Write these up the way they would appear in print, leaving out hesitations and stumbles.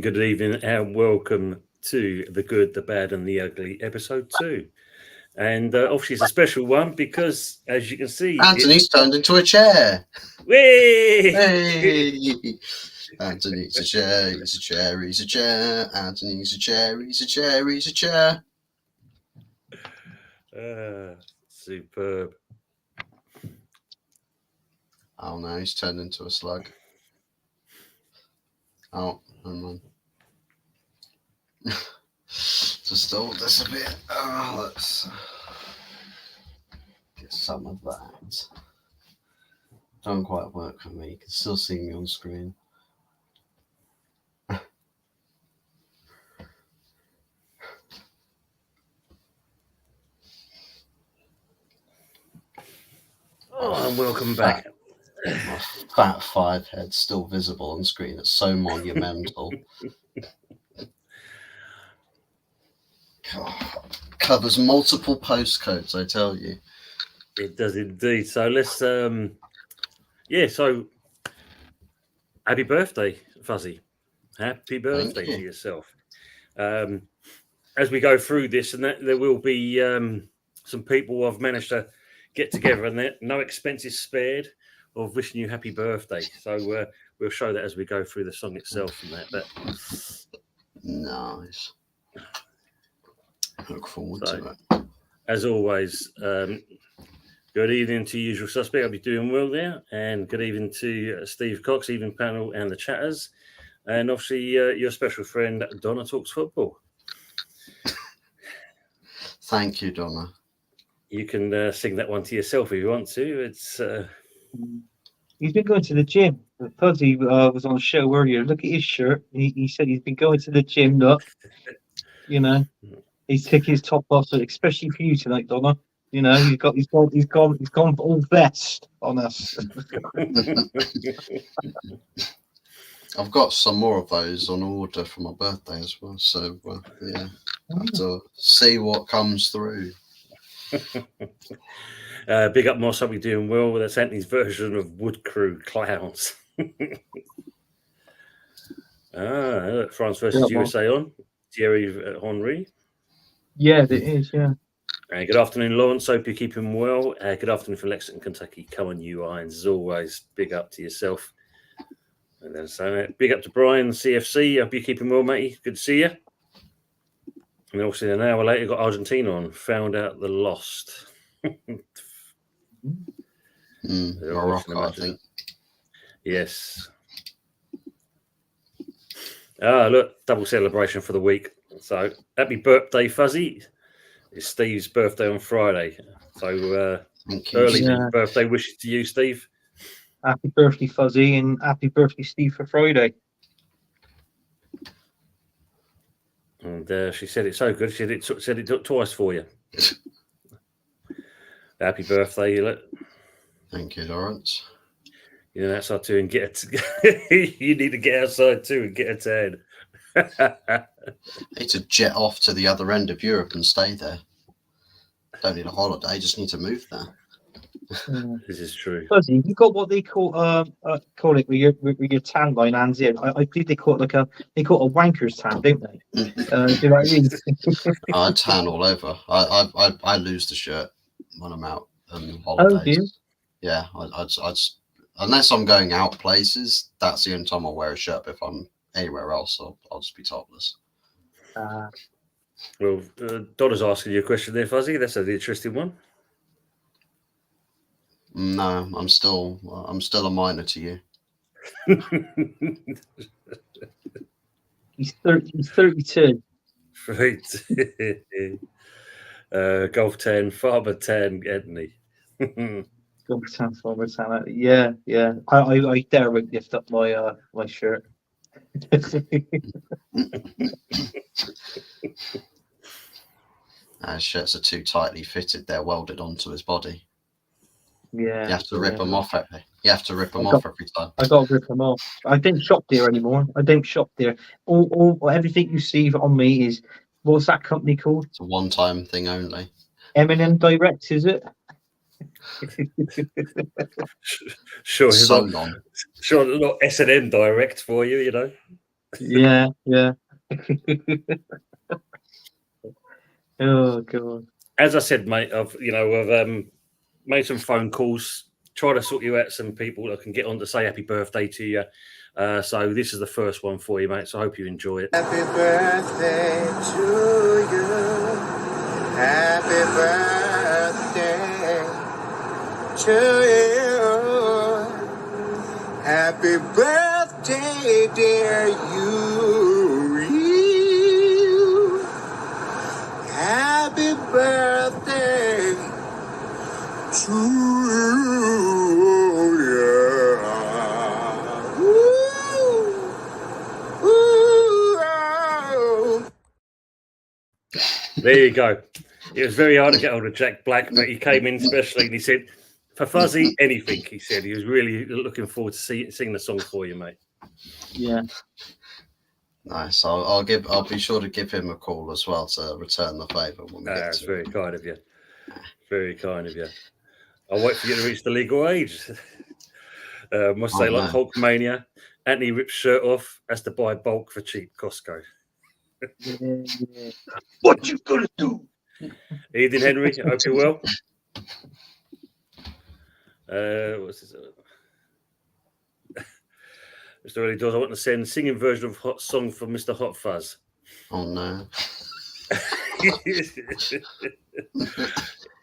Good evening, and welcome to The Good, the Bad, and the Ugly, episode 2. And obviously, it's a special one because, as you can see, Anthony's turned into a chair. Hey! Anthony's a chair, he's a chair, he's a chair. Anthony's a chair, he's a chair, he's a chair. Superb. Oh no, he's turned into a slug. Oh, never mind. Just hold this a bit. Oh, let's get some of that. Don't quite work for me. You can still see me on screen. Oh, and welcome back. My fat 5 head still visible on screen. It's so monumental. God, covers multiple postcodes, I tell you. It does indeed. So let's, so happy birthday, Fuzzy. Happy birthday to yourself. As we go through this, and there will be some people I've managed to get together, and no expenses spared of wishing you happy birthday. So we'll show that as we go through the song itself and that. But nice. Look forward to it. As always, good evening to usual suspect. I'll be doing well there. And good evening to Steve Cox, evening panel, and the chatters. And obviously, your special friend, Donna Talks Football. Thank you, Donna. You can sing that one to yourself if you want to. It's He's been going to the gym. Fuzzy was on the show earlier. Look at his shirt. He said he's been going to the gym. Look, he's taking his top off, especially for you tonight, Donna. He's gone all vest on us. I've got some more of those on order for my birthday as well. So yeah, I have to see what comes through. Big up Moss, I'll be doing well. That's Anthony's version of Wood Crew Clowns. France versus USA on. Thierry Henry. Yeah, it is, yeah. Good afternoon, Lawrence. Hope you're keeping well. Good afternoon from Lexington, Kentucky. Come on, you Irons. As always, big up to yourself. And then big up to Brian, CFC. Hope you're keeping well, matey. Good to see you. And also an hour later, got Argentina on. Found out the lost. Morocco, I think. Yes. Look, double celebration for the week. So happy birthday, Fuzzy. It's Steve's birthday on Friday. So early birthday wishes to you, Steve. Happy birthday, Fuzzy, and happy birthday, Steve, for Friday. And she said it so good. She said it took twice for you. Happy birthday, Thank you, Lawrence. You know, outside too and get you need to get outside too and get a tan. I need to jet off to the other end of Europe and stay there. Don't need a holiday, just need to move there. This is true. Fuzzy, you got what they call it with your tan line hands in. I believe they call it a wanker's tan, don't they? Do you know what I mean? I tan all over. I lose the shirt when I'm out on holidays. Oh, do you? Yeah, I unless I'm going out places, that's the only time I'll wear a shirt. If I'm anywhere else, I'll just be topless. Well, Donna's asking you a question there, Fuzzy. That's an interesting one. No, I'm still a minor to you. He's 32. Right. Golf 10, Farmer 10, Anthony. Good sound forward, sound. Yeah, yeah. I dare lift up my my shirt. His shirts are too tightly fitted. They're welded onto his body. Yeah. You have to rip them off every. You have to rip them I off every time. I got to rip them off. I don't shop there anymore. I don't shop there. Everything you see on me is, what's that company called? It's a one-time thing only. M&M Direct, is it? Sure, it's So not, long. sure, not S&M direct for you, you know. Yeah, yeah. Oh god. As I said, mate, I've made some phone calls, try to sort you out some people that can get on to say happy birthday to you. So this is the first one for you, mate. So I hope you enjoy it. Happy birthday to you. Happy birthday to you. Happy birthday, dear you. Happy birthday to you. Yeah. Woo. Ooh, oh. There you go. It was very hard to get hold of Jack Black, but he came in specially and he said, for Fuzzy, anything. He said he was really looking forward to singing the song for you, mate. Yeah. Nice. I'll be sure to give him a call as well to return the favour when we get That's to very it. kind of you. Very kind of you. I'll wait for you to reach the legal age. Must say, like Hulkmania, Anthony rips shirt off, has to buy bulk for cheap Costco. Yeah. What you gonna do? Evening, Henry. I hope you're well. What's this? Mr. Early Doors, I want to send singing version of Hot Song from Mr. Hot Fuzz. Oh no.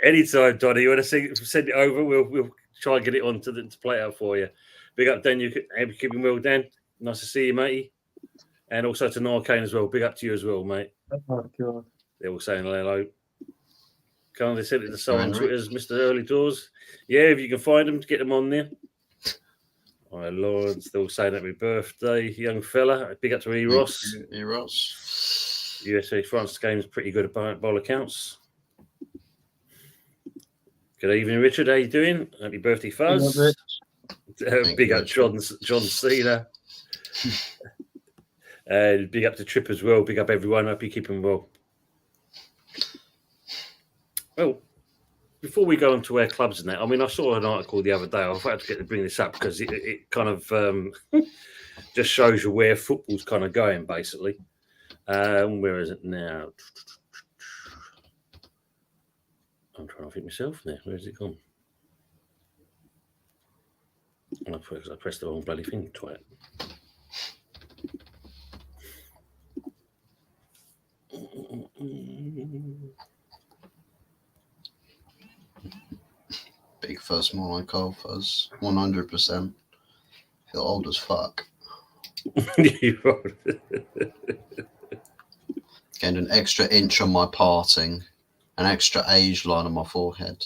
Anytime, Donny, you want to send it over, we'll try and get it on to play out for you. Big up, Dan. You keeping well, Dan? Nice to see you, matey. And also to Narcane as well. Big up to you as well, mate. Oh god. They're all saying hello. Can't they send it to someone on Henry? Twitter as Mr. Early Doors? Yeah, if you can find them, get them on there. All right, Lord, still saying happy birthday, young fella. Big up to E. Ross. E. Ross. USA France game's pretty good by all accounts. Good evening, Richard. How you doing? Happy birthday, Fuzz. Big up John Cena. And big up to Trip as well. Big up everyone. Hope you keeping well. Well, before we go on to our clubs and that, I mean, I saw an article the other day. I've had to bring this up because it kind of just shows you where football's kind of going, basically. Where is it now? I'm trying to think myself now. Where's it gone? I pressed the wrong bloody thing, twat. Big Fuzz, more like old Fuzz. 100%. Feel old as fuck. Gained an extra inch on my parting, an extra age line on my forehead,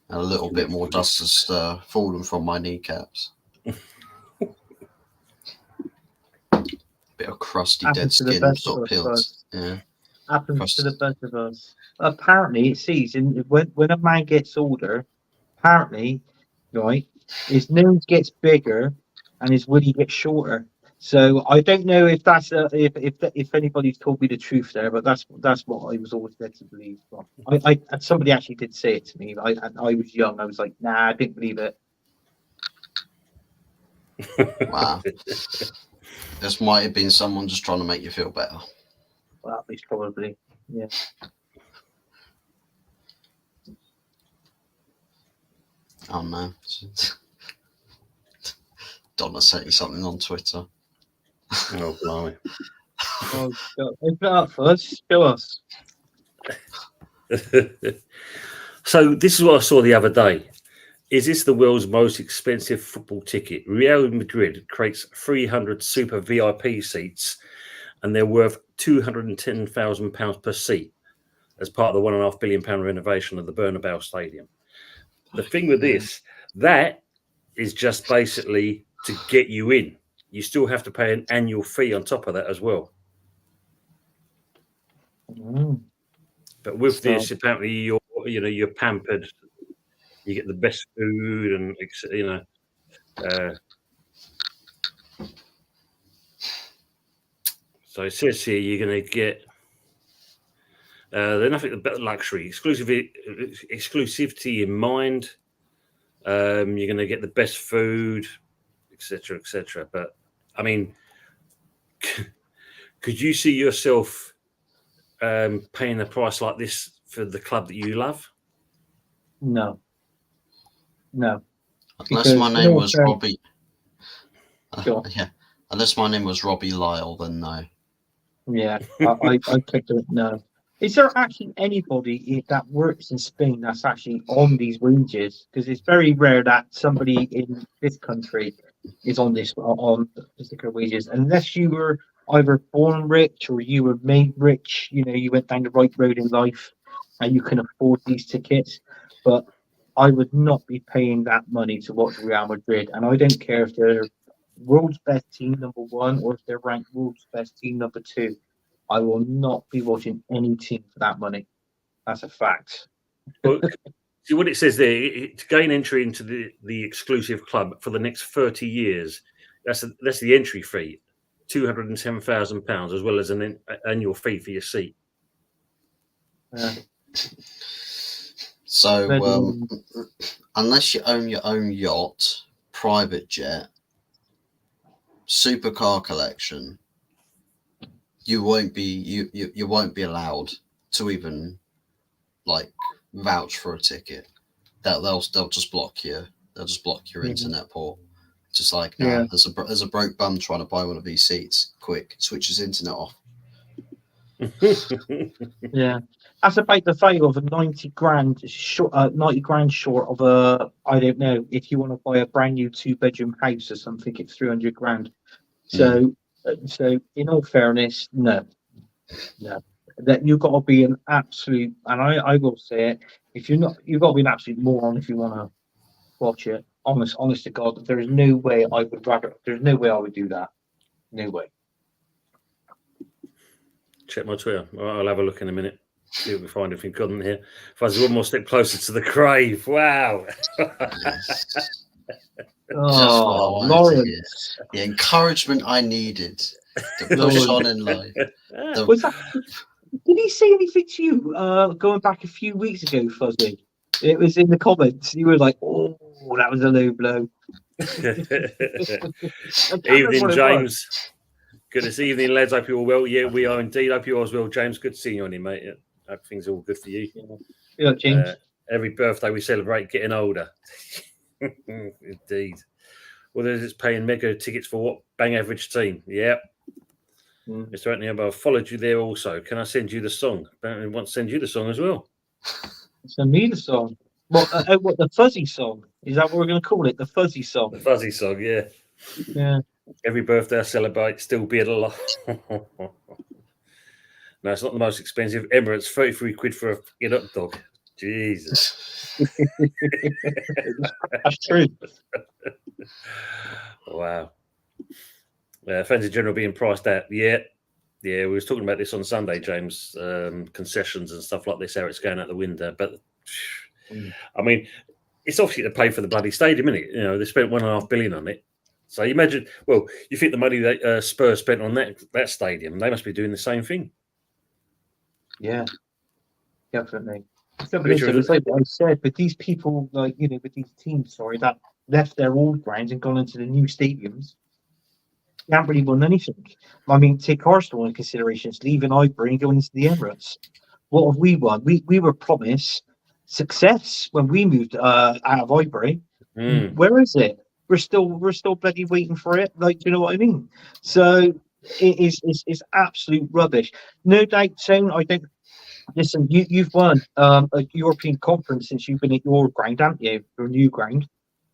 and a little bit more dust has fallen from my kneecaps. Bit of crusty dead skin sort of peels. Yeah. Happens to the best of us. Apparently, it sees when a man gets older, apparently, right, his nose gets bigger and his willy gets shorter. So I don't know if that's if anybody's told me the truth there, but that's what I was always led to believe. I somebody actually did say it to me. I was young. I was like, nah, I didn't believe it. Wow. This might have been someone just trying to make you feel better. Well, at least probably, yeah. Oh no. Donna sent you something on Twitter. Oh, blimey. Oh, God. Open it up for us. Show us. So this is what I saw the other day. Is this the world's most expensive football ticket? Real Madrid creates 300 super VIP seats, and they're worth £210,000 per seat as part of the £1.5 billion renovation of the Bernabeu Stadium. the thing with this, that is just basically to get you in. You still have to pay an annual fee on top of that as well. But with this, apparently you're pampered. You get the best food, and so it says here you're going to get they're nothing but luxury, exclusivity in mind. You're going to get the best food, etc., etc. But I mean, could you see yourself paying a price like this for the club that you love? No. Unless my name was Robbie. Yeah. Unless my name was Robbie Lyle, then no. Yeah, I clicked it. No. Is there actually anybody that works in Spain that's actually on these wages? Because it's very rare that somebody in this country is on particular wages, unless you were either born rich or you were made rich. You went down the right road in life, and you can afford these tickets. But I would not be paying that money to watch Real Madrid, and I don't care if they're world's best team number 1 or if they're ranked world's best team number 2. I will not be watching any team for that money. That's a fact. Well, see what it says there. To gain entry into the exclusive club for the next 30 years, that's the entry fee, £210,000, as well as an annual fee for your seat. So, unless you own your own yacht, private jet, supercar collection, you won't be allowed to even vouch for a ticket. They'll just block you. They'll just block your internet port. Just there's a broke bum trying to buy one of these seats. Quick, switch his internet off. Yeah, that's about the value of a 90 grand short of a, I don't know, if you want to buy a brand new 2-bedroom house or something, it's 300 grand. So in all fairness, no, that you've got to be an absolute, and I will say it, if you're not, you've got to be an absolute moron if you want to watch it. Honest to God, there is no way I would do that. No way. Check my Twitter. I'll have a look in a minute. See if we find anything good in here. Fuzzy, one more step closer to the grave. Wow. Oh, Lawrence. The encouragement I needed to push on in life. Did he say anything to you going back a few weeks ago, Fuzzy? It was in the comments. You were like, oh, that was a low blow. Evening, James. Good evening, lads. Hope you're all well. Yeah, we are indeed. Hope you're as well, James. Good to see you on here, mate. Yeah, hope things are all good for you. Yeah, James. Every birthday we celebrate getting older. Indeed. Well, there's paying mega tickets for what? Bang average team. Yep. Mr. Anthony, I've followed you there also. Can I send you the song? Apparently, I want to send you the song as well. Send me the song. What the fuzzy song? Is that what we're going to call it? The fuzzy song. The fuzzy song, yeah. Yeah. Every birthday I celebrate, still be at a lot. No, it's not the most expensive. Emirates, 33 quid for a hot dog. Jesus. That's true. Wow. Fans in general being priced out. Yeah, we was talking about this on Sunday, James. Concessions and stuff like this, how it's going out the window. But I mean, it's obviously to pay for the bloody stadium, isn't it? They spent $1.5 billion on it. So you imagine, well, you think the money that Spurs spent on that stadium, they must be doing the same thing. Yeah, definitely. It's like what I said, but these people, with these teams, that left their old grounds and gone into the new stadiums, they haven't really won anything. I mean, take Arsenal into consideration, it's leaving Highbury and going into the Emirates. What have we won? We were promised success when we moved out of Highbury. Where is it? We're still bloody waiting for it. Do you know what I mean? So it's absolute rubbish. No doubt, Tone. I don't. Listen, you've won a European conference since you've been at your ground, haven't you? Your new ground.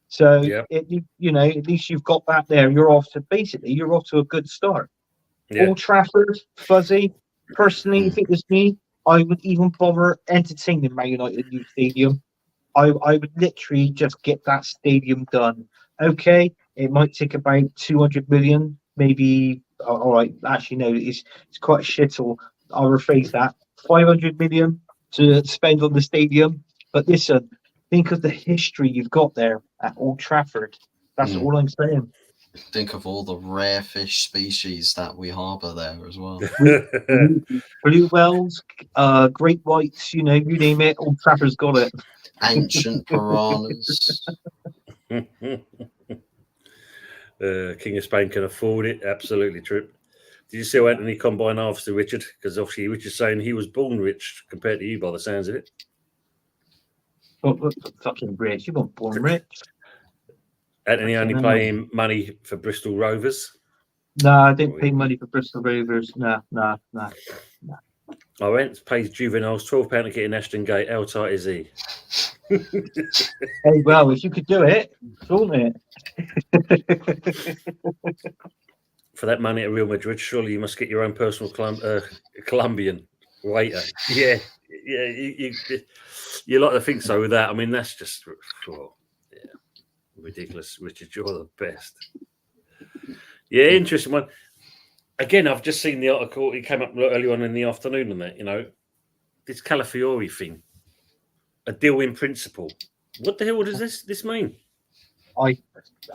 So at least you've got that there. You're off to a good start. Yeah. Old Trafford, Fuzzy. Personally, if it was me, I would even bother entertaining Man United new stadium. I would literally just get that stadium done. Okay, it might take about 200 million, maybe. All right, actually no, it's quite a shittle. I'll rephrase that. 500 million to spend on the stadium. But listen, think of the history you've got there at Old Trafford. That's all I'm saying. Think of all the rare fish species that we harbour there as well. Blue whales, great whites, you name it. Old Trafford's got it. Ancient piranhas. King of Spain can afford it. Absolutely true. Did you see how Anthony Combine after Richard? Because obviously Richard's saying he was born rich compared to you by the sounds of it. But fucking rich. You weren't born rich. Anthony only paying money for Bristol Rovers. No, I didn't pay money for Bristol Rovers. No. I went, paid juveniles £12 to get in Ashton Gate. How tight is he? Hey, well, if you could do it, flaunt it. For that money at Real Madrid, surely you must get your own personal Colombian waiter. Yeah. You like to think so with that. I mean, that's just ridiculous. Richard, you're the best. Yeah, interesting one. Again, I've just seen the article. It came up early on in the afternoon on that, this Calafiori thing, a deal in principle. What the hell does this mean? I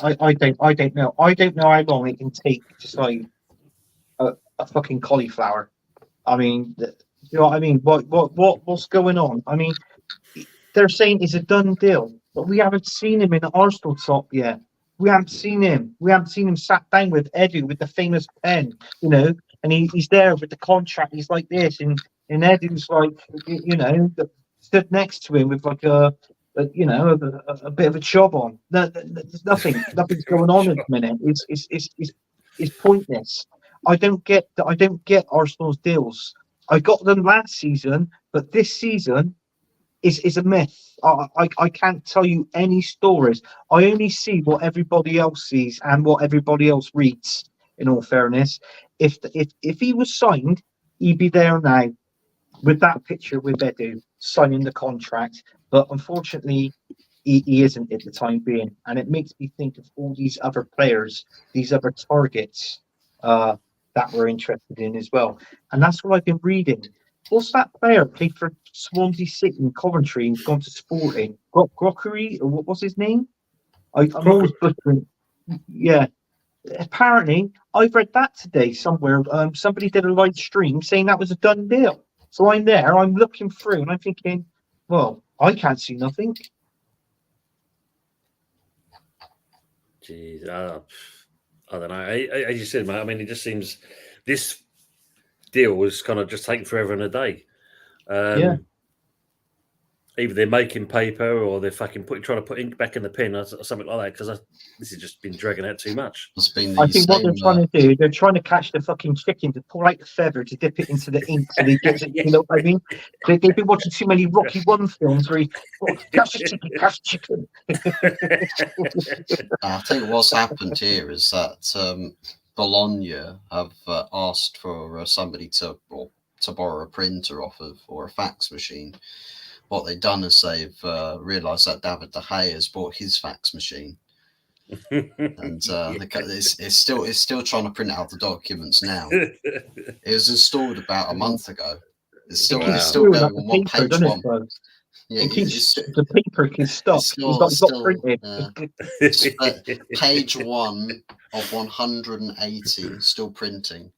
don't know. I don't know how long it can take to sign a fucking cauliflower. I mean, you know what I mean? What's going on? I mean, they're saying it's a done deal, but we haven't seen him in the Arsenal top yet. We haven't seen him. We haven't seen him sat down with Edu with the famous pen, and he's there with the contract. He's like this, and Edu's like, stood next to him with like a bit of a job on. There's nothing's going on at the minute. It's pointless. I don't get Arsenal's deals. I got them last season, but this season is a myth. I can't tell you any stories. I only see what everybody else sees and what everybody else reads. In all fairness, if he was signed, he'd be there now with that picture with Edu signing the contract. But unfortunately, he isn't at the time being, and it makes me think of all these other players, these other targets that we're interested in as well. And that's what I've been reading. What's that player played for Swansea City in Coventry and gone to Sporting? Grockery, or what was his name? I'm always butchering. Yeah. Apparently, I've read that today somewhere. Somebody did a live stream saying that was a done deal. So I'm there, I'm looking through, and I'm thinking, well, I can't see nothing. Jeez, I don't know. As you said, mate, I mean, it just seems this deal was kind of just taking forever and a day. Yeah. Either they're making paper or they're fucking trying to put ink back in the pen or something like that, because this has just been dragging out too much. I think what they're trying to do, they're trying to catch the fucking chicken to pull out the feather to dip it into the ink so they get it. You know what I mean? They've been watching too many Rocky 1 films where catch the chicken. I think what's happened here is that Bologna have asked for somebody to borrow a printer off of, or a fax machine. What they've done is they've realised that David De Gea has bought his fax machine, and it's still trying to print out the documents now. It was installed about a month ago. It's still going on one page one. Yeah, the paper is stuck. It's not printed. Page 1 of 180 still printing.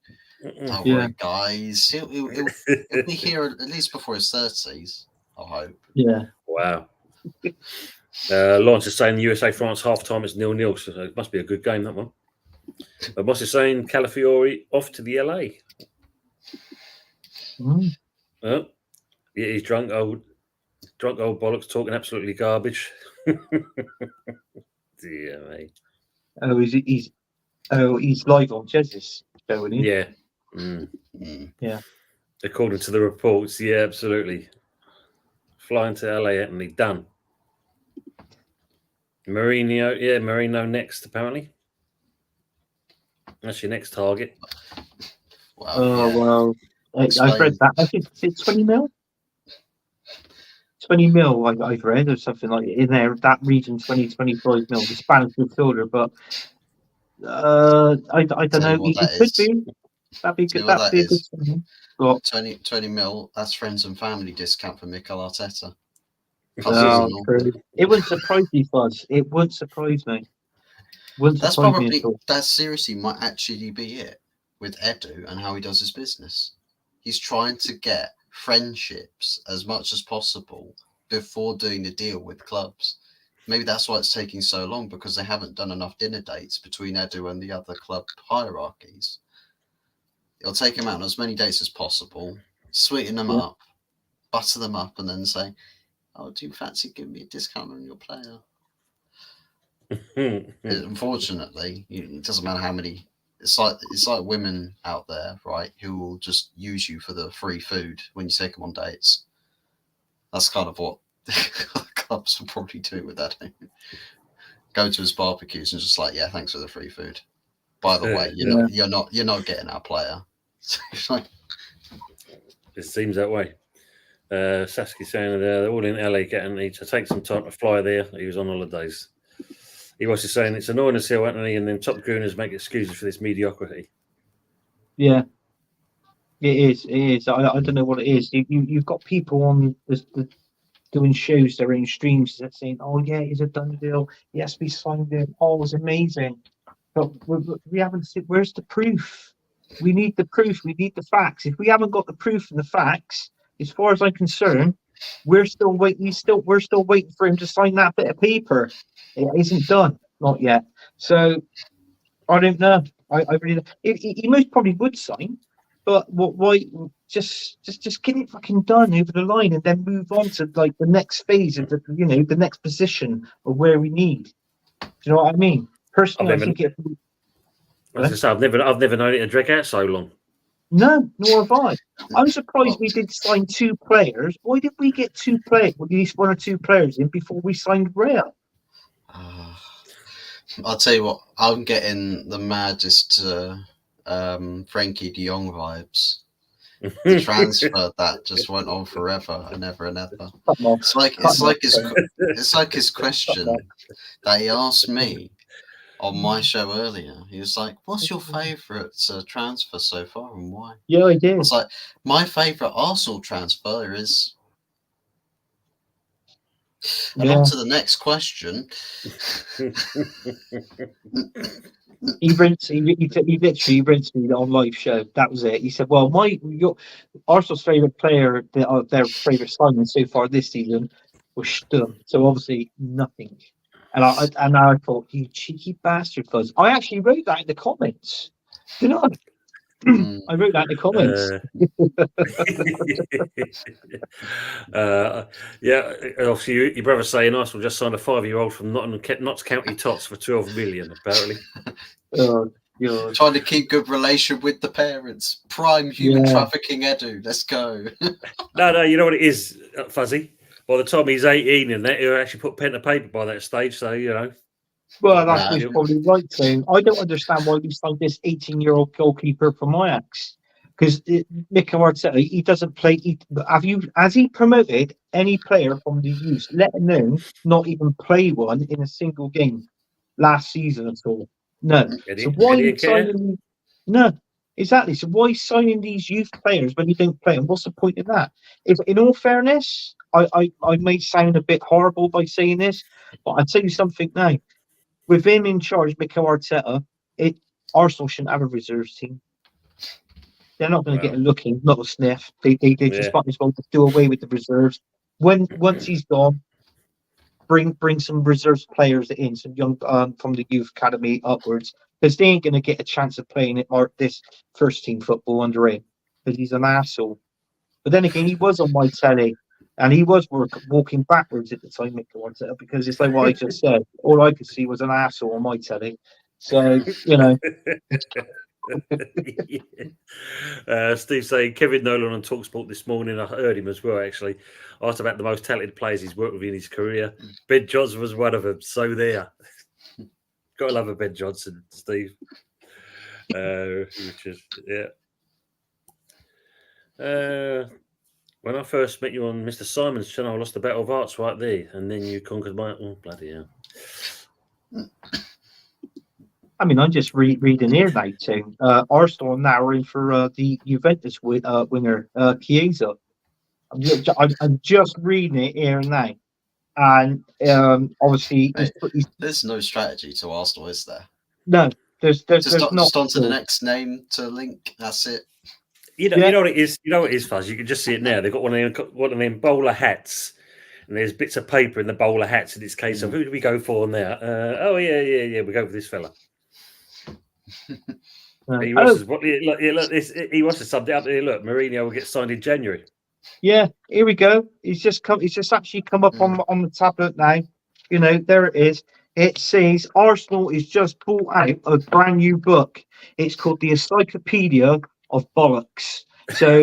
Don't worry, guys. He'll be here at least before his 30s. I hope. Yeah. Wow. Lawrence is saying USA France half time is 0-0, so it must be a good game, that one. But what's he saying? Calafiori off to the LA. Yeah, he's drunk old bollocks talking absolutely garbage. Dear me. Oh, he's live on Jez's show, isn't he? Yeah. Yeah. According to the reports, yeah, absolutely. Flying to LA, Anthony, done. Marino next, apparently. That's your next target. Wow. Well, I've read that. I think it's 20 mil. 20 mil, I've read, or something like in there, that region, 25 mil, the Spanish midfielder. But I don't Tell know. you what It that could is. be. That'd be Tell good. you what That'd that be a good is. signing. Well, 20 mil, that's friends and family discount for Mikel Arteta. true. It wouldn't surprise me, Fuzz. It wouldn't surprise me. Wouldn't That's surprise me probably, at all. that seriously might actually be it with Edu and how he does his business. He's trying to get friendships as much as possible before doing the deal with clubs. Maybe that's why it's taking so long, because they haven't done enough dinner dates between Edu and the other club hierarchies. It'll take him out on as many dates as possible, sweeten them Yeah. up, butter them up, and then say, "Oh, do you fancy giving me a discount on your player?" Unfortunately, it doesn't matter how many. It's like women out there, right, who will just use you for the free food when you take them on dates. That's kind of what clubs will probably do with that. Go to his barbecues and just like, yeah, thanks for the free food. By the way, you're not getting our player. It seems that way. Saskia saying they're all in LA getting need to take some time to fly there. He was on holidays. He was just saying it's annoying to see Anthony and then top gooners make excuses for this mediocrity. Yeah, it is. It is. I don't know what it is. You've got people on the doing shows, they're in streams that saying, "Oh yeah, it's a done deal. He has to be signed in. Oh, it was amazing." But we haven't seen. Where's the proof? We need the proof. We need the facts. If we haven't got the proof and the facts, as far as I'm concerned, we're still waiting. We're still waiting for him to sign that bit of paper. It isn't done, not yet. So I don't know. I really. He most probably would sign, but what? Why? Just get it fucking done over the line, and then move on to like the next phase of the next position of where we need. Do you know what I mean? Personally, I think it. I've never known it to drag out so long. No, nor have I. I'm surprised we did sign 2 players. Why did we get 2 players? At least 1 or 2 players in before we signed Real. I'll tell you what, I'm getting the maddest Frankie de Jong vibes. The transfer that just went on forever and ever and ever. It's like his question that he asked me on my show earlier. He was like, "What's your favourite transfer so far and why?" Yeah, I did. I was like, "My favourite Arsenal transfer is." And on to the next question. He literally rinsed me on live show. That was it. He said, "Well, your Arsenal's favourite player, their favourite signing so far this season was Sturm. So obviously nothing." And I thought, "You cheeky bastard, Fuzz." I actually wrote that in the comments. Did I? I wrote that in the comments. Yeah, obviously your brother's saying Arsenal just signed a 5-year-old from Notts County Tots for 12 million, apparently. Oh, God. Trying to keep good relation with the parents. Prime human trafficking Edu. Let's go. No, you know what it is, Fuzzy? By the time he's 18 and that, he'll actually put pen to paper by that stage, so, Well, that's what he's probably right saying. I don't understand why we signed this 18-year-old goalkeeper from Ajax. Because Mikel Arteta, he doesn't play. Has he promoted any player from the youth, let alone not even play one in a single game last season at all? No. So why signing? No, exactly. So why signing these youth players when you don't play them? What's the point of that? If, in all fairness, I may sound a bit horrible by saying this, but I'll tell you something now. With him in charge, Mikel Arteta, Arsenal shouldn't have a reserves team. They're not going to get a look in, not a sniff. They just might as well just do away with the reserves. Once he's gone, bring some reserves players in, some young from the youth academy upwards, because they ain't going to get a chance of playing this first team football under him, because he's an arsehole. But then again, he was on my telly, and he was walking backwards at the time, Mikel Arteta, because it's like what I just said. All I could see was an arsehole on my telly. So, Steve saying Kevin Nolan on TalkSport this morning. I heard him as well, actually. Asked about the most talented players he's worked with in his career. Ben Johnson was one of them. So there. Gotta love a Ben Johnson, Steve. Which is, When I first met you on Mr. Simon's channel, I lost the Battle of Arts right there, and then you conquered my. Oh, bloody hell! I mean, I'm just reading here now, too. Arsenal now are in for the Juventus winner, Chiesa. I'm just reading it here now. And obviously, There's no strategy to Arsenal, is there? no, there's not. Just on to the next name to link. That's it. You know what it is. You know what it is, Fuzz. You can just see it now. They've got one of them bowler hats, and there's bits of paper in the bowler hats. In this case, of who do we go for now? Oh yeah. We go for this fella. He wants to sub it up there. Look, Mourinho will get signed in January. Yeah, here we go. He's just actually come up on the tablet now. You know, there it is. It says Arsenal is just bought out a brand new book. It's called the Encyclopedia of Bollocks. So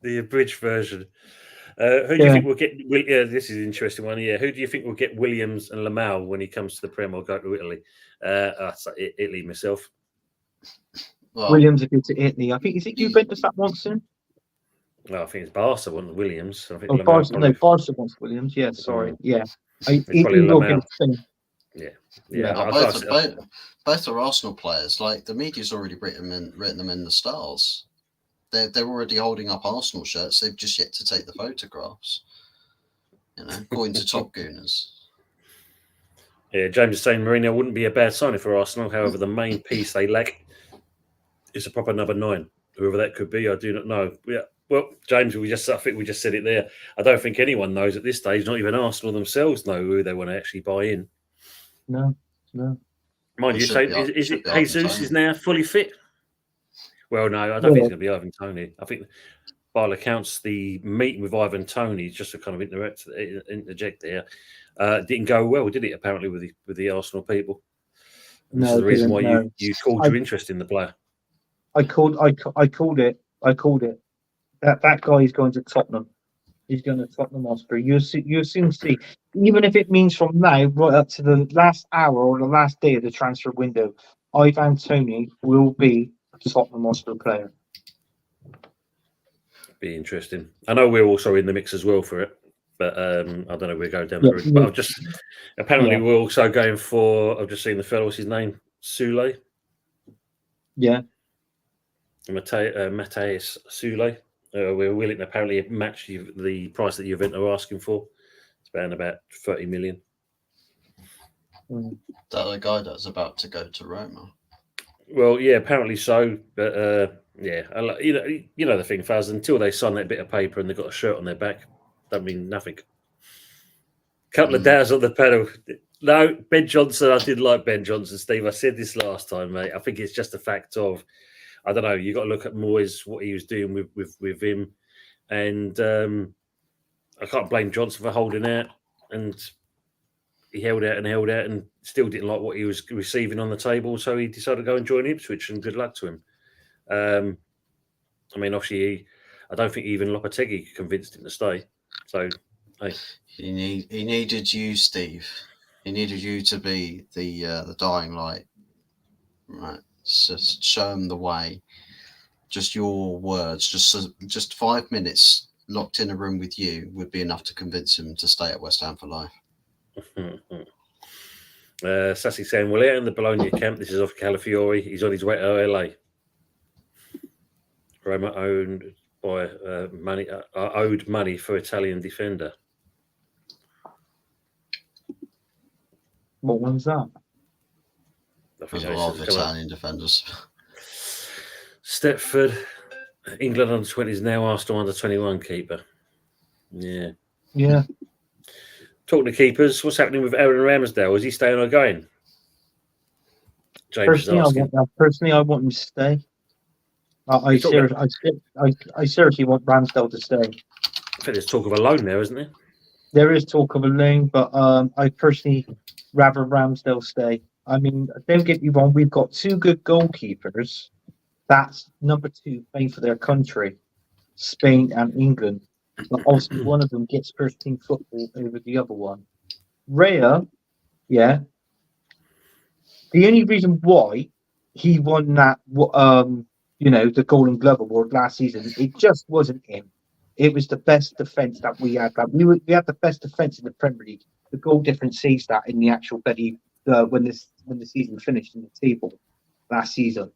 the abridged version. Who do you think will get? This is an interesting one. Yeah, who do you think will get Williams and Lamau when he comes to the Prem or go to Italy? Italy myself. Well, Williams if it's Italy. I think is it Juventus that wants him? No, I think it's Barca wanting Williams. I think Barca wants Williams. Yeah, sorry. Yeah, he will get a thing. Yeah. Both are Arsenal players. Like the media's already written them in the stars. They're already holding up Arsenal shirts. They've just yet to take the photographs. You know, according to Top Gooners. Yeah, James is saying Mourinho wouldn't be a bad signing for Arsenal. However, the main piece they lack is a proper number 9. Whoever that could be, I do not know. Yeah. Well, James, I think we just said it there. I don't think anyone knows at this stage. Not even Arsenal themselves know who they want to actually buy in. No. Mind you, is it Jesus is now fully fit? Well, no, I don't think it's going to be Ivan Toney. I think by all accounts, the meeting with Ivan Toney, just to kind of interject there, didn't go well, did it? Apparently, with the Arsenal people. And this is the reason why you called your interest in the player. I called it. That guy is going to Tottenham. He's going to Tottenham Hotspur. You'll soon see. Even if it means from now right up to the last hour or the last day of the transfer window, Ivan Toney will be a Tottenham Hotspur player. Be interesting. I know we're also in the mix as well for it, but I don't know. We're going down the route. But we're also going for. I've just seen the fellow. What's his name? Sule. Yeah. Mateus Sule. We're willing to apparently match the price that Juventus are asking for. It's around about 30 million. That the guy that's about to go to Roma. Well, yeah, apparently so. But you know the thing, Faz. Until they sign that bit of paper and they've got a shirt on their back, don't mean nothing. Couple of doubts on the pedal. No, Ben Johnson. I did like Ben Johnson, Steve. I said this last time, mate. I think it's just a fact of. I don't know. You got to look at Moyes, what he was doing with him, and I can't blame Johnson for holding out. And he held out and still didn't like what he was receiving on the table, so he decided to go and join Ipswich. And good luck to him. I mean, obviously, I don't think even Lopetegui convinced him to stay. So, hey. He needed you, Steve. He needed you to be the dying light, right? Just show him the way. Just your words, just 5 minutes locked in a room with you would be enough to convince him to stay at West Ham for life. Sassy saying, well, in the Bologna camp, this is off Calafiori. He's on his way to LA. Roma owned by owed money for Italian defender. What one's that? There's a lot of Italian defenders. Stepford, England under 20s now Arsenal under 21 keeper. Yeah. Talking to keepers, what's happening with Aaron Ramsdale? Is he staying or going? James personally, I want him to stay. I seriously want Ramsdale to stay. I think there's talk of a loan there, isn't there? There is talk of a loan, but I personally rather Ramsdale stay. I mean, don't get me wrong, we've got 2 good goalkeepers. That's number 2 playing for their country, Spain and England. But obviously one of them gets first team football over the other one. Raya, yeah. The only reason why he won that the Golden Glove award last season. It just wasn't him. It was the best defense that we had. We had the best defense in the Premier League. The goal difference sees that in the actual when the season finished in the table last season.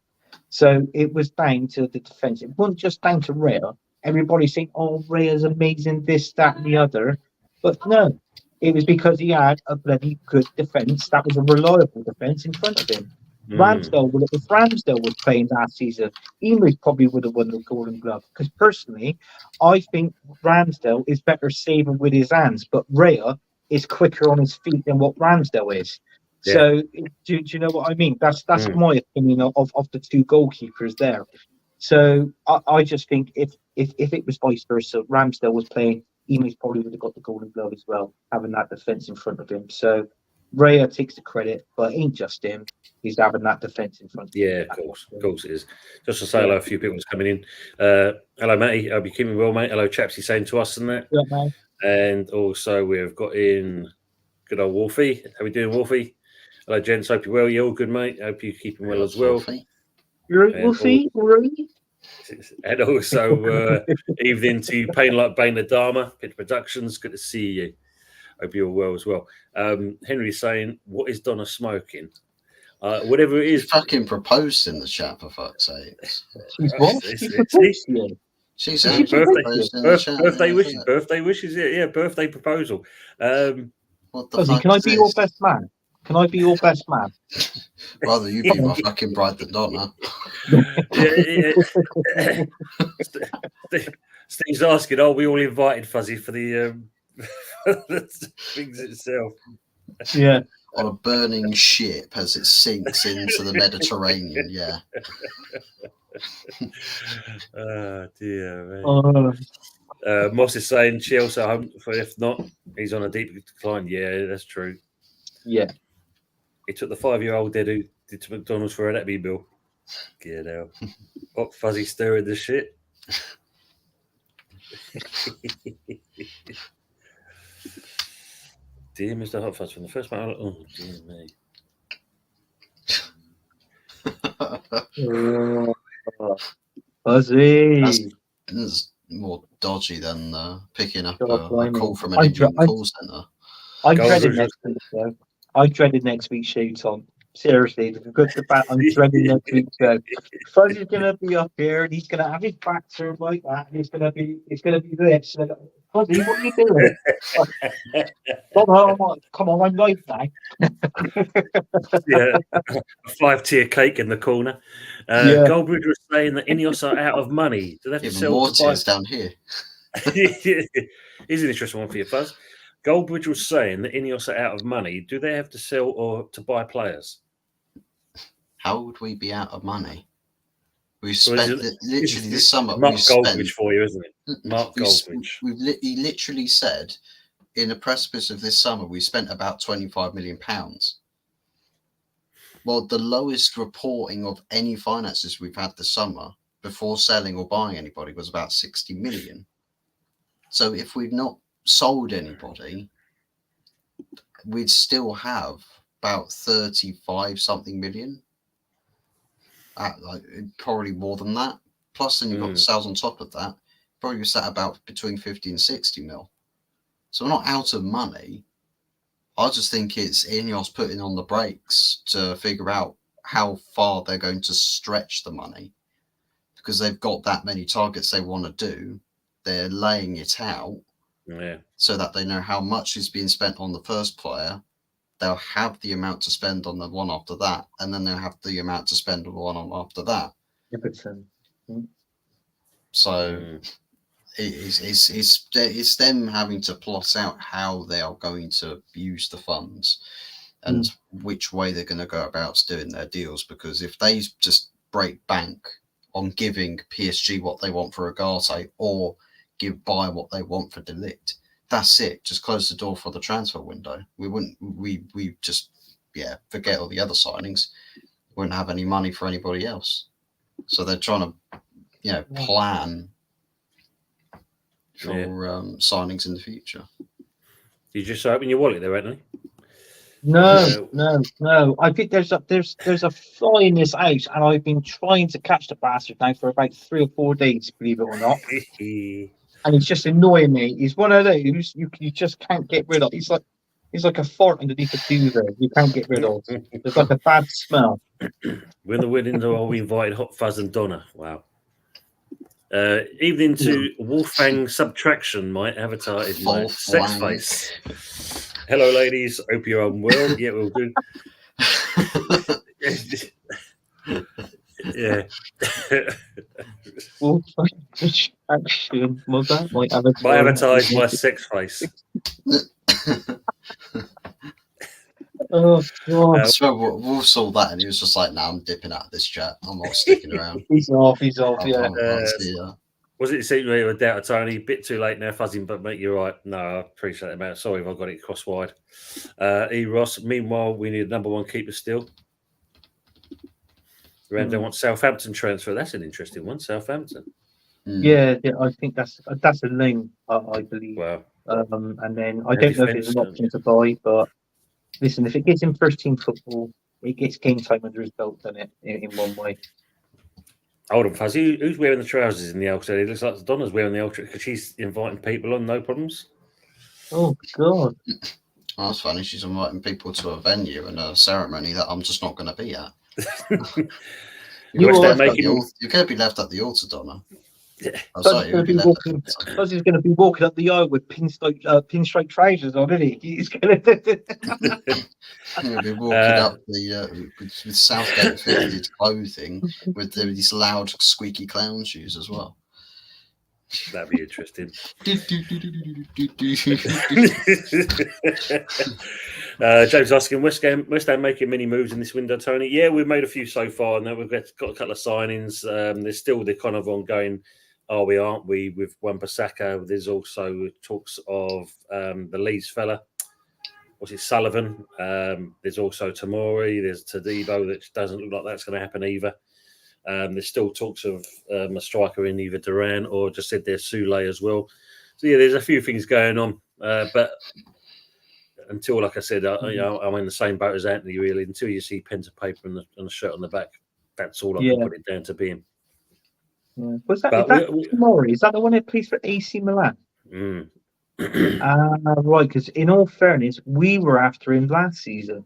So it was down to the defense. It wasn't just down to Raya. Everybody saying, "Oh, Raya's amazing, this, that, and the other," but no, it was because he had a bloody good defense. That was a reliable defense in front of him. If Ramsdale was playing last season, Emery probably would have won the Golden Glove. Because personally, I think Ramsdale is better saving with his hands, but Raya is quicker on his feet than what Ramsdale is. Yeah. So, do you know what I mean? That's my opinion of the two goalkeepers there. So, I just think if it was vice versa, Ramsdale was playing, Emery probably would have got the Golden Glove as well, having that defence in front of him. So, Raya takes the credit, but it ain't just him. He's having that defence in front of him. Yeah, of course it is. Just to say hello, a few people's coming in. Hello, Matty. I'll be keeping well, mate. Hello, chaps. He's saying to us and that. Yeah, man. And also we've got in good old Wolfie. How we doing, Wolfie? Hello, gents. Hope you're well. You're all good, mate. Hope you're keeping well as well. You're right, Wolfie? And also evening to Pain Like Bane of Dharma, Pitch Productions. Good to see you. Hope you're well as well. Henry's saying, what is Donna smoking? Whatever it is. She fucking proposed in the chat, for fuck's sake. She's what? She proposed to you. She's birthday wishes. Birthday wishes. Yeah, birthday proposal. What the Fuzzy, fuck can I is be this? your best man? Can I be your best man? Rather you be my fucking bride than Donna. Steve's asking, are we all invited, Fuzzy, for the things itself? Yeah. On a burning ship as it sinks into the Mediterranean, yeah. Oh, dear, man. Moss is saying Chelsea, if not, he's on a deep decline. Yeah, that's true. Yeah. He took the 5-year-old dead who did to McDonald's for an Happy Bill. Get out. What Fuzzy stirring the shit? Dear Mr. Hot Fuzz, from the first moment. Oh, dear me. Fuzzy. That's more dodgy than picking up God, a call from an I'm Indian call centre. I'm dreading next week, though. I dreaded next week's show, Tom. Seriously, the good, the bad. I'm dreading next week's show. Fuzzy's gonna be up here, and he's gonna have his back turned like that, and it's gonna be this. And Fuzzy, what are you doing? Come on, I'm live now. Yeah, a 5-tier cake in the corner. Goldbridge was saying that Ineos are out of money. Do they have to sell more to buy? tiers down here. Here's an interesting one for you, Fuzz. Goldbridge was saying that Ineos are out of money. Do they have to sell or to buy players? How would we be out of money? We've spent literally this summer. Mark Goldbridge for you, isn't it? Mark Goldbridge. He literally said in the precipice of this summer, we spent about £25 million. Well, the lowest reporting of any finances we've had this summer before selling or buying anybody was about 60 million. So if we've not sold anybody, we'd still have about 35 something million. Probably more than that. Plus, then you've got the sales on top of that. Probably sat about between 50 and 60 mil. So we're not out of money. I just think it's Ineos putting on the brakes to figure out how far they're going to stretch the money, because they've got that many targets they want to do. They're laying it out so that they know how much is being spent on the first player. They'll have the amount to spend on the one after that, and then they'll have the amount to spend on the one after that. So it's them having to plot out how they are going to use the funds and which way they're going to go about doing their deals. Because if they just break bank on giving PSG what they want for Agate or buy what they want for De Ligt, that's it. Just close the door for the transfer window. We just forget all the other signings. Wouldn't have any money for anybody else. So they're trying to plan for signings in the future. You just open your wallet there, Anthony? No. I think there's a fly in this house, and I've been trying to catch the bastard now for about 3 or 4 days, believe it or not. And he's just annoying me. He's one of those you just can't get rid of. He's like a fart underneath a duvet. You can't get rid of. There's like a bad smell. When the weddings are, we invited Hot Fuzz and Donna. Wow. Evening to Wolfgang Subtraction. My avatar is my sex face. Hello, ladies. Hope you're on well. Yeah, we're good. Yeah. Action. Was that my avatar? My avatar is my sex face. Oh God! I swear Wolf saw that and he was just like, "Nah, I'm dipping out of this chat. I'm not sticking around." He's off. Yeah. Was it secretly with Doubt Tony? Bit too late now, fuzzing, but mate, you're right. No, I appreciate it, mate. Sorry if I got it cross-wide. E. Ross, meanwhile, we need a number one keeper still. Randall wants Southampton transfer. That's an interesting one, Southampton. Yeah, I think that's a name, I believe. Wow. And then I don't know if it's an option to buy, but listen, if it gets him first team football, it gets game time under his belt, doesn't it? In one way. Hold on, Fuzzy. Who's wearing the trousers in the Ultra? It looks like Donna's wearing the Ultra because she's inviting people on, no problems. Oh, God. Oh, that's funny. She's inviting people to a venue and a ceremony that I'm just not going to be at. You're going to be left at the altar, Donna. Yeah. Fuzzy's going to be walking up the aisle with pinstripe trousers on, isn't he? He's going to be walking up with Southgate fitted clothing with these loud, squeaky clown shoes as well. That'd be interesting. James asking, West Ham making many moves in this window, Tony? Yeah, we've made a few so far. Now we've got a couple of signings. There's still the kind of ongoing, are we, aren't we, with Wan-Bissaka. There's also talks of the Leeds fella. What's it, Sullivan? There's also Tamori. There's Tadibo, that doesn't look like that's going to happen either. There's still talks of a striker in either Duran or just said there's Sule as well. So yeah, there's a few things going on, but until, like I said, I'm in the same boat as Anthony. Really, until you see pen to paper and a shirt on the back, that's all I can put it down to being. Yeah. Was that Tamori? Is that the one that plays for AC Milan? Right, because in all fairness, we were after him last season.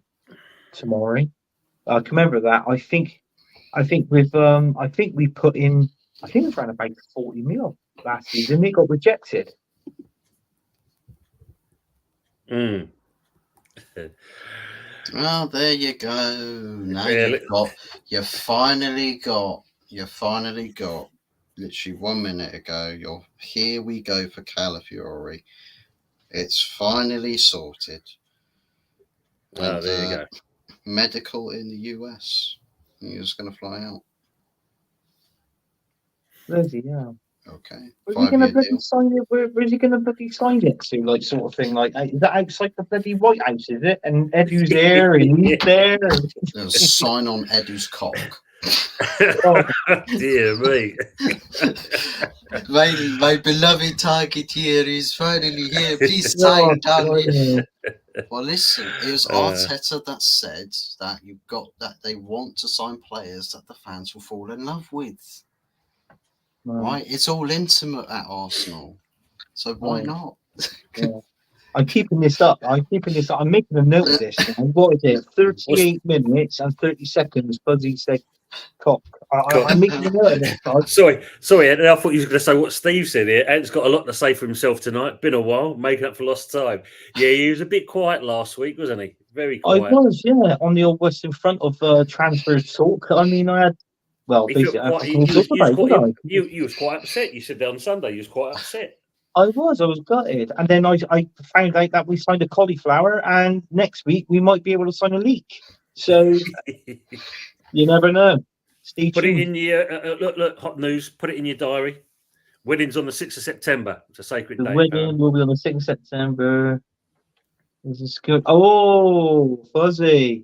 Tamori, I can remember that. I think we put in. I think it was around about 40 mil last season. It got rejected. Well, there you go. Now you finally got. Literally 1 minute ago. Here we go for Calafiori. It's finally sorted. Oh, there you go. Medical in the US. You're just going to fly out. Bloody hell. Okay. Where's he going to bloody sign it? Where's he going to bloody sign it to? Like, sort of thing. Like, is that outside the bloody White House, is it? And Edu's there, and he's there. There's a sign on Edu's cock. Dear me. My beloved target here is finally here. Please sign down here. Well, listen, it was Arteta that said that they want to sign players that the fans will fall in love with. Right? It's all intimate at Arsenal. So why not? I'm keeping this up. I'm making a note of this. What is it? 38 minutes and 30 seconds. Fuzzy said cock. I'm making a note of this. Sorry. I thought you were going to say what Steve said here. Ant's got a lot to say for himself tonight. Been a while, making up for lost time. Yeah, he was a bit quiet last week, wasn't he? Very quiet. I was, on the old Western Front of transfers talk. I mean, I had. Well, you was quite upset. You said that on Sunday. You was quite upset. I was gutted. And then I found out that we signed a cauliflower, and next week we might be able to sign a leek. So you never know. Stay tuned. Put it in your look, hot news. Put it in your diary. Wedding's on the 6th of September. It's a sacred day. The wedding will be on the 6th of September. This is good. Oh, Fuzzy's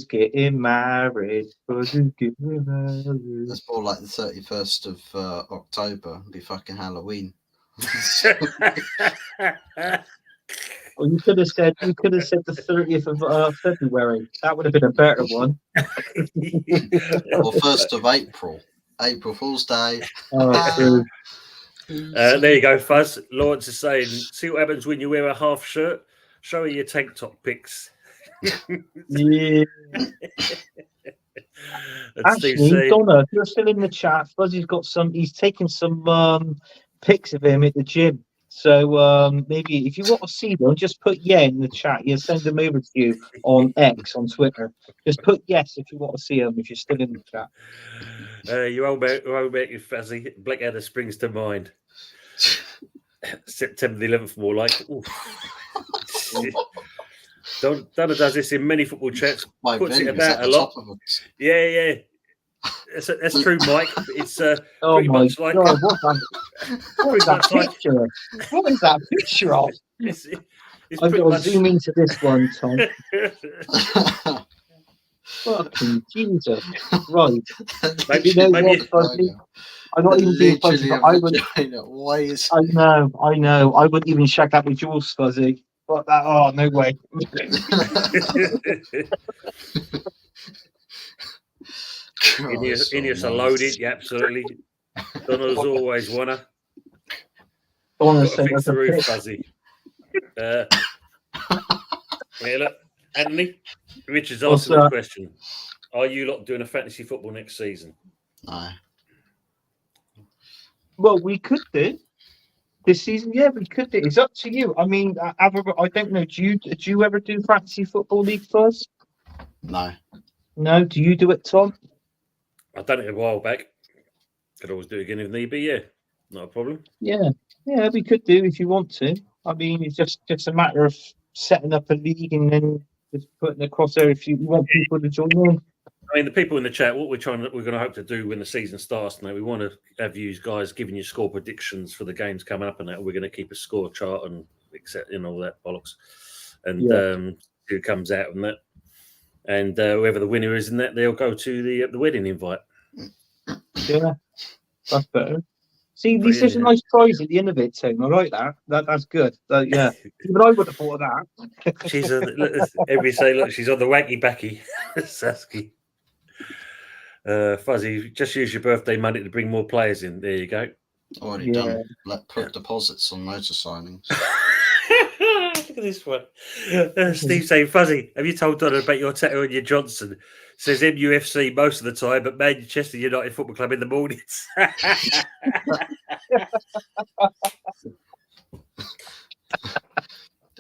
getting married. Fuzzy's getting married. That's more like the 31st of October. It'll be fucking Halloween. Or you could have said the 30th of February. That would have been a better one. Or 1st of April. April Fool's Day. Oh, true. There you go, Fuzz. Lawrence is saying, see what happens when you wear a half shirt? Show her your tank top pics. Yeah. And Steve Actually, saying, Donna, if you're still in the chat, Fuzzy's got he's taken some pics of him at the gym. So maybe if you want to see them, just put in the chat. He'll send them over to you on X, on Twitter. Just put yes if you want to see them, if you're still in the chat. you old mate, Fuzzy. Blackadder springs to mind. September the 11th, more like. Donna does this in many football chats. My Puts it venue's about at a the lot. top of it. Yeah. That's true, Mike. It's Oh pretty my much like God, what is that picture? What is that picture of? it's I've pretty got to much. zoom into this one, Tom. Fucking Jesus. Right. Maybe, You know maybe what, Fuzzy? I'm not even being fuzzy, Literally but a I would. vagina. Why is I know. I wouldn't even shag that with Jules, Fuzzy. But that, oh, no way. Ineos are loaded. Yeah, absolutely. Donna's always won her. Donna Got to sent fix us the a roof, pic. Fuzzy. Yeah, look, Anthony. Richard's asking a question. Are you lot doing a fantasy football next season? No. Well, we could do this season. Yeah, we could do. It's up to you. I mean, I don't know. Do you ever do fantasy football league first? No. No. Do you do it, Tom? I've done it a while back. Could always do it again if need be. Yeah, not a problem. Yeah, we could do if you want to. I mean, it's just a matter of setting up a league and then just putting it across there if you want people to join in. I mean, the people in the chat, what we're going to hope to do when the season starts now, we want to have you guys giving you score predictions for the games coming up and that. We're going to keep a score chart and all that bollocks. And who comes out and that. And whoever the winner is in that, they'll go to the wedding invite. Yeah, that's better. See, at least there's a nice prize at the end of it, Tim. I like that. That's good. Yeah, but I would have thought of that. She's everybody say, look, she's on the wacky backy, Sasky. Fuzzy, just use your birthday money to bring more players in. There you go. Already done. Put deposits on motor signings. Look at this one. Steve saying, Fuzzy, have you told Donna about your tattoo on your Johnson? Says MUFC most of the time, but Manchester United Football Club in the mornings.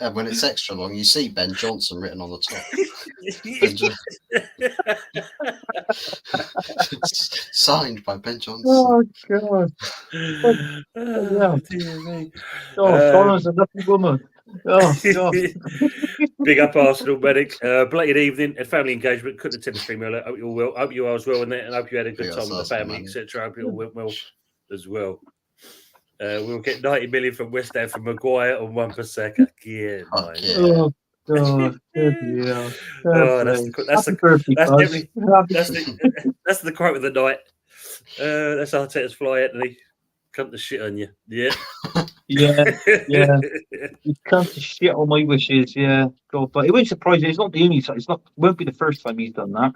And when it's extra long, you see Ben Johnson written on the top. Signed by Ben Johnson. Oh, God. Oh, dear me. Donna's a lucky woman. Oh, God. Big up Arsenal, medic. Belated evening and family engagement. Couldn't attend the stream earlier. Hope you all well. Hope you are as well, and hope you had a good time with the family, etc. Hope you all went well as well. We'll get 90 million from West Ham from Maguire on 1 per second. Yeah, nice. Oh, God. Yeah. That's the quote of the night. That's Arteta's fly, Anthony. Come to shit on you. Yeah. Yeah. You come to shit on my wishes, yeah. God, but it won't surprise me. It's not the only time. Won't be the first time he's done that.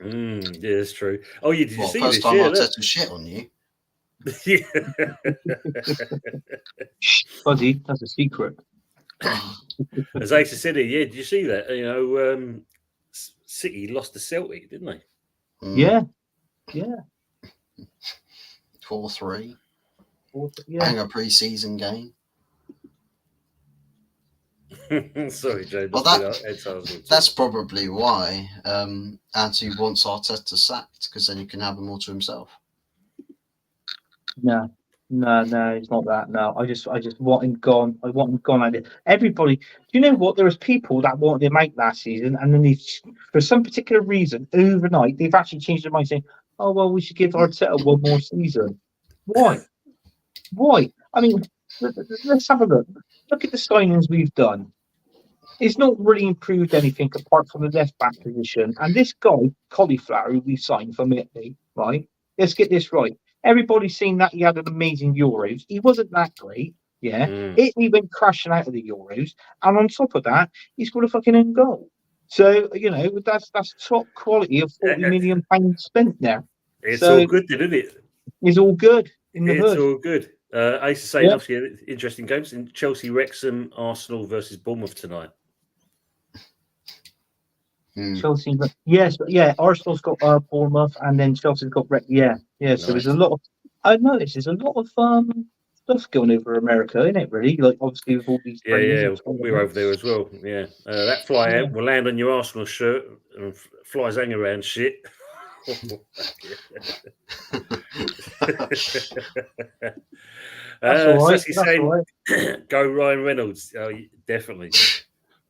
Yeah, it's true. Oh, did you see first this? time Arteta shit on you? Yeah. Shh, buddy, that's a secret. As Ace said it, yeah, did you see that? You know, City lost to Celtic, didn't they? Yeah. 4-3. Yeah. Playing a pre-season game. Sorry, Joe. Well, that's probably why Anthony wants Arteta sacked, because then you can have him all to himself. No, it's not that. No, I just want him gone. I want him gone. At it. Everybody, do you know what? There was people that wanted him out last season, and then for some particular reason, overnight, they've actually changed their mind, saying, "Oh well, we should give Arteta one more season." Why? I mean, let's have a look. Look at the signings we've done. It's not really improved anything apart from the left back position. And this guy, Cauliflower, who we signed from Italy, right? Let's get this right. Everybody's seen that he had an amazing Euros. He wasn't that great, Yeah, Mm. Italy went crashing out of the Euros, and on top of that, he scored a fucking own goal. So that's top quality of £40 million spent there. It's So all good, then, isn't it? it's all good in the It's hood. all good. I used to say, Yeah. obviously, interesting games in Chelsea, Wrexham, Arsenal versus Bournemouth tonight. Chelsea, Arsenal's got Bournemouth, and then Chelsea's got So there's a lot of. I noticed there's a lot of stuff going over America, isn't it? Really, like obviously with all these. Yeah, we're over there as well. Yeah, that fly out will land on your Arsenal shirt and flies hang around shit. That's all right. Sassy That's saying, all right. go Ryan Reynolds. Oh, definitely.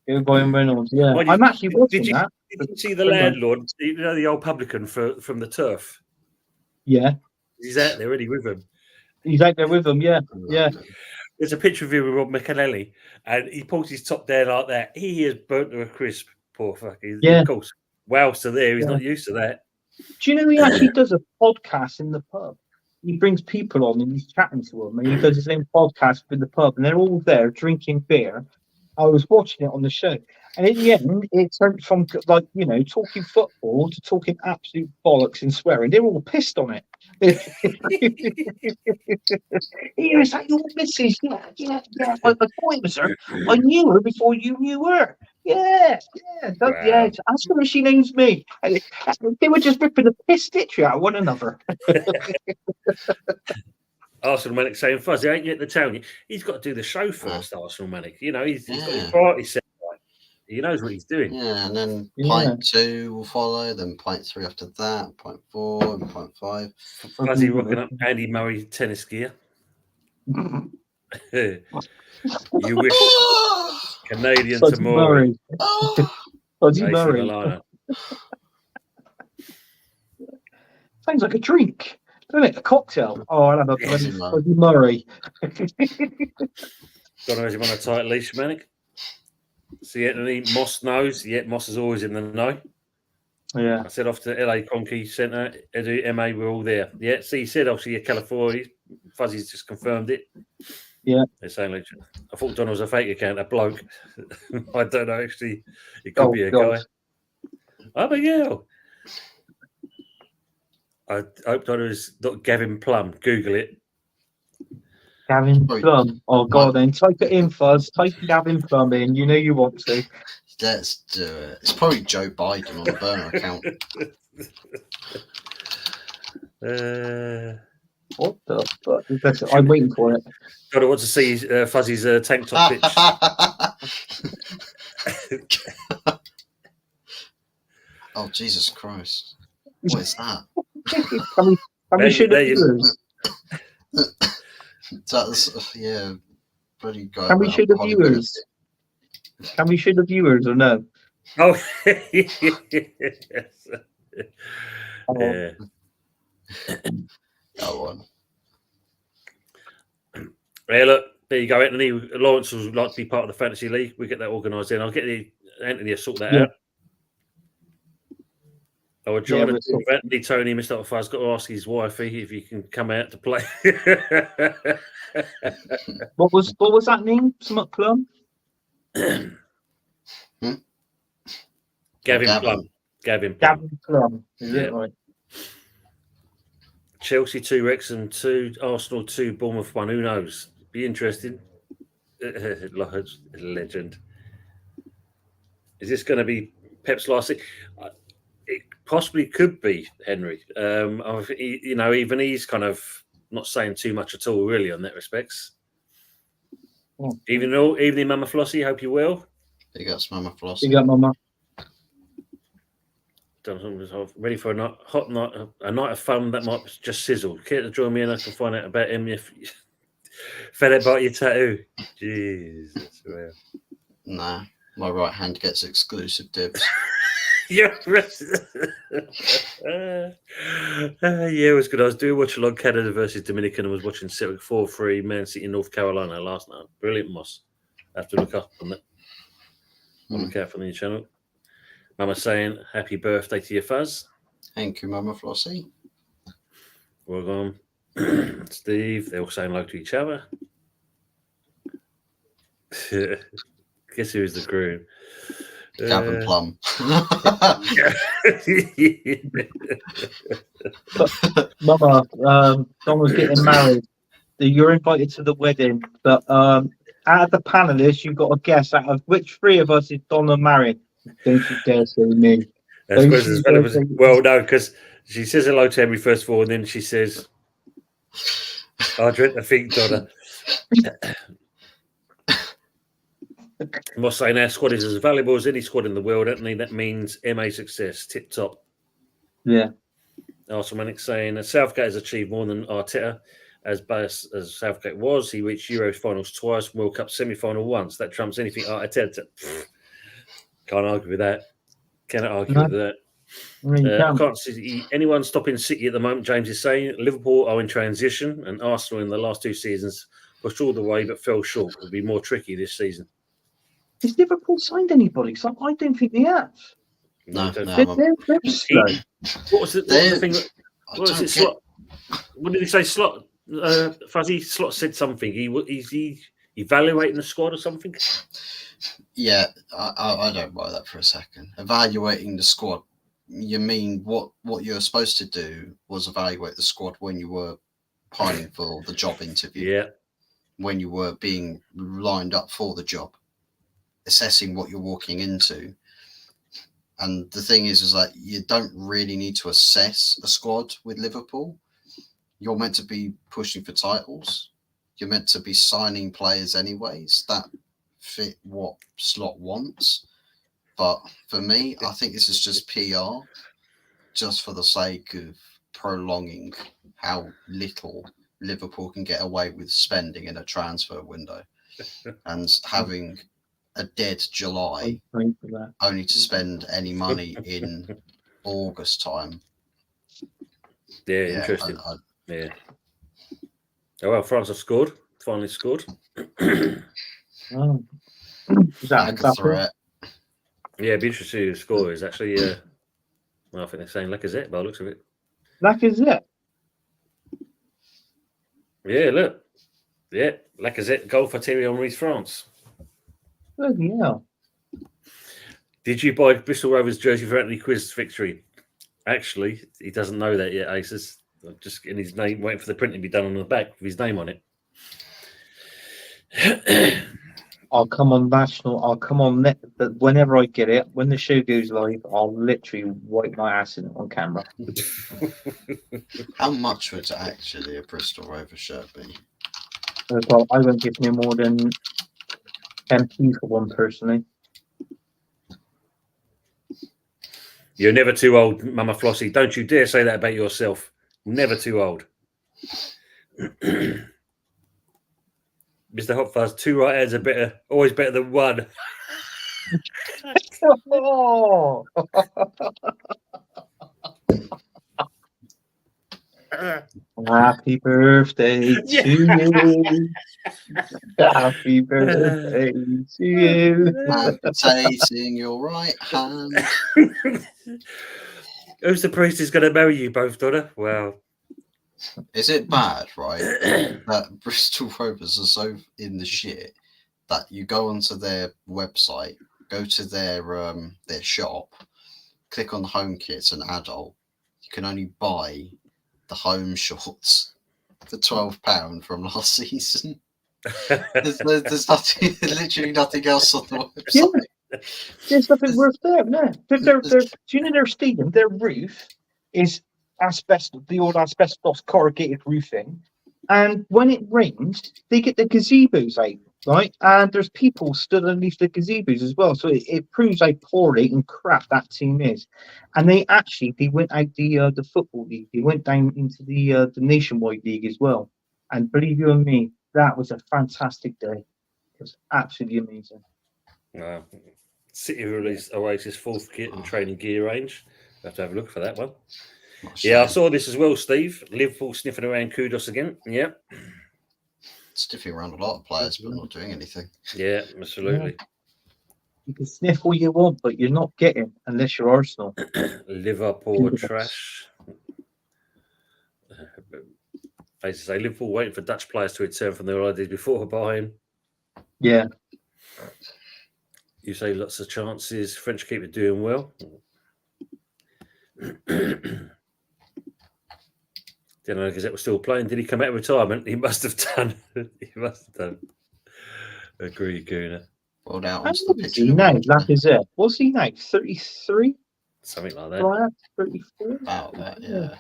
Go Ryan Reynolds. Yeah, Well, I'm actually watching that. Did you see the landlord? The old publican from the turf. Yeah, He's out there already with him. he's out there with them. Yeah. There's a picture of him with Rob McAnally, and he pulls his top down like that. He is burnt to a crisp. Poor fuck. Yeah. Of course. Whilst there, he's not used to that. Do you know he actually does a podcast in the pub? He brings people on and he's chatting to them, and he does his own podcast in the pub, and they're all there drinking beer. I was watching it on the show, and in the end, it turned from talking football to talking absolute bollocks and swearing. They're all pissed on it. He was like, "Your missus, yeah. I thought it was her. I knew her before you knew her. Yeah. Ask her if she knows me." And they were just ripping the piss literally out of one another. Arsenal Manic saying, Fuzzy, ain't yet the town. He's got to do the show first, Arsenal Manic. He's got his priority set right. He knows what he's doing. Yeah, and then point 2 will follow, then point 3 after that, point 4 and point 5. Fuzzy rocking up Andy Murray tennis gear. You wish Canadian Fuzzy tomorrow. Murray. Fuzzy Murray. Sounds like a drink. Isn't it? A cocktail. Oh, I'll have a bloody Fuzzy Murray. Don't know if you want a tight leash, Manic. See, Anthony, Moss knows. Yeah, Moss is always in the know. Yeah. I said off to LA Conky Centre, Edu, MA, we're all there. Yeah, see, he said obviously California. Fuzzy's just confirmed it. Yeah. They're saying, like, I thought Don was a fake account, a bloke. I don't know, actually. It could be a guy. Oh, but yeah. I hope Don is not Gavin Plum. Google it. Gavin Plum. Oh, God, then type it in, Fuzz. Type Gavin Plum in. You know you want to. Let's do it. It's probably Joe Biden on the burner account. What the fuck? I'm waiting for it. God, I want to see Fuzzy's tank top pitch. Oh, Jesus Christ. What is that? Can we show the viewers? That's, yeah. Bloody guy. Can we show the viewers? Can we show the viewers or no? Oh, yes. Yeah. Go on. Yeah, look, there you go, Anthony. Lawrence would like to be part of the fantasy league. We get that organised in. I'll get Anthony to sort that out. Oh, John and Anthony, Tony, Mr. Fuzz got to ask his wifey if he can come out to play. What was that name? Smut Plum? Gavin Plum. Gavin Plum. Is it right? Chelsea 2, Wrexham 2, Arsenal 2, Bournemouth 1. Who knows? Be interesting. Legend. Is this going to be Pep's last thing? It possibly could be, Henry. Even he's kind of not saying too much at all, really, on that respects. Evening, Mama Flossie. Hope you're well. Big ups, Mama Flossie. Big up, Mama. Ready for a night of fun that might just sizzle. Care to join me and I can find out about him if fed up about your tattoo. Jesus. Nah, my right hand gets exclusive dibs. Yeah, it was good. I was doing watch along Canada versus Dominican and was watching 4-3 Man City North Carolina last night. Brilliant, Moss. I have to look up on that. Look out for the new channel. Mama saying happy birthday to your Fuzz. Thank you, Mama Flossie. Well gone. Steve, they're all saying hello to each other. Guess who's the groom? Gavin Plum. Mama, Donna's getting married. You're invited to the wedding, but out of the panelists, you've got to guess out of which three of us is Donna married. Don't you dare say me. That's Don't because you it's dare relevant. say Well, no, because she says hello to Henry first of all, and then she says, "I dread to think, Donna." I'm not saying our squad is as valuable as any squad in the world, Anthony. That means MA success, tip top. Yeah. Arsenal Manic saying Southgate has achieved more than Arteta. As bad as Southgate was, he reached Euros finals twice, World Cup semi-final once. That trumps anything Arteta. Can't argue with that. Cannot argue with that. I can't see anyone stopping City at the moment. James is saying Liverpool are in transition, and Arsenal in the last 2 seasons pushed all the way but fell short. It will be more tricky this season. Has Liverpool signed anybody? So I don't think they have. No, They're slow. What was the thing? What was it? Slot? What did he say? Slot? Fuzzy Slot said something. He's evaluating the squad or something. Yeah, I don't buy that for a second. Evaluating the squad. You mean what you're supposed to do was evaluate the squad when you were pining for the job interview. Yeah. When you were being lined up for the job, assessing what you're walking into. And the thing is that you don't really need to assess a squad with Liverpool. You're meant to be pushing for titles. You're meant to be signing players anyways that fit what Slot wants. But for me, I think this is just PR, just for the sake of prolonging how little Liverpool can get away with spending in a transfer window and having a dead July only to spend any money in August time. Yeah, interesting. Yeah. Oh, well, France have scored. Finally scored. Oh. Is that Like a threat. Yeah, it'd be interesting who the score is actually. Well, I think they're saying Lacazette by the looks of it. Lacazette? Yeah, look. Yeah, Lacazette goal for Thierry Henry's France. Bloody hell. Did you buy Bristol Rovers jersey for Anthony Quiz's victory? Actually, he doesn't know that yet, Aces. I'm just getting his name, waiting for the print to be done on the back with his name on it. I'll come on national. I'll come on net, but whenever I get it, when the show goes live, I'll literally wipe my ass in it on camera. How much would actually a Bristol Rover shirt be? Well, I won't give no more than 10p for one personally. You're never too old, Mama Flossie. Don't you dare say that about yourself. Never too old. Mr. Hot Fuzz, 2 right hands are better, always better than 1. Oh. Happy birthday to you. Happy birthday to you. Amputating your right hand. Who's the priest who's going to marry you both, Donna? Well, is it bad, right, that Bristol Rovers are so in the shit that you go onto their website, go to their shop, click on the home kits and adult, you can only buy the home shorts for £12 from last season. There's nothing, literally nothing else on the website. Yeah. There's nothing worth them, no. Do you know their stadium, their roof is asbestos, the old asbestos corrugated roofing. And when it rains, they get the gazebos out, right? And there's people stood underneath the gazebos as well. So it proves how poorly and crap that team is. And they went out the football league. They went down into the nationwide league as well. And believe you and me, that was a fantastic day. It was absolutely amazing. City released Oasis 4th kit and training gear range. We'll have to have a look for that one. Yeah, I saw this as well, Steve. Liverpool sniffing around Kudos again. Yeah. Sniffing around a lot of players, but not doing anything. Yeah, absolutely. Yeah. You can sniff all you want, but you're not getting unless you're Arsenal. Liverpool trash. As I say, Liverpool waiting for Dutch players to return from their holidays before buying. Yeah. You say lots of chances. French keeper doing well. Don't know because it was still playing. Did he come out of retirement? He must have done. He must have done. Agree, Gooner. Rolled out How onto the old is pitch. he now? Lacazette. What's he now? 33? Something like that. Right, 34? About that, yeah.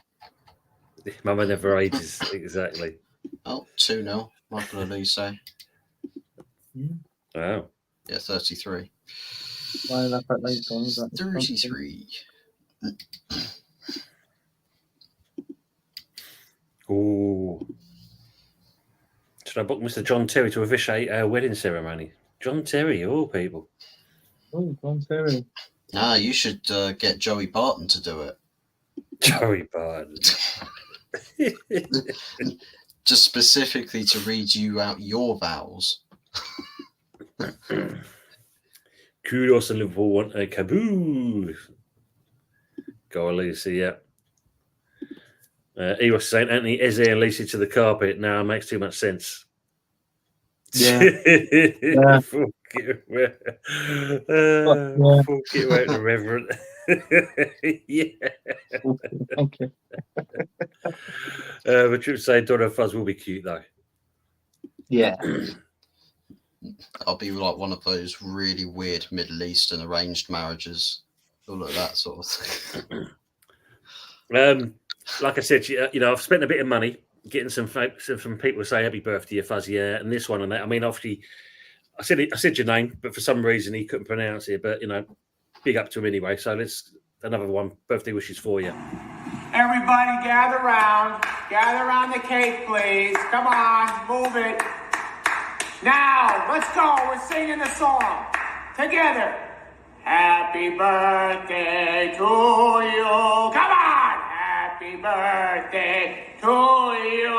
Mama never ages. Exactly. Oh, 2-0. Michael Elise. Wow. Yeah, 33. Well, that's like later on, isn't it? 33. Ooh. Should I book Mr. John Terry to officiate our wedding ceremony? John Terry, of all people. Oh, John Terry. Nah, you should get Joey Barton to do it. Joey Barton. Just specifically to read you out your vows. Kudos and Liverpool want a caboose. Go on, Lucy, yeah. Eros saying Anthony, Eze and Lucy to the carpet. Now makes too much sense. Yeah. Yeah. Fuck it, out the reverend. Yeah. Okay. But you would say Donna Fuzz will be cute though. Yeah. I'll be like one of those really weird Middle Eastern arranged marriages. All of that sort of thing. Like I said, you know, I've spent a bit of money getting some people to say happy birthday, Fuzzy, and this one and that. I mean, obviously, I said your name, but for some reason he couldn't pronounce it. But you know, big up to him anyway. So let's another one. Birthday wishes for you. Everybody gather around the cake, please. Come on, move it. Now, let's go. We're singing the song together. Happy birthday to you. Come on. Happy birthday to you.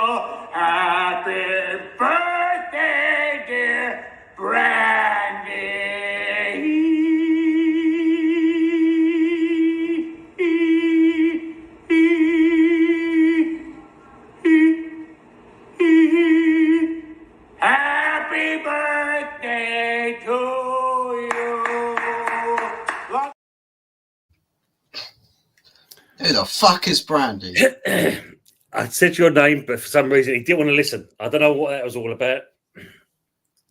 Happy birthday, dear Brandy. Happy birthday to you. Who the fuck is Brandy? I said your name, but for some reason he didn't want to listen. I don't know what that was all about.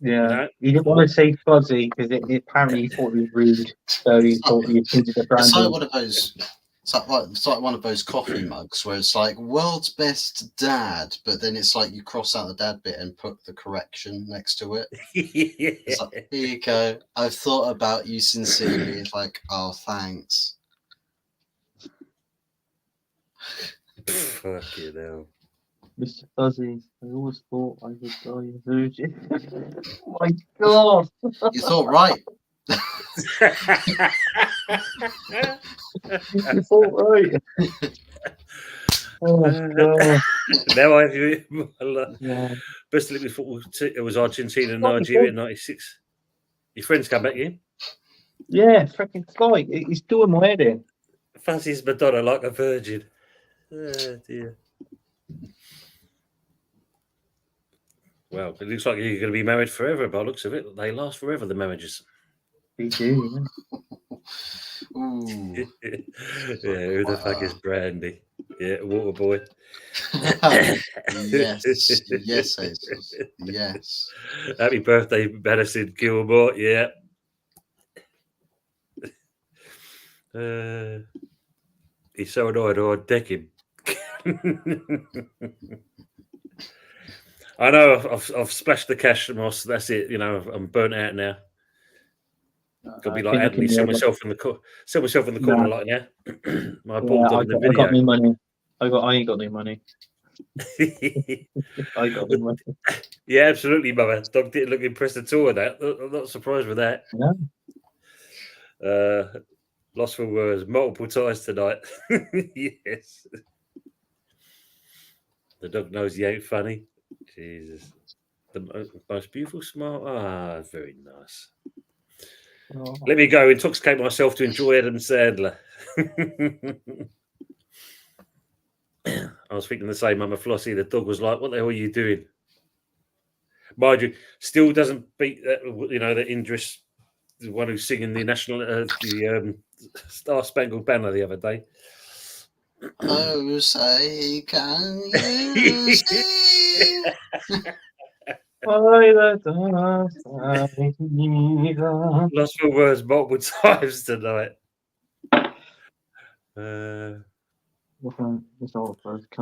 Yeah. You know? He didn't want to say fuzzy because apparently he thought it was rude. So he thought he changed the brand. It's like one of those. It's like one of those coffee mugs where it's like world's best dad, but then it's like you cross out the dad bit and put the correction next to it. It's like, here you go. I've thought about you sincerely. It's like, oh, thanks. Fucking hell. Mr. Fuzzy, I always thought I would die a virgin. Oh my god! You thought right. You thought right. Oh god. Now I have you. Yeah. Best Olympic football. It was Argentina and Nigeria in '96. Your friends come back in. Yeah, freaking fly. He's doing my head in. Fuzzy's Madonna like a virgin. Oh dear. Well, it looks like you're going to be married forever by the looks of it. They last forever, the marriages. They do, Ooh. Yeah, who the fuck is Brandy? Yeah, water boy. Yes, yes, Jesus. Yes. Happy birthday, Madison Gilmore. Yeah. He's so annoyed I'd deck him. I know I've splashed the cash, Moss. That's it. You know, I'm burnt out now. Got to be like Anthony, sell myself in the corner like now. My ball dog in the video. I got no money. I ain't got no money. I got no money. Yeah, absolutely, mother. Dog didn't look impressed at all with that. I'm not surprised with that. No. Lost for words multiple times tonight. Yes. The dog knows he ain't funny. Jesus. The most beautiful smile. Ah, very nice. Oh. Let me go. Intoxicate myself to enjoy Adam Sandler. I was thinking the same, Mama Flossie. The dog was like, "What the hell are you doing?" Mind you, still doesn't beat that. You know, the Idris the one who's singing the national Star Spangled Banner the other day. Oh, say, can you see? Lost for words multiple times tonight. Can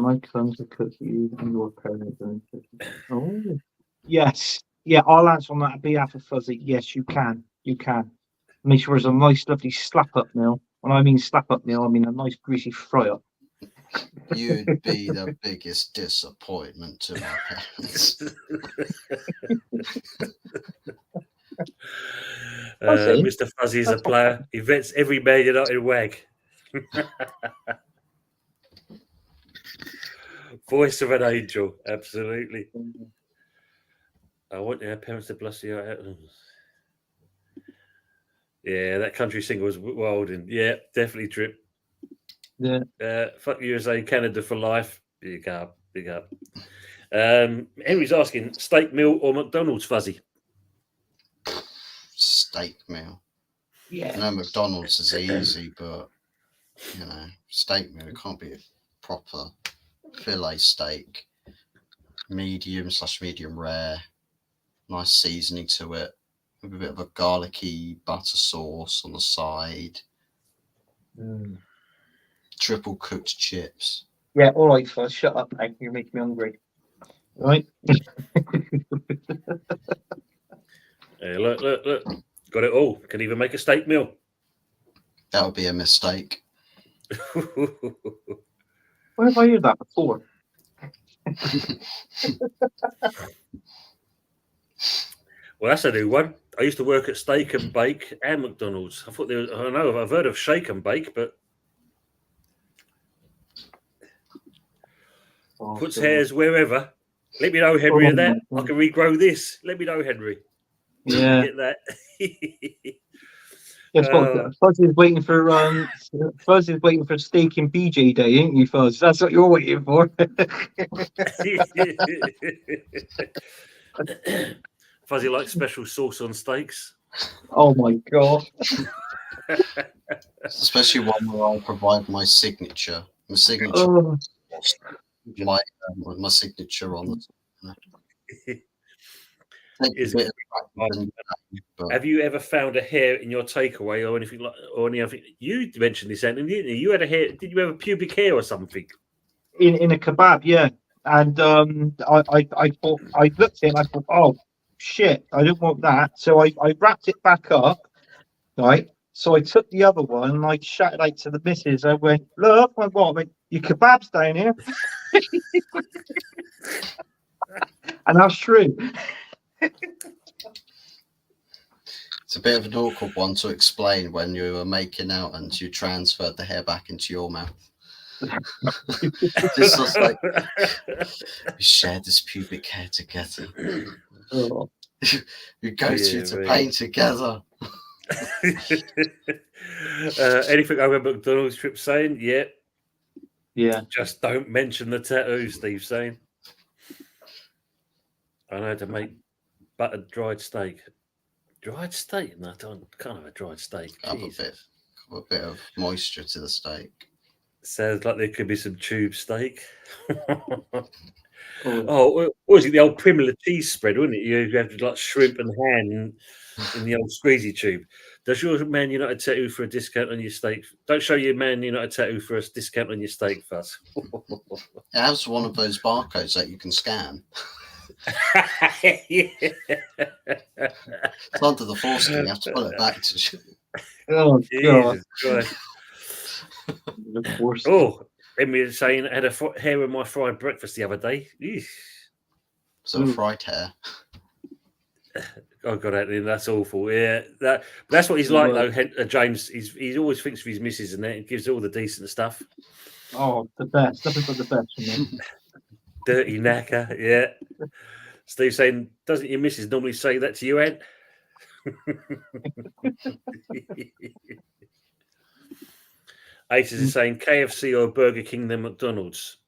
I come to cook you and your parents? Oh, yes. Yeah, I'll answer on that on behalf of Fuzzy. Yes, you can. You can. Make sure there's a nice, lovely slap-up meal. When I mean slap-up meal, I mean a nice, greasy fry-up. You'd be the biggest disappointment to my parents. Mr. Fuzzy is a player. He vets every Man United wag. Voice of an angel, absolutely. I want our parents to bless you out. Yeah, that country singer was wild, and yeah, definitely Trip. Yeah. Fuck USA, Canada for life. Big up, big up. Henry's asking, steak meal or McDonald's, Fuzzy? Steak meal. Yeah. No, McDonald's is easy, but steak meal, it can't be a proper fillet steak. Medium/medium rare. Nice seasoning to it. With a bit of a garlicky butter sauce on the side. Triple cooked chips. Yeah, all right, Fuzz, shut up, mate. You're making me hungry. Right? Hey, look. Got it all. Can even make a steak meal. That would be a mistake. Where have I heard that before? Well, that's a new one. I used to work at Steak and Bake and McDonald's. I thought I've heard of Shake and Bake, but puts hairs wherever. Let me know, Henry, of that. I can regrow this. Let me know, Henry. Yeah. Get that. Yes, Fuzz is waiting for steak and BJ Day, ain't you, Fuzz? That's what you're waiting for. Fuzzy likes special sauce on steaks. Oh my god! Especially one where I provide my signature. My signature. Oh. My signature on the. Have you ever found a hair in your takeaway or anything or anything? You mentioned this, Anthony, didn't you? You had a hair. Did you have a pubic hair or something? In a kebab, yeah. And I looked at it and I thought, oh shit, I don't want that. So I wrapped it back up, right? So I took the other one and I shouted out to the missus. I went, look, I went, your kebab's down here. And that's true. It's a bit of an awkward one to explain when you were making out and you transferred the hair back into your mouth. Just was like, we shared this pubic hair together. Oh. We go to pain together. Anything over McDonald's Trip saying? Yeah. Just don't mention the tattoo, Steve saying. I know how to make buttered dried steak. Dried steak? No, I can't have a dried steak. Add a bit of moisture to the steak. Sounds like there could be some tube steak. What was it? The old Primula cheese spread, wasn't it? You have like shrimp and ham in the old squeezy tube. Does your Man United tattoo for a discount on your steak? Don't show your Man United tattoo for a discount on your steak, Fuzz. It has one of those barcodes that you can scan. Yeah. It's under the foreskin. You have to pull it back to. Oh god! Oh, Emily is saying I had a hair in my fried breakfast the other day. So fried hair. Oh god, Anthony, that's awful. Yeah, that's what he's like though. James, he always thinks of his missus and that. He gives all the decent stuff. Oh, the best. Nothing but the best for me. Dirty knacker, yeah. Steve saying, doesn't your missus normally say that to you, Ed? Aces is saying KFC or Burger King than McDonald's.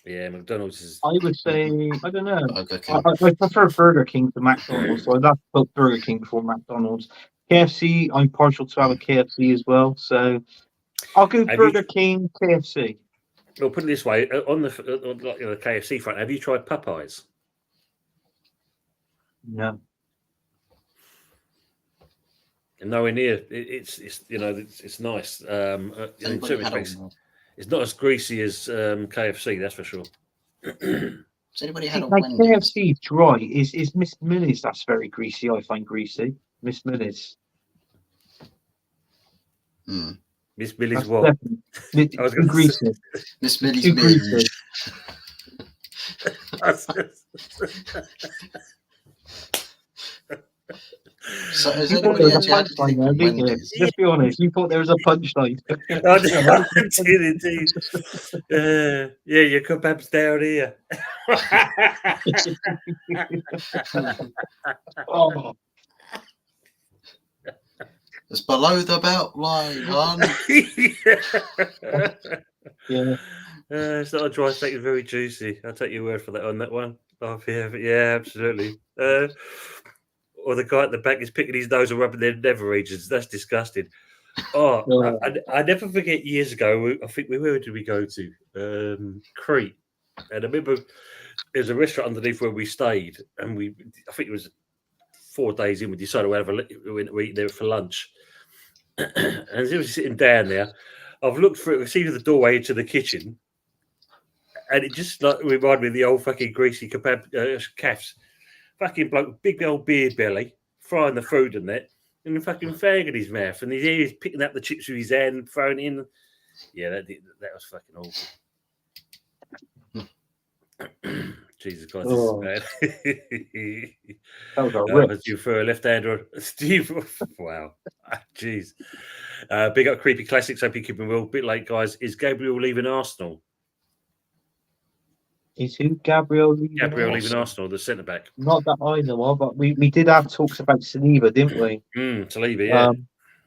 Yeah, McDonald's is. I would say, I don't know. Burger King. I prefer Burger King to McDonald's, so I'd have to put Burger King before McDonald's. KFC, I'm partial to have a KFC as well, so I'll go Have Burger you- King, KFC. Well, put it this way: on the KFC front, have you tried Popeyes? No. And nowhere near. It's it's nice. In Anybody certain had respects, a, it's not as greasy as KFC. That's for sure. has anybody had a Like Wendy's? KFC dry is Miss Millie's. That's very greasy. I find greasy. Miss Millie's. Hmm. Miss Millie's That's what? definitely I was too gonna say- greasy. Miss Millie's Too greasy. Minge. So has You thought anybody there was a actually had punchline anything there, from didn't you? Wendy's? Let's be honest. You thought there was a punchline. I did indeed. Yeah, your kebab's down here. Oh, It's below the belt line, hon. yeah. It's not a dry steak, it's very juicy. I'll take your word for that on that one. Oh, yeah, absolutely. Or the guy at the back is picking his nose and rubbing their nether regions. That's disgusting. Oh, Oh. I never forget years ago. I think where did we go to? Crete, and I remember there's a restaurant underneath where we stayed, and I think it was 4 days in. We decided we eat there for lunch, and as we were sitting down there, I've looked through. We see the doorway into the kitchen, and it just like reminded me of the old fucking greasy kebab calves. Fucking bloke, big old beard belly, frying the food in that, and a fucking fag in his mouth, and he's picking up the chips with his hand and throwing it in. Yeah, that was fucking awful. Jesus Christ, Oh. this is That was a bad. rip. Was you for a left-hander, Steve? Wow, jeez. Big up creepy classics. Hope you keep them well. Bit late, guys. Is Gabriel leaving Arsenal? Is who Gabriel leaving? Leaving Arsenal, the centre back. Not that I know of, but we did have talks about Saliba, didn't we? Saliba, yeah.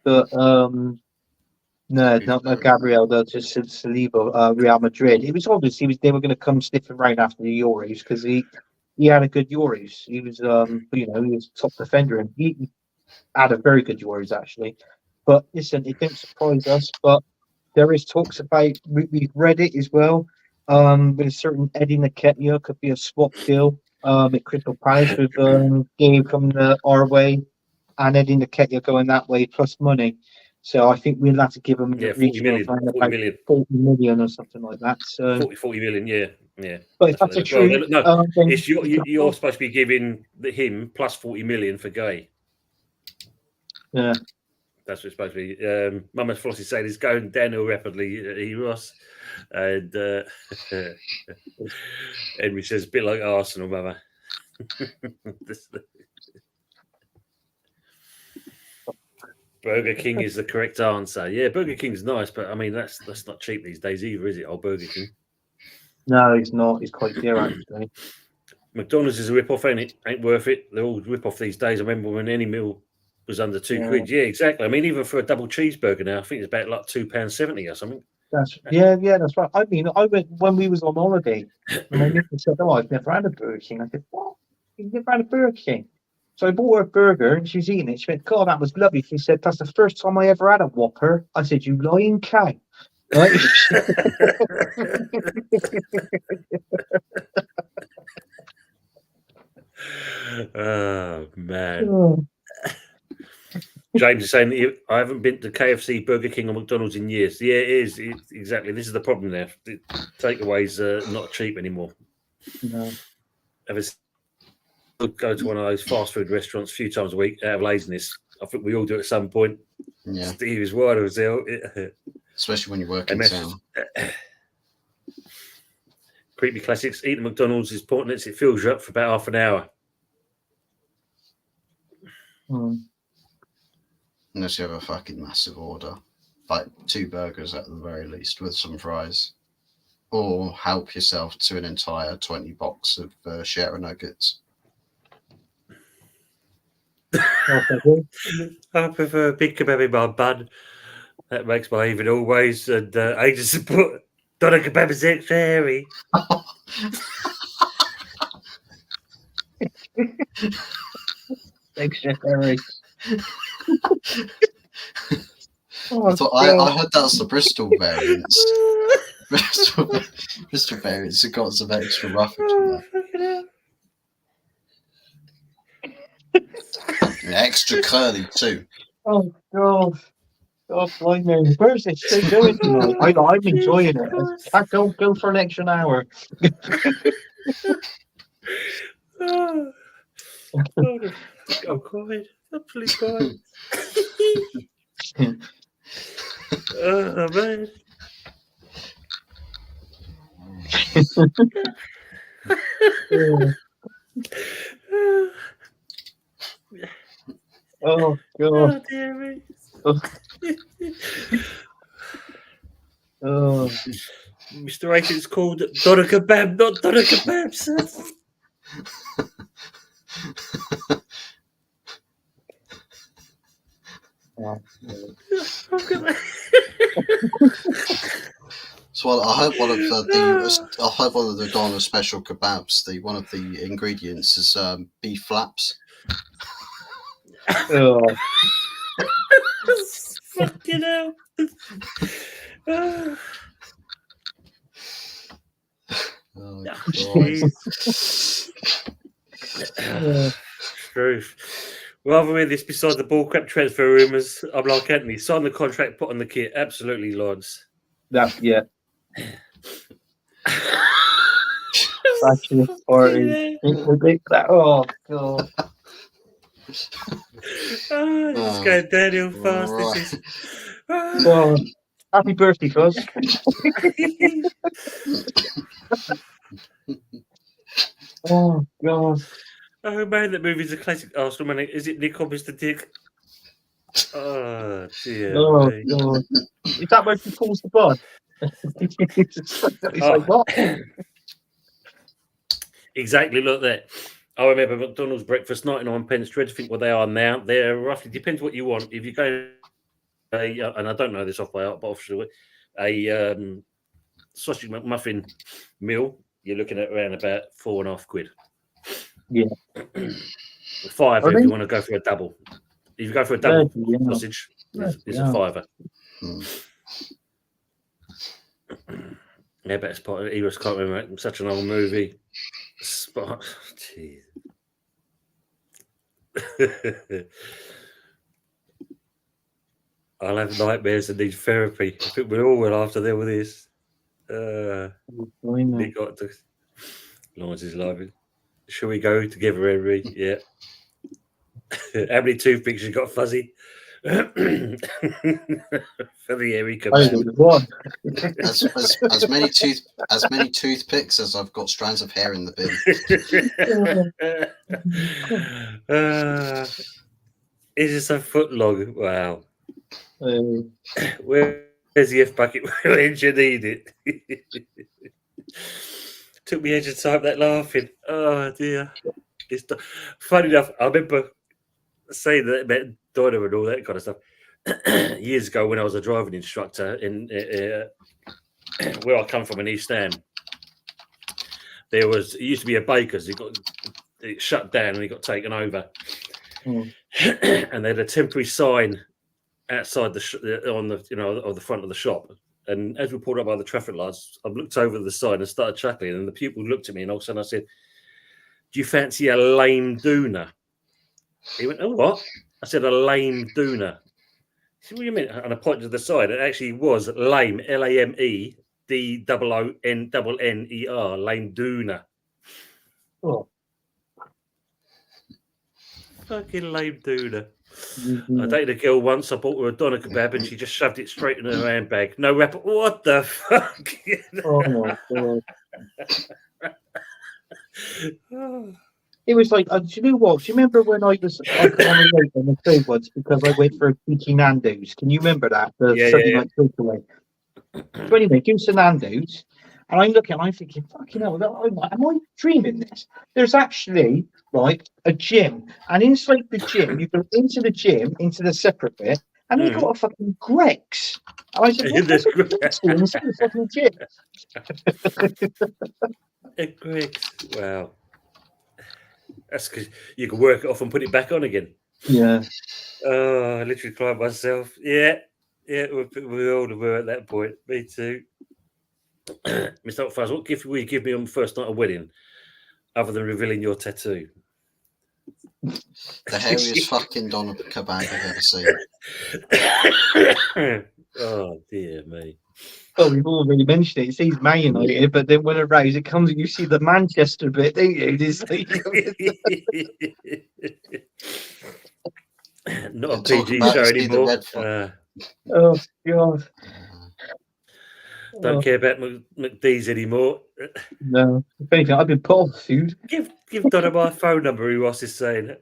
But no, not Gabriel. Though, just Saliba, Real Madrid. It was obvious they were going to come sniffing around after the Euros because he had a good Euros. He was he was top defender and he had a very good Euros actually. But listen, it didn't surprise us. But there is talks about we've read it as well. With a certain Eddie Nketiah could be a swap deal at Crystal Palace with Gabe coming our way and Eddie Nketiah going that way plus money. So I think we'll have to give him a 40 million, around 40 about million. 40 million or something like that. So, 40 million, yeah. but if that's a true, no, it's you're supposed to be giving him plus 40 million for Gay. Yeah. That's what it's supposed to be. Mama Flossie saying it's going downhill rapidly, Ross. And Henry says, a bit like Arsenal, Mama. Burger King is the correct answer. Yeah, Burger King's nice, but I mean, that's not cheap these days either, is it? Oh, Burger King. No, he's not. He's quite dear, actually. McDonald's is a rip-off, ain't it? Ain't worth it. They're all rip-off these days. I remember when any meal was under £2. Yeah, exactly. I mean, even for a double cheeseburger now, I think it's about like £2.70 or something. That's that's right. I mean, I went when we was on holiday, and my missus said, "Oh, I've never had a Burger King." I said, "What? You've never had a Burger King?" So I bought her a burger, and she was eating it. She went, "God, that was lovely." She said, "That's the first time I ever had a Whopper." I said, "You lying cow!" Right? Oh man. James is saying that I haven't been to KFC, Burger King, or McDonald's in years. Yeah, it is. Exactly. This is the problem there. The takeaways are not cheap anymore. No. Go to one of those fast food restaurants a few times a week out of laziness. I think we all do it at some point. Yeah. Steve is wild as hell. Especially when you work in town. Creepy classics. Eating McDonald's is pointless. It fills you up for about half an hour. Unless you have a fucking massive order. Like 2 burgers at the very least with some fries. Or help yourself to an entire 20 box of share nuggets. I prefer a big kebab in my bun. That makes my evening always. And ages to put Doner kebab is extra hairy. Extra hairy. I heard that's the Bristol variants. Bristol variants have got some extra roughage in there. And extra curly too. Oh God. God, blimey. Where's this show going tonight? I'm enjoying it. I don't go for an extra hour. Oh, I'm crying. Absolutely crying. Oh, man. Oh God. Oh, dear me. Oh. Mr. H, it's called Doner kebab, not Doner kebab, sir. So I heard one of the Doner special kebabs. One of the ingredients is beef flaps. Oh. Fucking hell. Oh, Jeez. Truth. Rather than this beside the ball crap transfer rumours, I'm like Anthony. Sign the contract, put on the kit. Absolutely, Lawrence. Yeah. Bachelor party. Oh God. This is going downhill fast. Right. This is. Oh. Happy birthday, Fuzz. Oh God. Oh man, that movie's a classic. Arsenal man. Is it Nick or Mr. Dick? Oh dear. Oh me. God. Is that where he pulls the bud? It's like what? Exactly, look there. I remember McDonald's breakfast 99 pence. Trying to think what they are now. They're roughly, depends what you want. If you go, and I don't know this off by heart, but obviously a sausage McMuffin meal, you're looking at around about £4.50. Yeah. £5 Are if they? you want to go for a double. If you go for a double Yeah. sausage, it's Yeah. a £5. Hmm. Yeah, but it's part of it. Can't remember. Such an old movie. Spot. Jeez. I'll have nightmares and need therapy. I think we all will after there with this. We got to. Lawrence is laughing. Shall we go together, Henry? Yeah. How many toothpicks you got, Fuzzy? For the hairy kebab. One. As many toothpicks as I've got strands of hair in the bin. Is this a foot long? Wow. Where's the F bucket? Where did you need it? Took me edge of time that laughing. Oh dear. Funny enough, I remember saying that about Donna and all that kind of stuff years ago when I was a driving instructor in where I come from in East Ham. It used to be a baker's. It shut down and it got taken over. And they had a temporary sign outside on the front of the shop. And as we pulled up by the traffic lights, I looked over the sign and started chuckling. And the people looked at me, and all of a sudden I said, "Do you fancy a lame doona?" He went, "Oh, what?" I said, "A lame doona." He said, "What do you mean?" And I pointed to the side. It actually was lame, LAME DOONNER, lame doona. Oh. Fucking lame doona. I dated a girl once. I bought her a doner kebab and she just shoved it straight in her handbag. No wrapper. What the fuck? Oh my God. It was like, do you know what? Do you remember when I was on a late on the trade once because I went for a cheeky Nando's? Can you remember that? The Sunday night takeaway. So anyway, Goose and Nando's, and I'm looking, I'm thinking, fucking hell, am I dreaming this? There's actually a gym, and inside the gym, you go into the gym, into the separate bit, and they got a fucking Grex. And I said, what's a Grex doing instead of fucking chip? Great. Wow. That's because you can work it off and put it back on again. Yeah. Oh, I literally cried myself. Yeah, we all were at that point. Me too. Mr. Fuzz, what gift will you give me on the first night of wedding, other than revealing your tattoo? The hairiest fucking doner kebab I've ever seen. Oh dear me. Well, we've already mentioned it. It says Man United, but then when it rows, it comes and you see the Manchester bit, don't you? It's like, Not a Talking PG about show you see the anymore. red flag. oh God. Don't care about McDee's anymore. No, if anything, I've been put off food. Give Donna my phone number, who Ross is saying.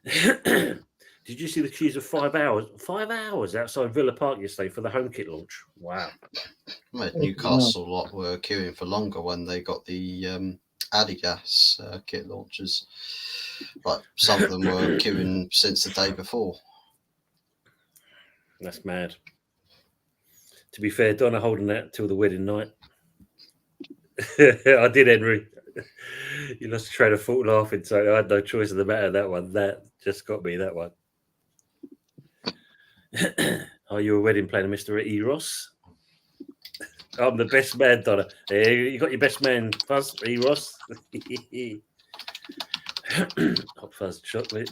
Did you see the queues of 5 hours? 5 hours outside Villa Park yesterday for the home kit launch. Wow. Newcastle lot were queuing for longer when they got the Adidas kit launches. Like some of them were queuing since the day before. That's mad. To be fair, Donna holding that till the wedding night. I did, Henry. You lost a train of thought laughing, so I had no choice in the matter. That one, that just got me. That one. Are you a wedding planner, Mr. E. Ross? I'm the best man, Donna. Hey, you got your best man, Fuzz, E. Ross. Hot fuzz chocolate.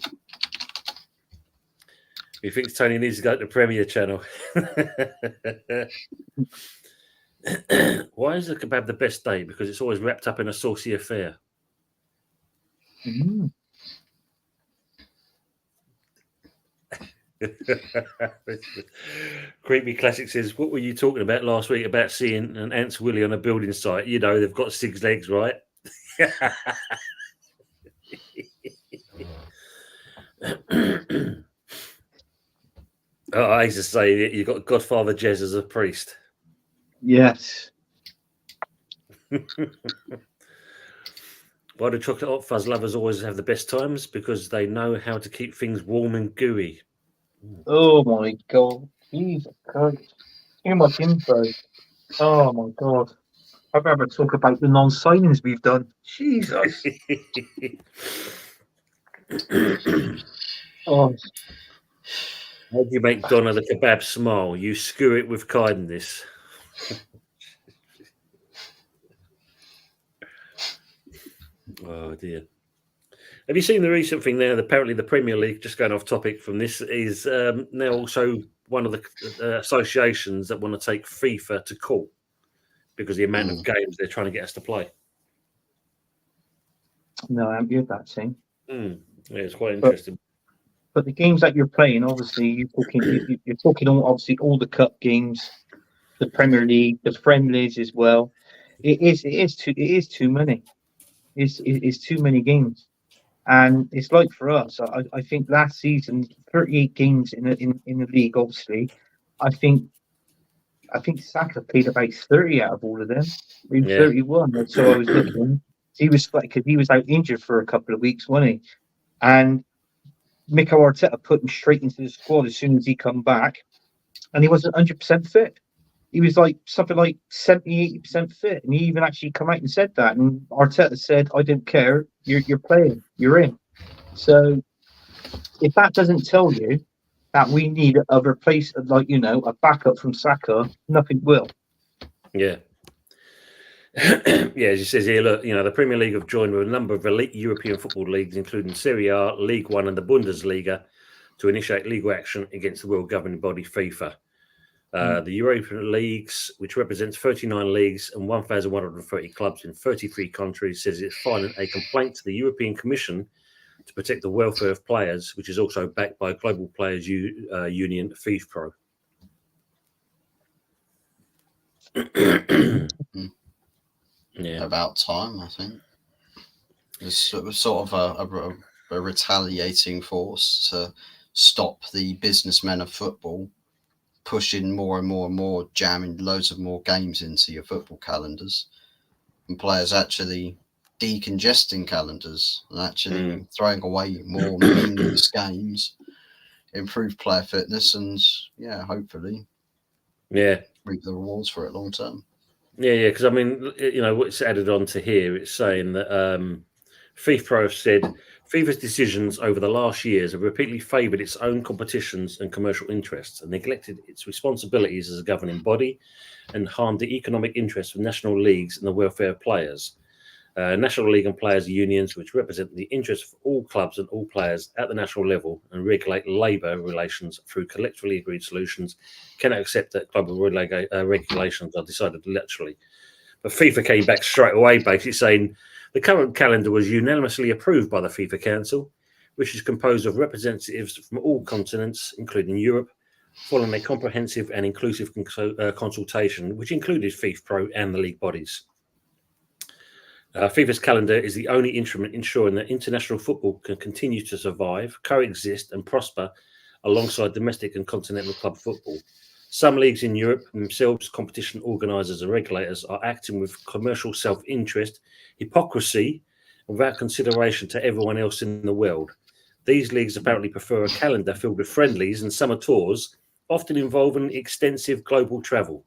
He thinks Tony needs to go to the Premier Channel. Why is the kebab the best day? Because it's always wrapped up in a saucy affair. Mm. Creepy Classic says, what were you talking about last week about seeing an ants willy on a building site? You know, they've got 6 legs, right? I used to say that you got Godfather Jez as a priest. Yes. Why do chocolate hot fuzz lovers always have the best times? Because they know how to keep things warm and gooey. Oh my God. Jesus Christ. Too much info. Oh my God. I'd rather talk about the non-signings we've done. Jesus. Oh, How do you make Donna the kebab smile? You skew it with kindness. Oh dear. Have you seen the recent thing there? Apparently the Premier League, just going off topic from this, is now also one of the associations that want to take FIFA to court because of the amount of games they're trying to get us to play. no, I haven't heard that thing. Yeah, it's quite interesting. But the games that you're playing, obviously, you're talking on obviously all the cup games, the Premier League, the friendlies as well. It is too many. It's too many games, and it's like for us. I think last season, 38 games in the league. Obviously, I think Saka played about 30 out of all of them, maybe 31. So I was looking. He was because he was out injured for a couple of weeks, wasn't he? And Mikel Arteta put him straight into the squad as soon as he come back, and he wasn't 100% fit. He was like something like 70-80% fit, and he even actually come out and said that. And Arteta said, "I don't care. You're playing. You're in." So if that doesn't tell you that we need a replacement, like a backup from Saka, nothing will. Yeah. Yeah, as he says here, look, the Premier League have joined with a number of elite European football leagues, including Serie A, League One, and the Bundesliga, to initiate legal action against the world governing body FIFA. The European leagues, which represents 39 leagues and 1,130 clubs in 33 countries, says it's filing a complaint to the European Commission to protect the welfare of players, which is also backed by Global Players Union, FIFPro. Yeah. About time, I think. It's sort of a retaliating force to stop the businessmen of football pushing more and more and more, jamming loads of more games into your football calendars, and players actually decongesting calendars and actually throwing away more meaningless games improve player fitness, and hopefully reap the rewards for it long term. Yeah, because I mean, what's added on to here, it's saying that FIFPro have said FIFA's decisions over the last years have repeatedly favoured its own competitions and commercial interests and neglected its responsibilities as a governing body and harmed the economic interests of national leagues and the welfare of players. National League and players' unions, which represent the interests of all clubs and all players at the national level and regulate labour relations through collectively agreed solutions, cannot accept that global regulations are decided laterally. But FIFA came back straight away, basically saying the current calendar was unanimously approved by the FIFA Council, which is composed of representatives from all continents, including Europe, following a comprehensive and inclusive consultation, which included FIFPro and the league bodies. FIFA's calendar is the only instrument ensuring that international football can continue to survive, coexist and prosper alongside domestic and continental club football. Some leagues in Europe, themselves competition organisers and regulators, are acting with commercial self-interest, hypocrisy, and without consideration to everyone else in the world. These leagues apparently prefer a calendar filled with friendlies and summer tours, often involving extensive global travel.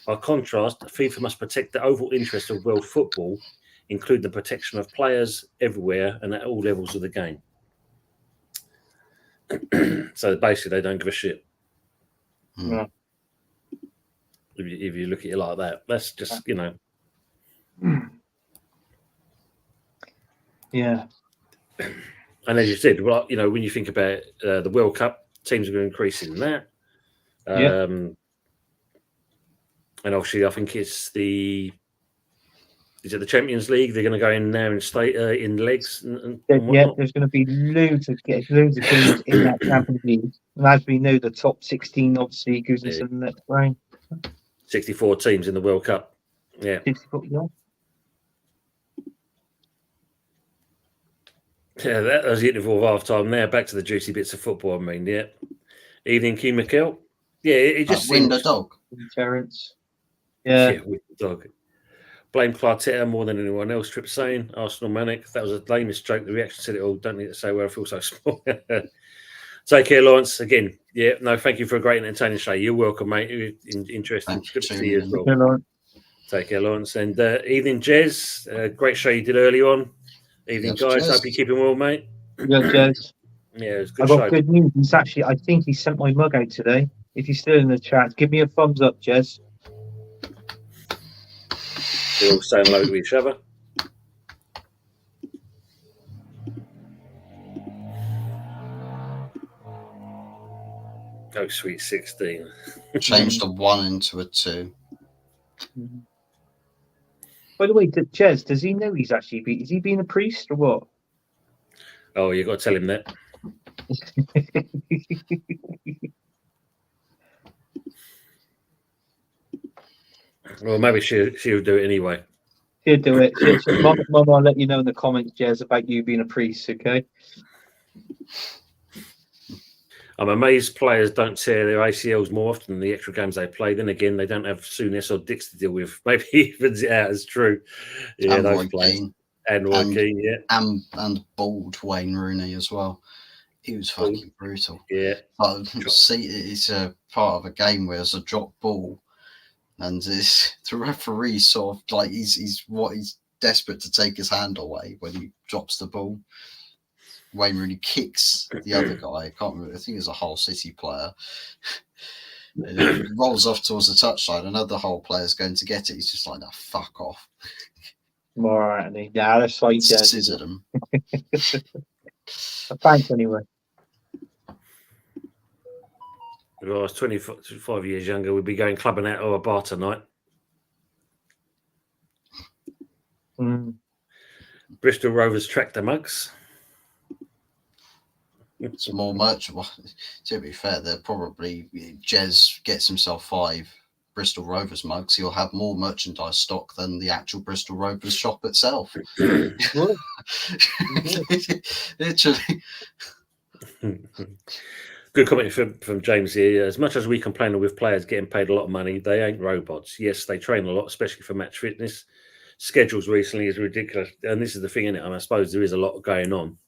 By contrast, FIFA must protect the overall interest of world football, include the protection of players everywhere and at all levels of the game. So basically, they don't give a shit. Yeah. If you look at it like that, that's just, Yeah. And as you said, well, when you think about the World Cup, teams are going to increase in that. And obviously, I think it's the Champions League. They're going to go in there and stay in legs. And there's going to be loads of teams in that Champions League. And as we know, the top 16 obviously goes into the next round. 64 teams in the World Cup. Yeah. 64, Yeah, that was the interval of half time there. Back to the juicy bits of football, I mean, yeah. Evening, Key McKell. Yeah, it just win the dog. Terence. Yeah, win the dog. Blame Clarteta more than anyone else, Trip saying. Arsenal Manic. That was a lamest joke. The reaction said it all. Don't need to say where I feel so small. Take care, Lawrence. Again, thank you for a great entertaining show. You're welcome, mate. Interesting. Good to see you as well. Take care, Lawrence. And evening, Jez. Great show you did early on. Evening, guys. Jez. Hope you're keeping well, mate. Yeah, Jez. Yeah, it was a good I got show. good news. He's actually, I think he sent my mug out today. If he's still in the chat, give me a thumbs up, Jez. They're all saying hello to each other. Oh, sweet 16. Changed a 1 into a 2. By the way, Jez, does he know he's actually is he being a priest or what? Oh, you got to tell him that. Well, maybe she'll do it anyway. She'll do it. Mum, I'll let you know in the comments, Jez, about you being a priest, okay? I'm amazed players don't tear their ACLs more often than the extra games they play. Then again, they don't have Souness or Dix to deal with. Maybe he evens it out as true. Yeah, and those players. And Roy Keane, yeah. And bald Wayne Rooney as well. He was fucking brutal. Yeah. But see, it's a part of a game where there's a drop ball, and the referee sort of like he's desperate to take his hand away when he drops the ball. Wayne Rooney kicks the other guy. I can't remember. I think it's a Hull City player. It rolls off towards the touchline. Another Hull player's going to get it. He's just like, "No, fuck off." All right, yeah, that's why he scissored him. Thanks anyway. If I was 25 years younger, we'd be going clubbing out of a bar tonight. Bristol Rovers tractor mugs. It's more merch. Well, to be fair, they're probably Jez gets himself 5 Bristol Rovers mugs. He'll have more merchandise stock than the actual Bristol Rovers shop itself. Literally. Good comment from James here. As much as we complain with players getting paid a lot of money, they ain't robots. Yes, they train a lot, especially for match fitness. Schedules recently is ridiculous, and this is the thing, isn't it? I suppose there is a lot going on.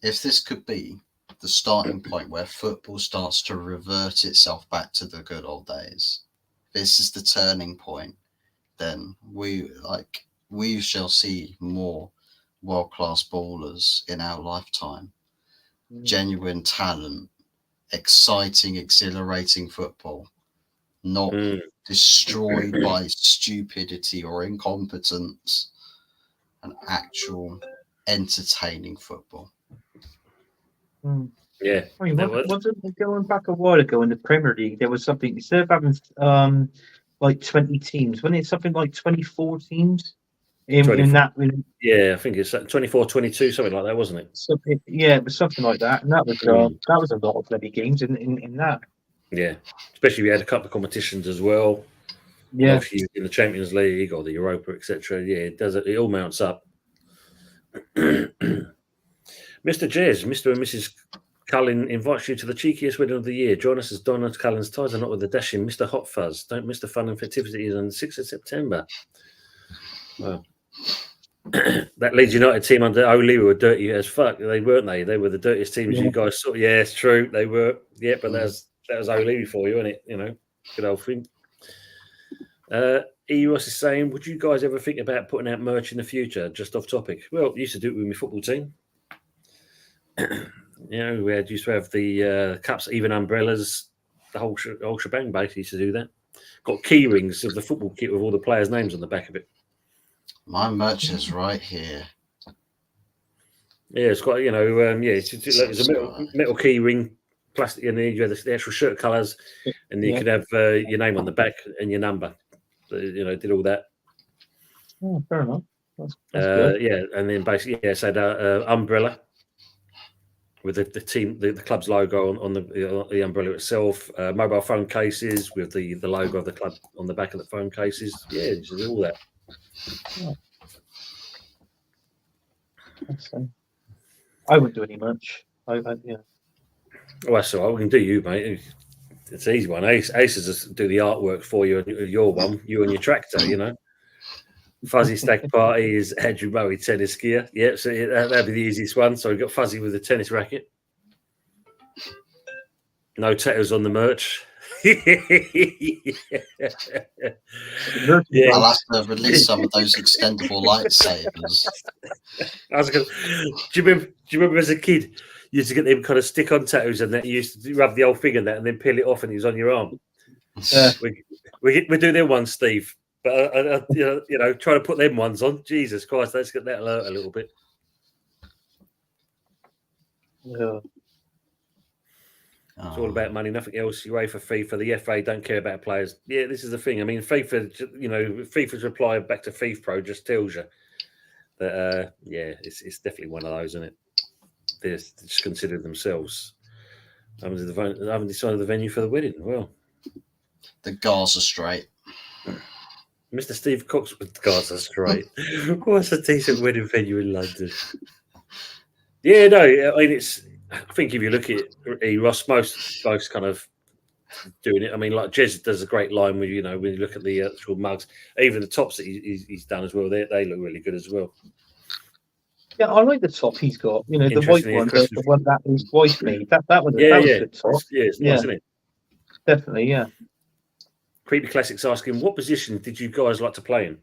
If this could be the starting point where football starts to revert itself back to the good old days. This is the turning point. Then we shall see more world-class ballers in our lifetime. Genuine talent, exciting, exhilarating football, not destroyed by stupidity or incompetence, and actual entertaining football. Yeah. I mean, wasn't going back a while ago in the Premier League, there was something, instead of having like 20 teams, wasn't it something like 24 teams in that? Yeah, I think it's 24, 22, something like that, wasn't it? Something, yeah, it was something like that, and that was a lot of bloody games in that. Yeah, especially we had a couple of competitions as well. Yeah, obviously in the Champions League or the Europa, etc. Yeah, it all mounts up. Mr. Jez, Mr. and Mrs. Cullen invites you to the cheekiest wedding of the year. Join us as Donna Cullen's ties are not with the dashing Mr. Hot Fuzz. Don't miss the fun and festivities on the 6th of September. Wow. That Leeds United team under Oli were dirty as fuck. They weren't they? They were the dirtiest teams you guys saw. Yeah, it's true. They were. Yeah, but that was Oli for you, wasn't it? You know, good old thing. E. Ross is saying, would you guys ever think about putting out merch in the future? Just off topic. Well, used to do it with my football team. You know, we used to have the cups, even umbrellas, the whole shebang. Basically, used to do that. Got key rings of the football kit with all the players' names on the back of it. My merch is right here. Yeah, it's got it's a metal key ring, plastic, and then you have the actual shirt colours, and you can have your name on the back and your number. Did all that. Oh, fair enough. That's good. Yeah, and then basically, so the umbrella with the team, the club's logo on the umbrella itself. Mobile phone cases with the logo of the club on the back of the phone cases. Yeah, just all that. Yeah. I wouldn't do any merch. Yeah. Oh, that's all right. We can do you, mate. It's an easy one. Ace is just do the artwork for you and your one, you and your tractor, you know. Fuzzy Stag Party is Andrew Murray tennis gear. Yeah, so that'd be the easiest one. So we've got Fuzzy with the tennis racket. No tattoos on the merch. I'll have to release some of those extendable lightsabers. Do you remember as a kid, you used to get them kind of stick-on tattoos and that you used to rub the old finger in that and then peel it off and it was on your arm? We do them ones, Steve. But try to put them ones on. Jesus Christ, let's get that alert a little bit. Yeah. It's all about money, nothing else. UEFA, FIFA, the FA don't care about players. Yeah, this is the thing. I mean, FIFA, FIFA's reply back to FIFA Pro just tells you that, it's definitely one of those, isn't it? They just consider themselves. I haven't decided the venue for the wedding. Well, the Gaza Strait. Mr. Steve Cox with Gaza Strait. What's a decent wedding venue in London? Yeah, no, I mean, I think if you look at it, Ross, most kind of doing it. I mean, like Jez does a great line when you look at the actual mugs, even the tops that he's done as well. They look really good as well. Yeah, I like the top he's got. The white one, the one that his wife made. That was a good top. Yeah, it's nice, isn't it? Definitely, yeah. Creepy Classics asking, what position did you guys like to play in?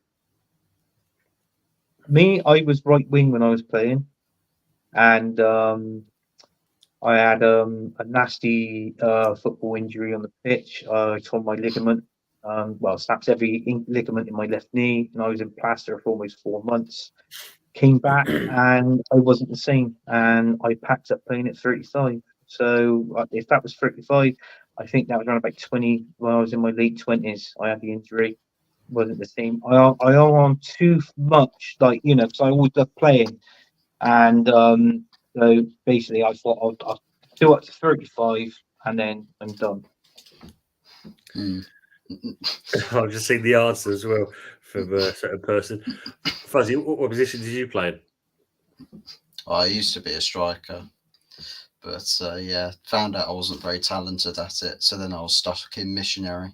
Me, I was right wing when I was playing, and I had a nasty football injury on the pitch. I tore my ligament. Snapped every ligament in my left knee, and I was in plaster for almost 4 months. Came back, and I wasn't the same, and I packed up playing at 35. So if that was 35, I think that was around about 20. When I was in my late 20s, I had the injury. Wasn't the same. I owe on too much, because I always loved playing, and so basically, I thought I'll do up to 35, and then I'm done. I've just seen the answer as well from a certain person. Fuzzy, what position did you play in? I used to be a striker, but found out I wasn't very talented at it. So then I was stuck in missionary.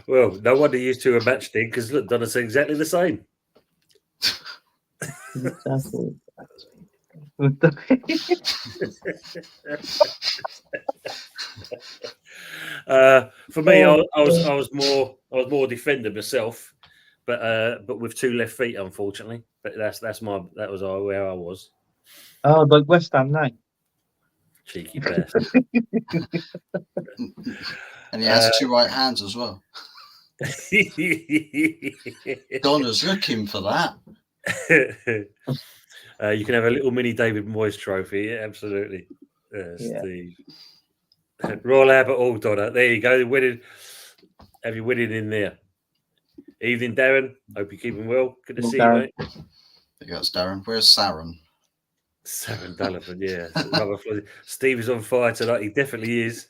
Well, no wonder you two are matched in because look, Donna's exactly the same. Exactly. For me, Oh, I was more defender myself, but with two left feet, unfortunately. But that was where I was. oh, like West Ham now. Cheeky bastard. And he has two right hands as well. Donna's looking for that. You can have a little mini David Moyes trophy. Yeah, absolutely. Yeah. Steve. Royal Albert Hall, Donna. There you go. Winning. Have you winning in there? Evening, Darren. Hope you're keeping well. Good to see you, mate. There goes Darren. Where's Saren? Saren Delavan, yeah. Steve is on fire tonight. He definitely is.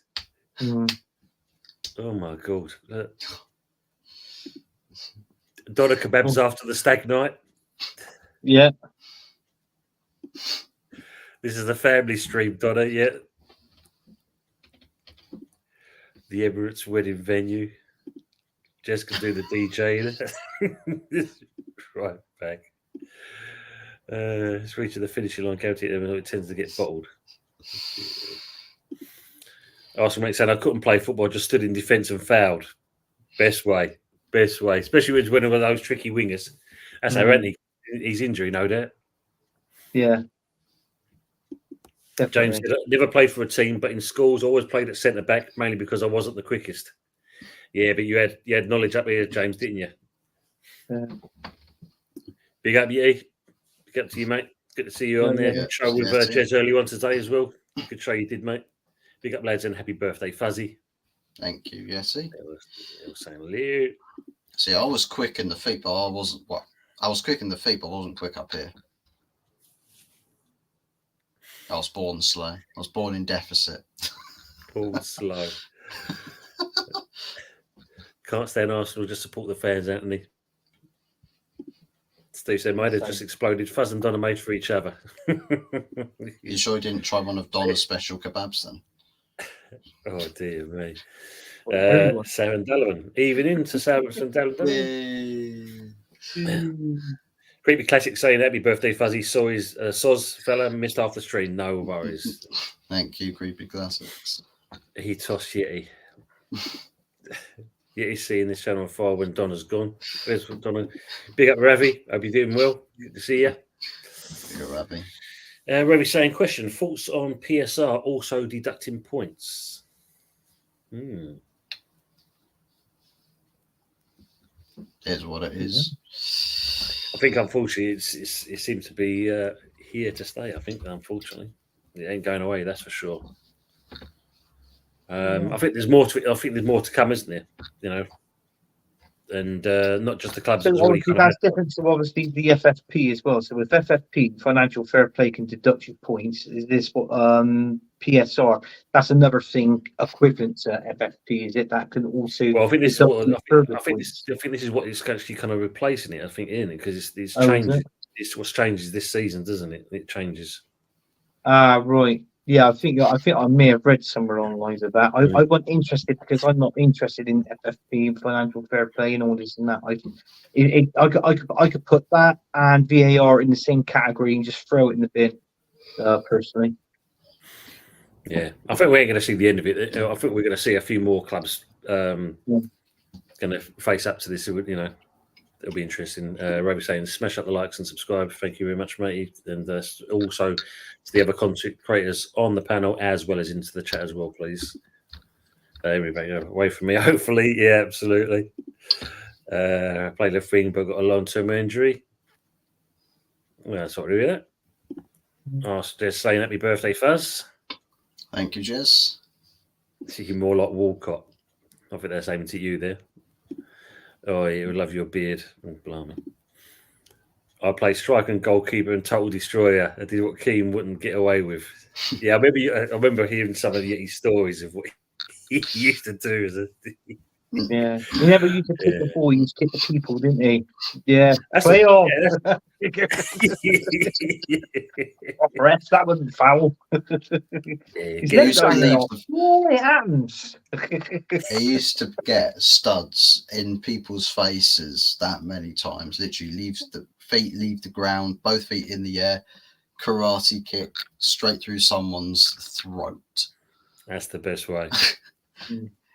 Oh my God. Donna kebabs after the stag night. Yeah. This is a family stream, Donna. Yeah. The Emirates wedding venue. Jess can do the DJ. Right back. It's reaching the finishing line. County it tends to get bottled. Arsenal mate said I couldn't play football. I just stood in defence and fouled. Best way. Especially when one of those tricky wingers. That's how he's injury, no doubt. Yeah. Definitely. James said I never played for a team, but in schools always played at centre back, mainly because I wasn't the quickest. Yeah, but you had knowledge up here, James, didn't you? Yeah. Big up, Big up to you, mate. Good to see you on there. Show with Jez early on today as well. Good show you did, mate. Big up, lads, and happy birthday, Fuzzy. Thank you, Jesse. They were saying hello. See, I was quick in the feet, but I wasn't. Well, I was quick in the feet, but I wasn't quick up here. I was born slow. I was born in deficit. Born slow. Can't stand Arsenal, just support the fans, Anthony. Steve said, mate, it just exploded. Fuzz and Donna made for each other. You sure you didn't try one of Donna's special kebabs then? Oh, dear me. Saren Delavan. Even into Saren Delavan. Creepy Classic saying, happy birthday, Fuzzy. Soz fella missed half the stream. No worries. Thank you, Creepy Classics. He tossed Yeti. Yeti's seeing this channel on fire when Donna's gone. Where's Donna? Big up, Ravi. Hope you're doing well. Good to see you. Big up, Ravi. Ravi saying, question, thoughts on PSR also deducting points? Here's what it is. I think, unfortunately, it seems to be here to stay. I think, unfortunately, it ain't going away. That's for sure. I think there's more to it. I think there's more to come, isn't there? You know, and not just the clubs. So obviously that's different to obviously the FFP as well. So with FFP, financial fair play can deduct your points. Is this what PSR? That's another thing equivalent to FFP. Is it that can also? Well, I think this is what I think this is what it's actually kind of replacing it. I think, isn't it? Because it's changed. It's what changes this season, doesn't it? It changes. Right. Yeah, I think I may have read somewhere along the lines of that. I wasn't interested because I'm not interested in FFP, financial fair play, and all this and that. I could put that and VAR in the same category and just throw it in the bin, personally. Yeah, I think we ain't going to see the end of it. I think we're going to see a few more clubs going to face up to this. You know, it'll be interesting. Roby saying, smash up the likes and subscribe. Thank you very much, mate. And also to the other content creators on the panel, as well as into the chat as well, please. Everybody away from me, hopefully. Yeah, absolutely. Played left wing, but got a long-term injury. Well, sorry to hear that. Just saying happy birthday, Fuzz. Thank you, Jez. Seeking more like Walcott. I think that's aiming to you there. Oh, yeah, we love your beard. Oh, blimey. I play striker and goalkeeper and total destroyer. I did what Keane wouldn't get away with. Yeah, I remember hearing some of Yeti's stories of what he used to do. Yeah, he never used to kick the ball. He used to kick the people, didn't he? Yeah, play on. Rest, that wasn't foul. It happens. He used to get studs in people's faces that many times. Literally leaves the feet leave the ground, both feet in the air, karate kick straight through someone's throat. That's the best way.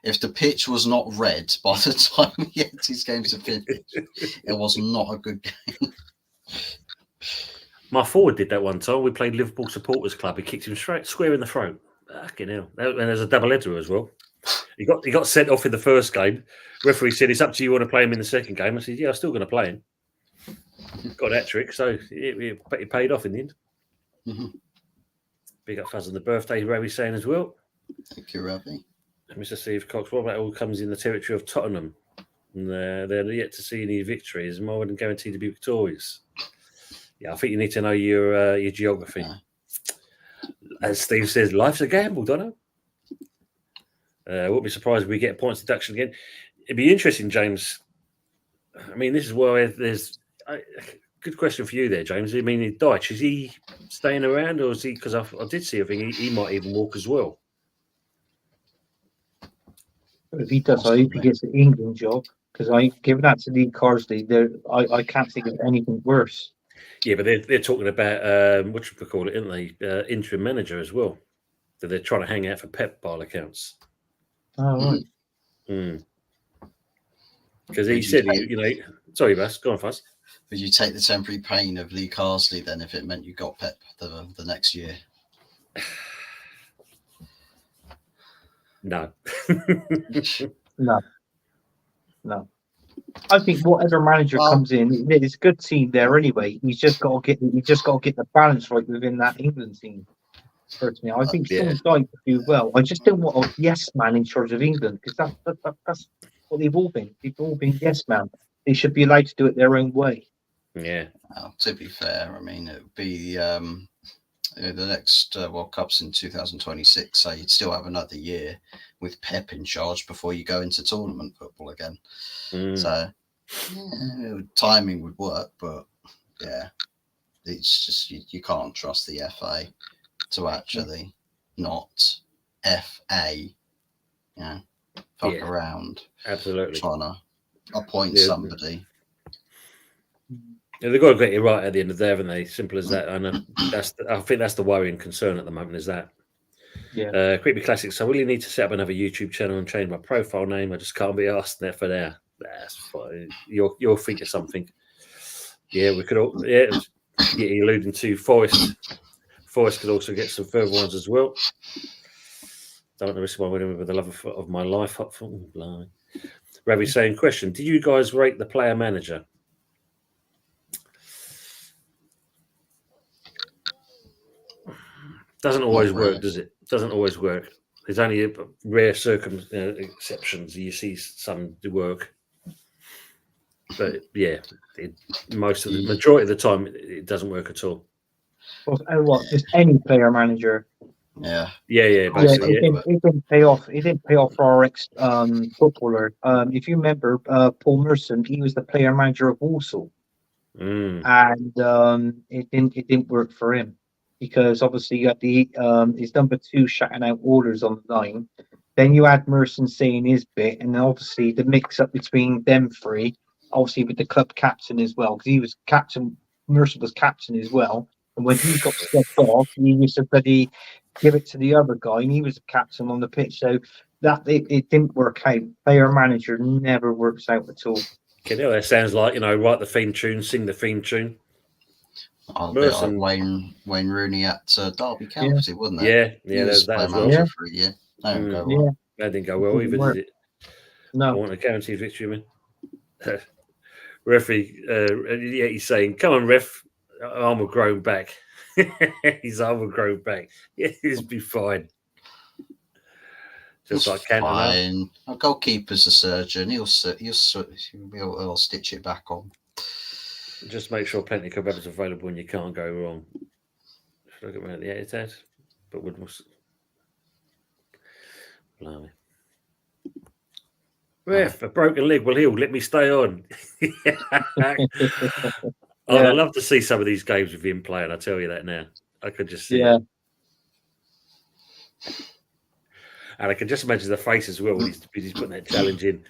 If the pitch was not red by the time he had his games to finish, it was not a good game. My forward did that one time. We played Liverpool Supporters Club. He kicked him straight square in the throat. Fucking hell. And there's a double header as well. He got sent off in the first game. Referee said, it's up to you want to play him in the second game. I said, yeah, I'm still going to play him. Got that trick, so it paid off in the end. Mm-hmm. Big up Fuzz on the birthday, Ravi's saying as well. Thank you, Ravi. Mr. Steve Cox, what about all comes in the territory of Tottenham? And they're yet to see any victories, more than guaranteed to be victorious. Yeah, I think you need to know your geography. Yeah. As Steve says, life's a gamble, don't it? Wouldn't be surprised if we get points deduction again. It'd be interesting, James. I mean, this is where there's a good question for you there, James. I mean, Dyche, is he staying around, or is he? Because I did see a thing he might even walk as well. If he does, I hope he gets the England job, because I give that to Lee Carsley. I can't think of anything worse. Yeah, but they're talking about what should we call it, isn't they? Interim manager as well. That they're trying to hang out for Pep by all accounts. Oh, right. Because he said, sorry, Bas, go on, Fuzz. Would you take the temporary pain of Lee Carsley then if it meant you got Pep the next year? No. No. I think whatever manager comes in, it's a good team there anyway. He's just got to get the balance right within that England team. Personally, I think Sean Dyche would do well. I just don't want a yes man in charge of England, because that's what they've all been. They've all been yes man. They should be allowed to do it their own way. Yeah. Well, to be fair, I mean, it would be the next World Cup's in 2026, so you'd still have another year with Pep in charge before you go into tournament football again. So timing would work, but yeah, it's just you can't trust the FA to actually not fuck around. Absolutely. Trying to appoint somebody. Yeah, they've got to get it right at the end of the day, haven't they? Simple as that. I know. I think that's the worrying concern at the moment, is that. Yeah. Creepy Classics. So I really need to set up another YouTube channel and change my profile name. I just can't be asked there for now. That's fine. You'll think of something. Yeah, we could all. Yeah, you're alluding to Forest. Forest could also get some further ones as well. Don't know this one with the love of my life. Ravi saying, question: do you guys rate the player manager? Doesn't always work, does it? Doesn't always work. There's only a rare exceptions. You see some do work, but yeah, the majority of the time it doesn't work at all. Well, just any player manager. Yeah. Basically, it didn't pay off. It didn't pay off for our ex footballer. If you remember, Paul Merson, he was the player manager of Walsall, and it didn't work for him. Because obviously you got his number 2 shouting out orders on the line. Then you had Merson saying his bit, and then obviously the mix up between them three, obviously with the club captain as well, because he was captain. Merson was captain as well, and when he got stepped off, he used to bloody give it to the other guy, and he was the captain on the pitch. So that it didn't work out. Player manager never works out at all. Okay, that sounds like write the theme tune, sing the theme tune. I'll be like Wayne Rooney at Derby County, wasn't it? Yeah, there's that as well. For a year. That didn't go well. That didn't go well either, did it? No. I want a guaranteed victory, man. Referee, he's saying, "Come on, ref, arm will grow back." His arm will grow back. Yeah, he'll be fine. Just like Cantona. Fine. Our goalkeeper's a surgeon. He'll stitch it back on. Just make sure plenty of kebabs are available and you can't go wrong. Look at me at the Etihad, but would blimey. Ref, a broken leg will heal. Let me stay on. I'd love to see some of these games with him playing. I tell you that now. I could just see it. And I can just imagine the face as well when he's putting that challenge in.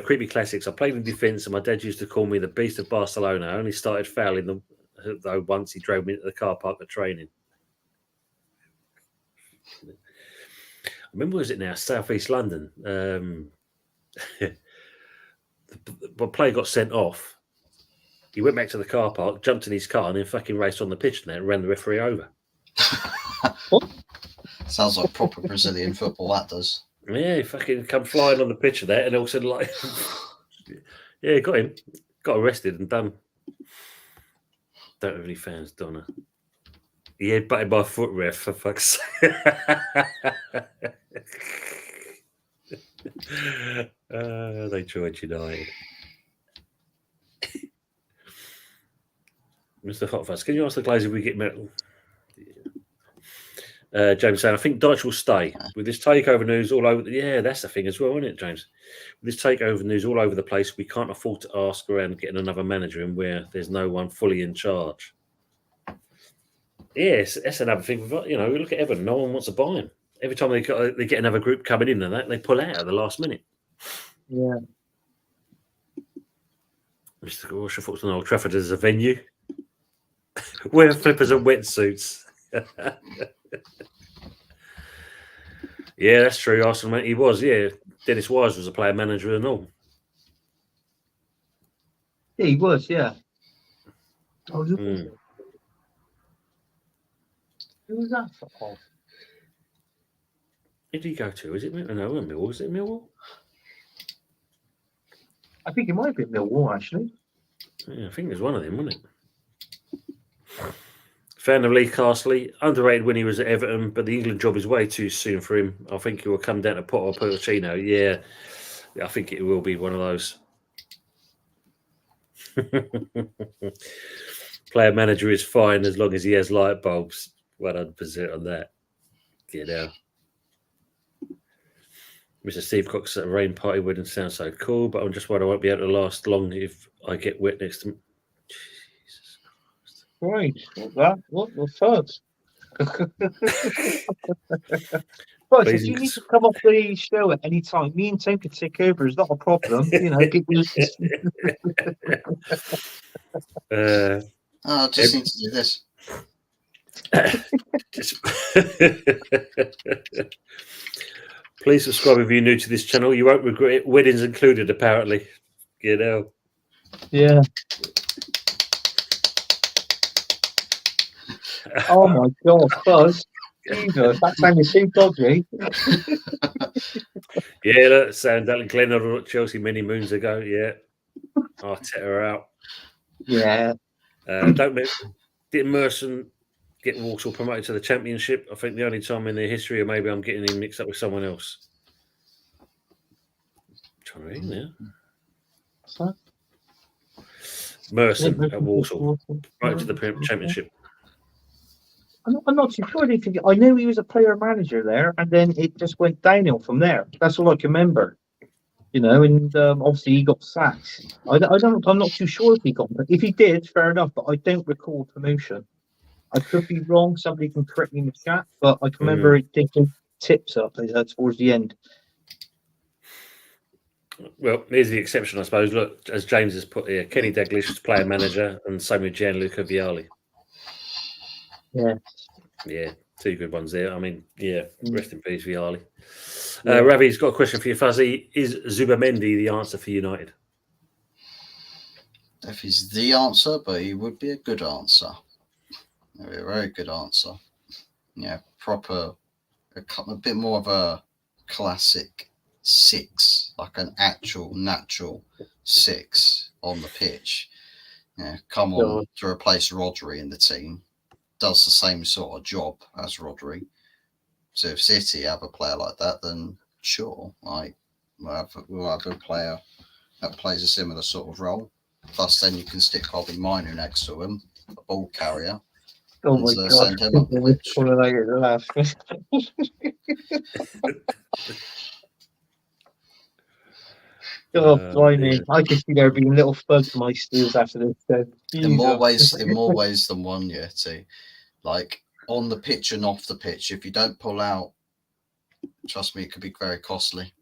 Creepy classics. I played in defence, and my dad used to call me the Beast of Barcelona. I only started fouling them, though once he drove me into the car park for training. I remember, was it now? South East London. The player got sent off. He went back to the car park, jumped in his car, and then fucking raced on the pitch and ran the referee over. Sounds like proper Brazilian football, that does. Yeah, he fucking come flying on the pitch of that, and all of a sudden, like, yeah, got him, got arrested and done. Don't have any fans, Donna. He headbutted my foot ref, for fuck's sake. They joined United. Mr. Hotfuss, can you ask the Glazer if we get metal? James saying, I think Dyche will stay. With this takeover news all over, yeah, that's the thing as well, isn't it, James? With this takeover news all over the place, we can't afford to ask around getting another manager in where there's no one fully in charge. Yes, that's another thing. You know, look at Everton. No one wants to buy him. Every time they get another group coming in and that, they pull out at the last minute. Yeah. Mr. Gorsh, I thought Old Trafford as a venue. Wear flippers and wetsuits. Yeah, that's true. Arsenal, he was. Yeah, Dennis Wise was a player manager and all. Yeah, he was. Yeah. Oh, who was that for? Who did he go to? Is it Millwall? Was it Millwall? I think it might be Millwall, actually. Yeah, I think it was one of them, wasn't it? Fan of Lee Castley, underrated when he was at Everton, but the England job is way too soon for him. I think he will come down to Potter or Pochettino. Yeah, I think it will be one of those. Player manager is fine as long as he has light bulbs. 100% on that. Get out. Mr. Steve Cox at a rain party wouldn't sound so cool, but I'm just worried I won't be able to last long if I get wet next to me. Jesus Christ. What the fuck? Right, so if you need to come off the show at any time, me and Tim can take over. It's not a problem. You know, I just need to do this. Please subscribe if you're new to this channel. You won't regret it. Weddings included, apparently. You know. Yeah. Oh my God, Buzz. Jesus, that sounded so dodgy. Yeah, that sound Alan Glenn at Chelsea many moons ago. Yeah. Arteta out. Yeah. Didn't Merson get Walsall promoted to the Championship? I think the only time in their history, or maybe I'm getting him mixed up with someone else. I'm trying to read now. Merson at Walsall promoted to the Championship. I'm not too sure. I know he was a player manager there, and then it just went downhill from there. That's all I can remember. You know, and obviously he got sacked. I'm not too sure if he got. If he did, fair enough. But I don't recall promotion. I could be wrong. Somebody can correct me in the chat, but I can remember it taking tips up towards the end. Well, here's the exception, I suppose. Look, as James has put here, Kenny Dalglish was player manager, and so with Gianluca Vialli. Yeah, two good ones there. I mean, yeah, rest in peace, Vialli. Ravi's got a question for you, Fuzzy. Is Zubamendi the answer for United? If he's the answer, but he would be a good answer. A very good answer. Yeah, proper, a bit more of a classic 6, like an actual natural 6 on the pitch. Yeah, come on to replace Rodri in the team. Does the same sort of job as Rodri. So if City have a player like that, then sure, we'll have a player that plays a similar sort of role. Plus, then you can stick Hobby Minu next to him, a ball carrier. Oh my God! Send him up the pitch. Oh, blimey! I can see there being little Fugmeisters after this. In more ways than one, Yeti. Like on the pitch and off the pitch, if you don't pull out Trust me, it could be very costly.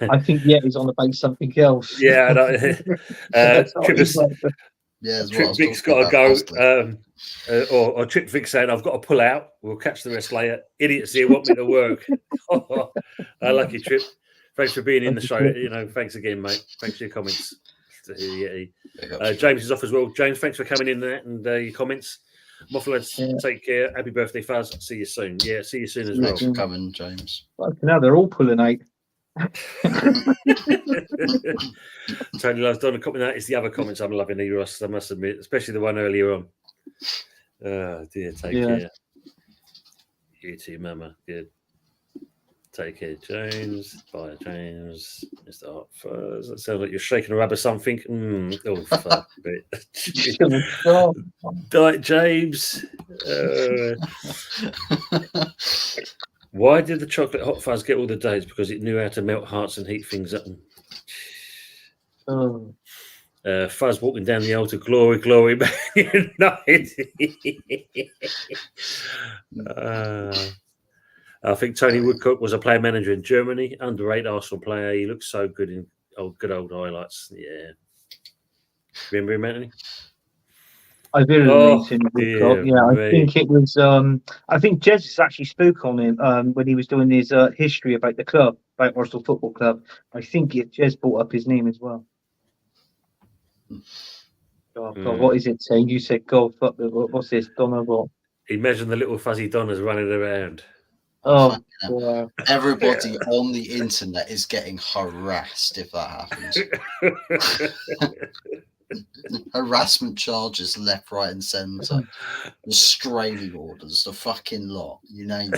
I think he's on about something else. Yeah, I know. That's not Trippers, even- Yeah, is what I was Trip Vic's talking got to about. go. Costly. Or Trip Vic saying, I've got to pull out. We'll catch the rest later. Idiots here want me to work. Lucky Trip. Thanks for being in the show. Thanks again, mate. Thanks for your comments. Big up, James is off as well. James, thanks for coming in and your comments. Mufflers, take care. Happy birthday, Fuzz. See you soon. Yeah, see you soon as well. Thanks for coming, James. Now they're all pulling out. Tony loves Donna. That is the other comments I'm loving, Ross. I must admit, especially the one earlier on. Oh dear, take care. You too, Mama. Good. Take care, James. Bye, James. Mr. Hot Fuzz. That sounds like you're shaking a rub or something. Oh, fuck. Diet James. Why did the chocolate Hot Fuzz get all the days? Because it knew how to melt hearts and heat things up. Fuzz walking down the altar, glory, glory, Man United. I think Tony Woodcock was a player manager in Germany, underrated Arsenal player. He looks so good in good old highlights. Yeah. Remember him, Anthony? I did meet him. Yeah, I think it was. I think Jez actually spoke on him when he was doing his history about the club, about Arsenal Football Club. I think Jez brought up his name as well. God, what is it saying? You said, "God, fuck, what's this? Donna what?" Imagine the little fuzzy Donnas running around. Oh, wow. Everybody on the internet is getting harassed if that happens. Harassment charges left, right, and centre. Restraining orders, the fucking lot. You name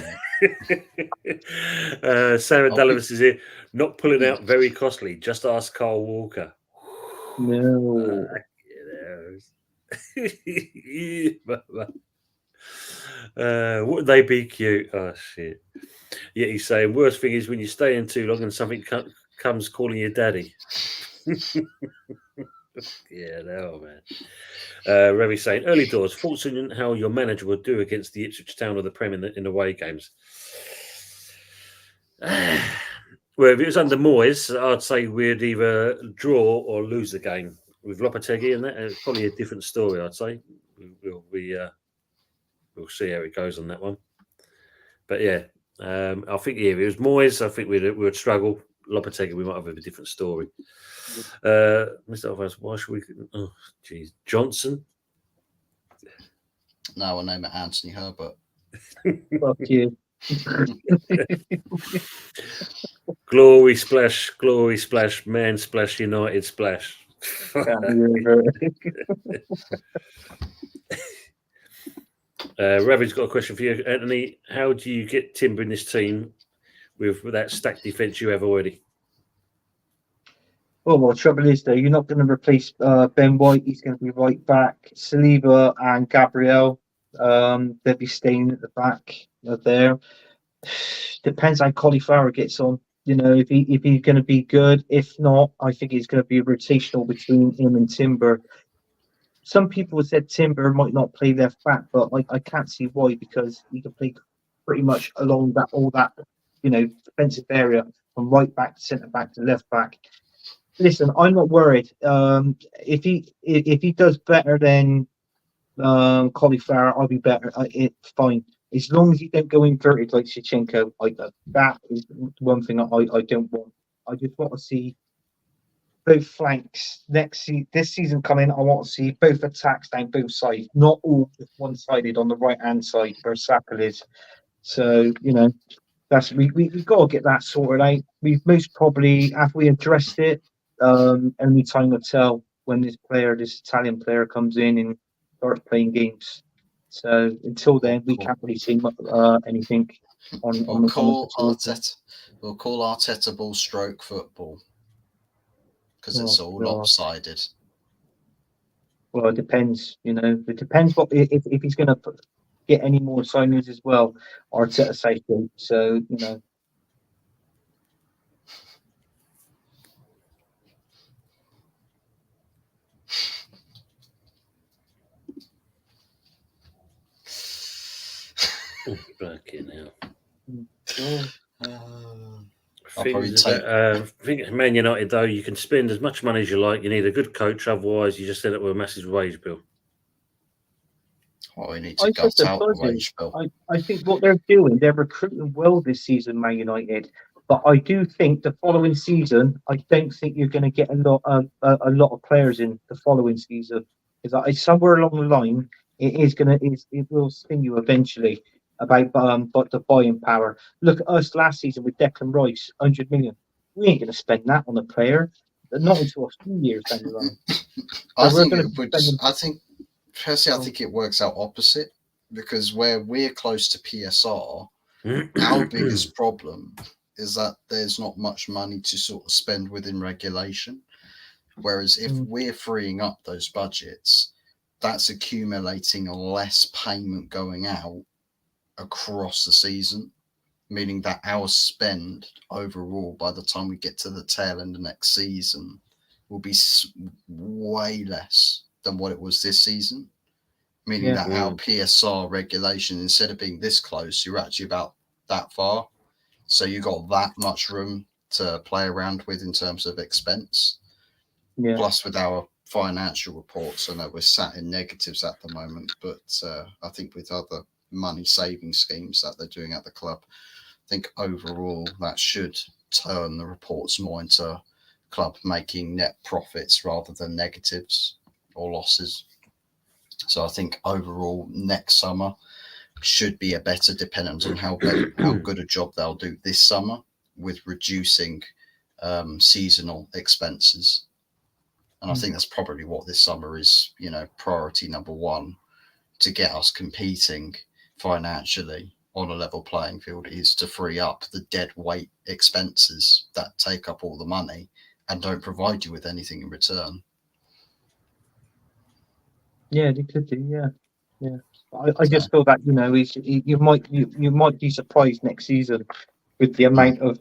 it. Sarah Dullivis is here. Not pulling out, very costly. Just ask Carl Walker. No. Would they be cute? Oh shit! Yeah, he's saying worst thing is when you stay in too long and something comes calling you daddy. Yeah, no man. Remy saying early doors. Thoughts on how your manager would do against the Ipswich Town or the Prem in away games. Well, if it was under Moyes, I'd say we'd either draw or lose the game. With Lopetegui and that, it's probably a different story. I'd say we'll see how it goes on that one. But yeah, I think if it was Moyes, I think we'd struggle. Lopetegui, we might have a different story. Mr. Alvarez, why should we? Oh, geez, Johnson. No, I'll name it Anthony Herbert. Fuck you. Glory splash, man splash, United splash. Ravi's got a question for you, Anthony. How do you get timber in this team with that stacked defence you have already? Well, the trouble is, though, you're not going to replace Ben White. He's going to be right back. Saliba and Gabriel, they'll be staying at the back there. Depends how Cauliflower gets on. You know, if he's going to be good. If not, I think it's going to be a rotational between him and Timber. Some people have said Timber might not play left back, but I can't see why, because he can play pretty much along all that defensive area from right back to centre back to left back. Listen, I'm not worried. If he does better than Cauliflower, I'll be better. It's fine. As long as you don't go inverted like Shevchenko, that is one thing I don't want. I just want to see both flanks this season coming. I want to see both attacks down both sides, not all just one-sided on the right-hand side where Saka is. So that's we've got to get that sorted out. We've most probably, after we addressed it, only time will tell when this Italian player comes in and starts playing games. So until then, we can't really see anything on. We'll call Arteta ball stroke football because it's all lopsided. Well, it depends. It depends if he's going to get any more signings as well. Arteta safety. So Fucking hell. I'll probably Things take. about, I think at Man United, though, you can spend as much money as you like. You need a good coach, otherwise you just end up with a massive wage bill. Oh, we need I to said gut the out the buzzing. wage bill. I think what they're doing, they're recruiting well this season, Man United. But I do think the following season, I don't think you're going to get a lot of players in the following season. Because somewhere along the line, it will sting you eventually about but the buying power. Look at us last season with Declan Rice, 100 million. We ain't going to spend that on a player, not until a few years down the line. I we're think gonna it be would. spending- I think personally, I think it works out opposite because where we're close to PSR, our biggest problem is that there's not much money to sort of spend within regulation. Whereas if we're freeing up those budgets, that's accumulating less payment going out across the season, meaning that our spend overall by the time we get to the tail end of next season will be way less than what it was this season, meaning that our PSR regulation, instead of being this close, you're actually about that far. So you got that much room to play around with in terms of expense. Yeah. Plus, with our financial reports, I know we're sat in negatives at the moment, but I think with other money saving schemes that they're doing at the club, I think overall that should turn the reports more into club making net profits rather than negatives or losses. So I think overall next summer should be a better, dependent on how good a job they'll do this summer with reducing seasonal expenses. And I think that's probably what this summer is, priority number one to get us competing financially on a level playing field is to free up the dead weight expenses that take up all the money and don't provide you with anything in return. Yeah, they could do. Yeah. I just feel that you might be surprised next season with the amount of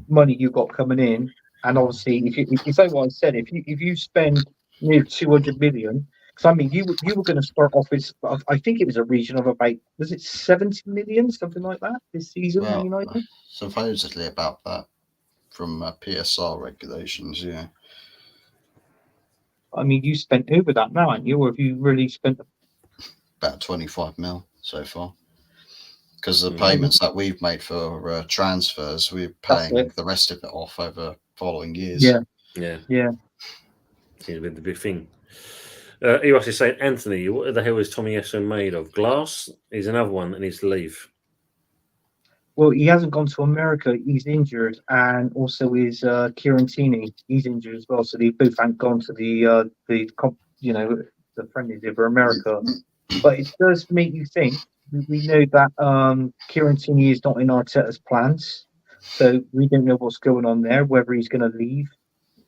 money you got coming in, and obviously if you say what I said, if you spend near 200 million, because I mean you were going to start off with I think it was a region of about, was it 70 million, something like that this season, Man United? Supposedly about that from PSR regulations, yeah. I mean, you spent over that now, haven't you? Or have you really spent about 25 mil so far? Because the payments that we've made for transfers, we're paying the rest of it off over following years. Yeah. Seems to be the big thing. Eros is saying, Anthony, what the hell is Tommy Esso made of? Glass? He's another one that needs to leave. Well, he hasn't gone to America. He's injured, and also is Kieran Tierney. He's injured as well. So they both haven't gone to the friendlies over America. But it does make you think. We know that Kieran Tierney is not in Arteta's plans, so we don't know what's going on there. Whether he's going to leave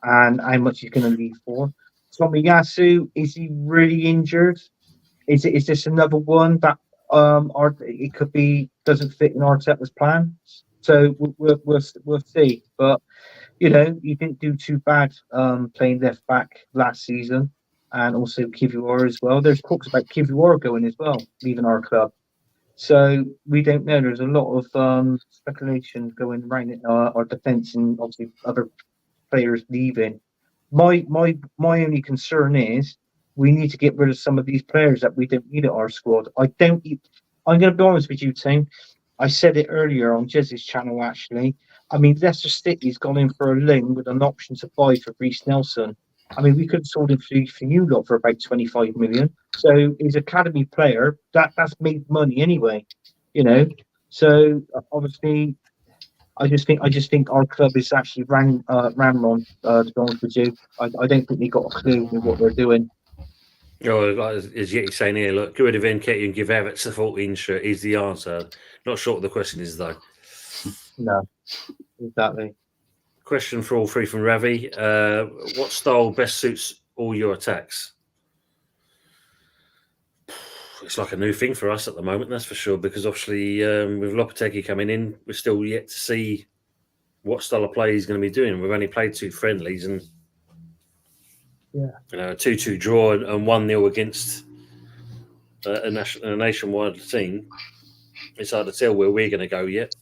and how much he's going to leave for. Tomiyasu, is he really injured? Is this another one that it could be doesn't fit in Arteta's plan? So we'll see. But he didn't do too bad playing left back last season, and also Kivior as well. There's talks about Kivior going as well, leaving our club. So we don't know. There's a lot of speculation going around our defence, and obviously other players leaving. My only concern is we need to get rid of some of these players that we don't need at our squad. I'm going to be honest with you, Tim. I said it earlier on Jez's channel, actually. I mean, Leicester City's gone in for a loan with an option to buy for Reece Nelson. I mean, we could have sold him for you lot for about 25 million. So he's an academy player. That's made money anyway, So obviously, I just think our club is actually ran wrong. To be honest with you, I don't think they got a clue in what they're doing. As Yeti's saying here, look, get rid of Nketiah and give Havertz a 14 shirt is the answer. Not sure what the question is, though. No, exactly. Question for all three from Ravi. What style best suits all your attacks? It's like a new thing for us at the moment, that's for sure, because obviously with Lopetegui coming in, we're still yet to see what style of play he's going to be doing. We've only played 2 friendlies and 2-2 draw and 1-0 against a nationwide team. It's hard to tell where we're going to go yet.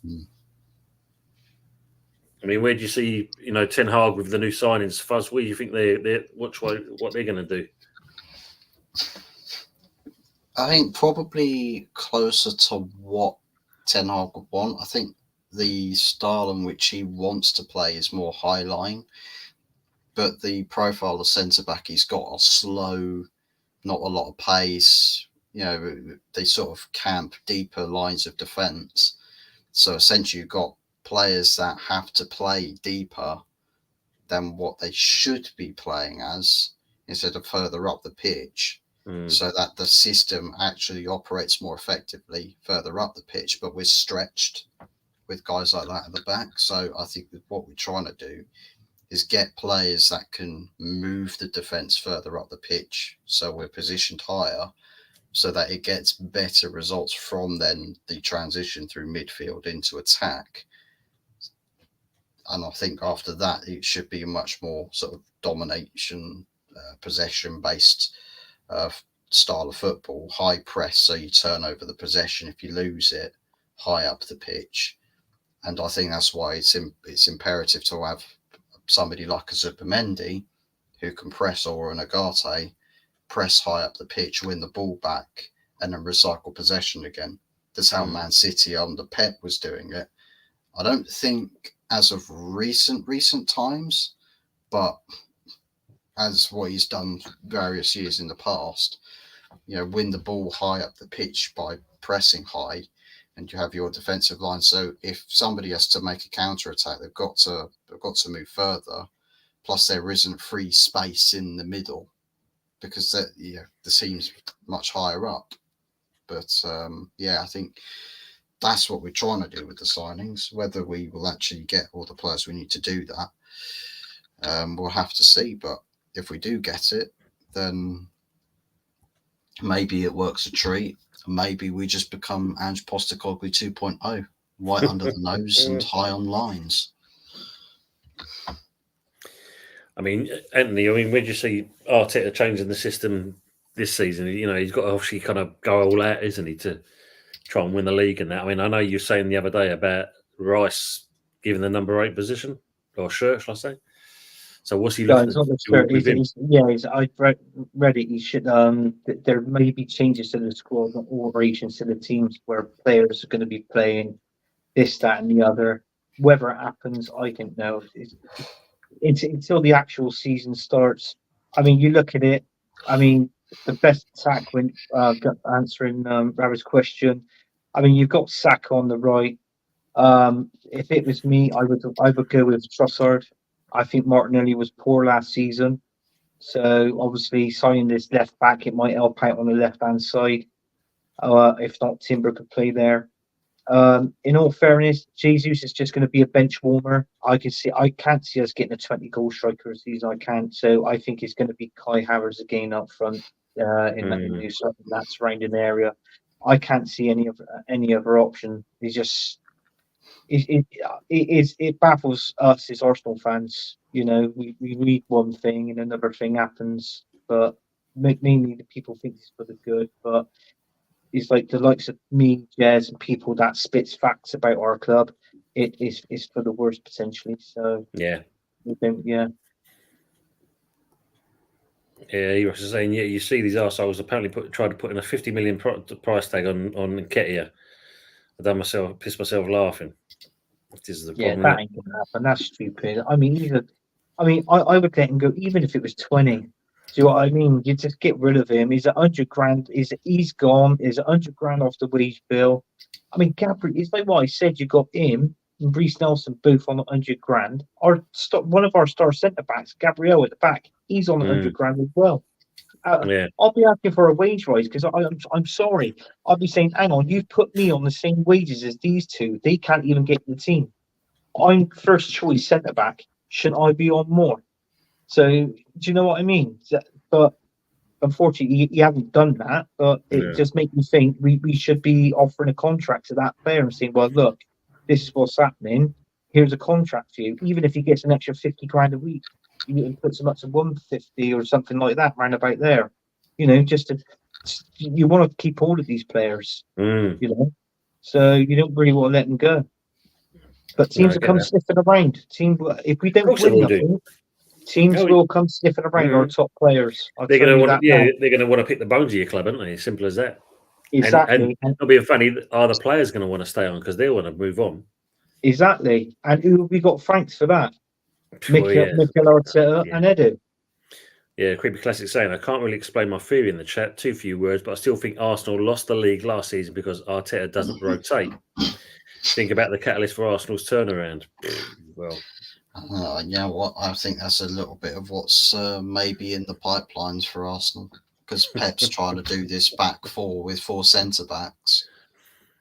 I mean, where do you see, Ten Hag with the new signings? Fuzz, where do you think they're what they're going to do? I think probably closer to what Ten Hag would want. I think the style in which he wants to play is more high line, but the profile of centre back he's got are slow, not a lot of pace. They sort of camp deeper lines of defence. So essentially, you've got players that have to play deeper than what they should be playing as, instead of further up the pitch, so that the system actually operates more effectively further up the pitch. But we're stretched with guys like that at the back. So I think that what we're trying to do is get players that can move the defence further up the pitch, so we're positioned higher, so that it gets better results from then the transition through midfield into attack. And I think after that, it should be a much more sort of domination, possession-based style of football, high press, so you turn over the possession if you lose it, high up the pitch. And I think that's why it's imperative to have somebody like a Zubimendi who can press, or an Agate, press high up the pitch, win the ball back, and then recycle possession again. That's how Man City under Pep was doing it. I don't think as of recent times, but as what he's done various years in the past, win the ball high up the pitch by pressing high, and you have your defensive line. So if somebody has to make a counter attack, they've got to move further. Plus, there isn't free space in the middle because the team's much higher up. But I think that's what we're trying to do with the signings. Whether we will actually get all the players we need to do that, we'll have to see. But if we do get it, then maybe it works a treat. Maybe we just become Ange Postecoglou 2.0, white under the nose and high on lines. I mean, Anthony, where do you see Arteta changing the system this season? He's got to obviously kind of go all out, isn't he, to try and win the league and that. I mean, I know you were saying the other day about Rice giving the number 8 position, or shirt, shall I say? So what's he looking at? I've read it. He should. There may be changes to the squad, alterations to the teams where players are going to be playing this, that, and the other. Whether it happens, I don't know. It's until the actual season starts. I mean, you look at it. I mean, the best attack when answering Ravi's question. I mean, you've got Saka on the right. If it was me, I would go with Trossard. I think Martinelli was poor last season, so obviously signing this left back, it might help out on the left hand side. If not, Timber could play there. In all fairness, Jesus is just going to be a bench warmer. I can't see us getting a 20-goal striker a season. I can't. So I think it's going to be Kai Havertz again up front in that surrounding area. I can't see any other option. He's just. It baffles us as Arsenal fans. We read one thing and another thing happens, but mainly the people think it's for the good. But it's like the likes of me, Jez, and people that spits facts about our club. It is for the worst potentially. So yeah. Yeah, you were saying, you see these arseholes apparently tried to put in a 50 million price tag on Nketiah. I pissed myself laughing. This is the problem. That ain't gonna happen. That's stupid. I mean, I would let him go even if it was 20. Do you know what I mean? You just get rid of him. He's 100 grand. He's gone. He's 100 grand off the wage bill. I mean, Gabriel. It's like what I said. You got him and Reece Nelson both on 100 grand. One of our star centre backs, Gabriel at the back, he's on 100 grand as well. I'll be asking for a wage rise because I'm sorry. I'll be saying, hang on, you've put me on the same wages as these two. They can't even get in the team. I'm first choice centre back. Shouldn't I be on more? So do you know what I mean? But unfortunately, you haven't done that. But it just makes me think we should be offering a contract to that player and saying, well, look, this is what's happening. Here's a contract for you. Even if he gets an extra 50 grand a week. You can put so much of 150 or something like that round about there. You want to keep all of these players. So you don't really want to let them go. But teams I will get come that. sniffing around. If we Of don't course they win will do. nothing, teams Oh, will come sniffing around our top players. I'll They're tell going to you want, that now. they're going to want to pick the bones of your club, aren't they? Simple as that. Exactly. And not being funny, are the players going to want to stay on because they want to move on? Exactly. And who have we got thanks for that? Well, yeah, Mikel Arteta and Edu. yeah. Creepy Classic saying, I can't really explain my theory in the chat. Too few words, but I still think Arsenal lost the league last season because Arteta doesn't rotate. Think about the catalyst for Arsenal's turnaround. Well, yeah, what I think that's a little bit of what's maybe in the pipelines for Arsenal, because Pep's trying to do this back four with 4 centre backs.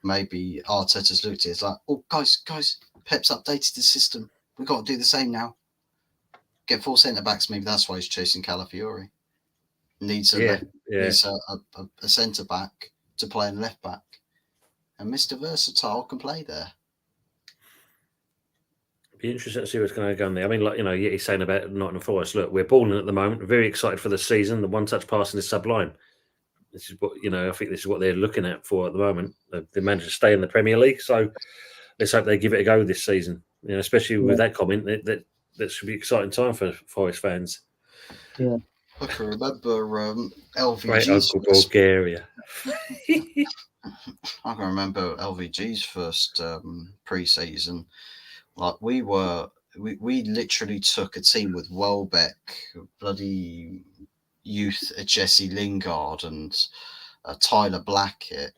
Maybe Arteta's looked at it, it's like, oh, guys, Pep's updated the system. We've got to do the same now. Get 4 centre backs. Maybe that's why he's chasing Calafiori. Needs a centre back to play in left back, and Mr. Versatile can play there. be interesting to see what's going to go on there. I mean, like, he's saying about Nottingham Forest. Look, we're balling at the moment. Very excited for the season. The one-touch passing is sublime. This is what I think this is what they're looking at for at the moment. They managed to stay in the Premier League, so let's hope they give it a go this season. Especially with that comment, that should be an exciting time for Forest fans. Yeah, I can remember LVG's Great Uncle Bulgaria. I can remember LVG's first pre-season. Like we literally took a team with Welbeck, bloody youth Jesse Lingard and Tyler Blackett,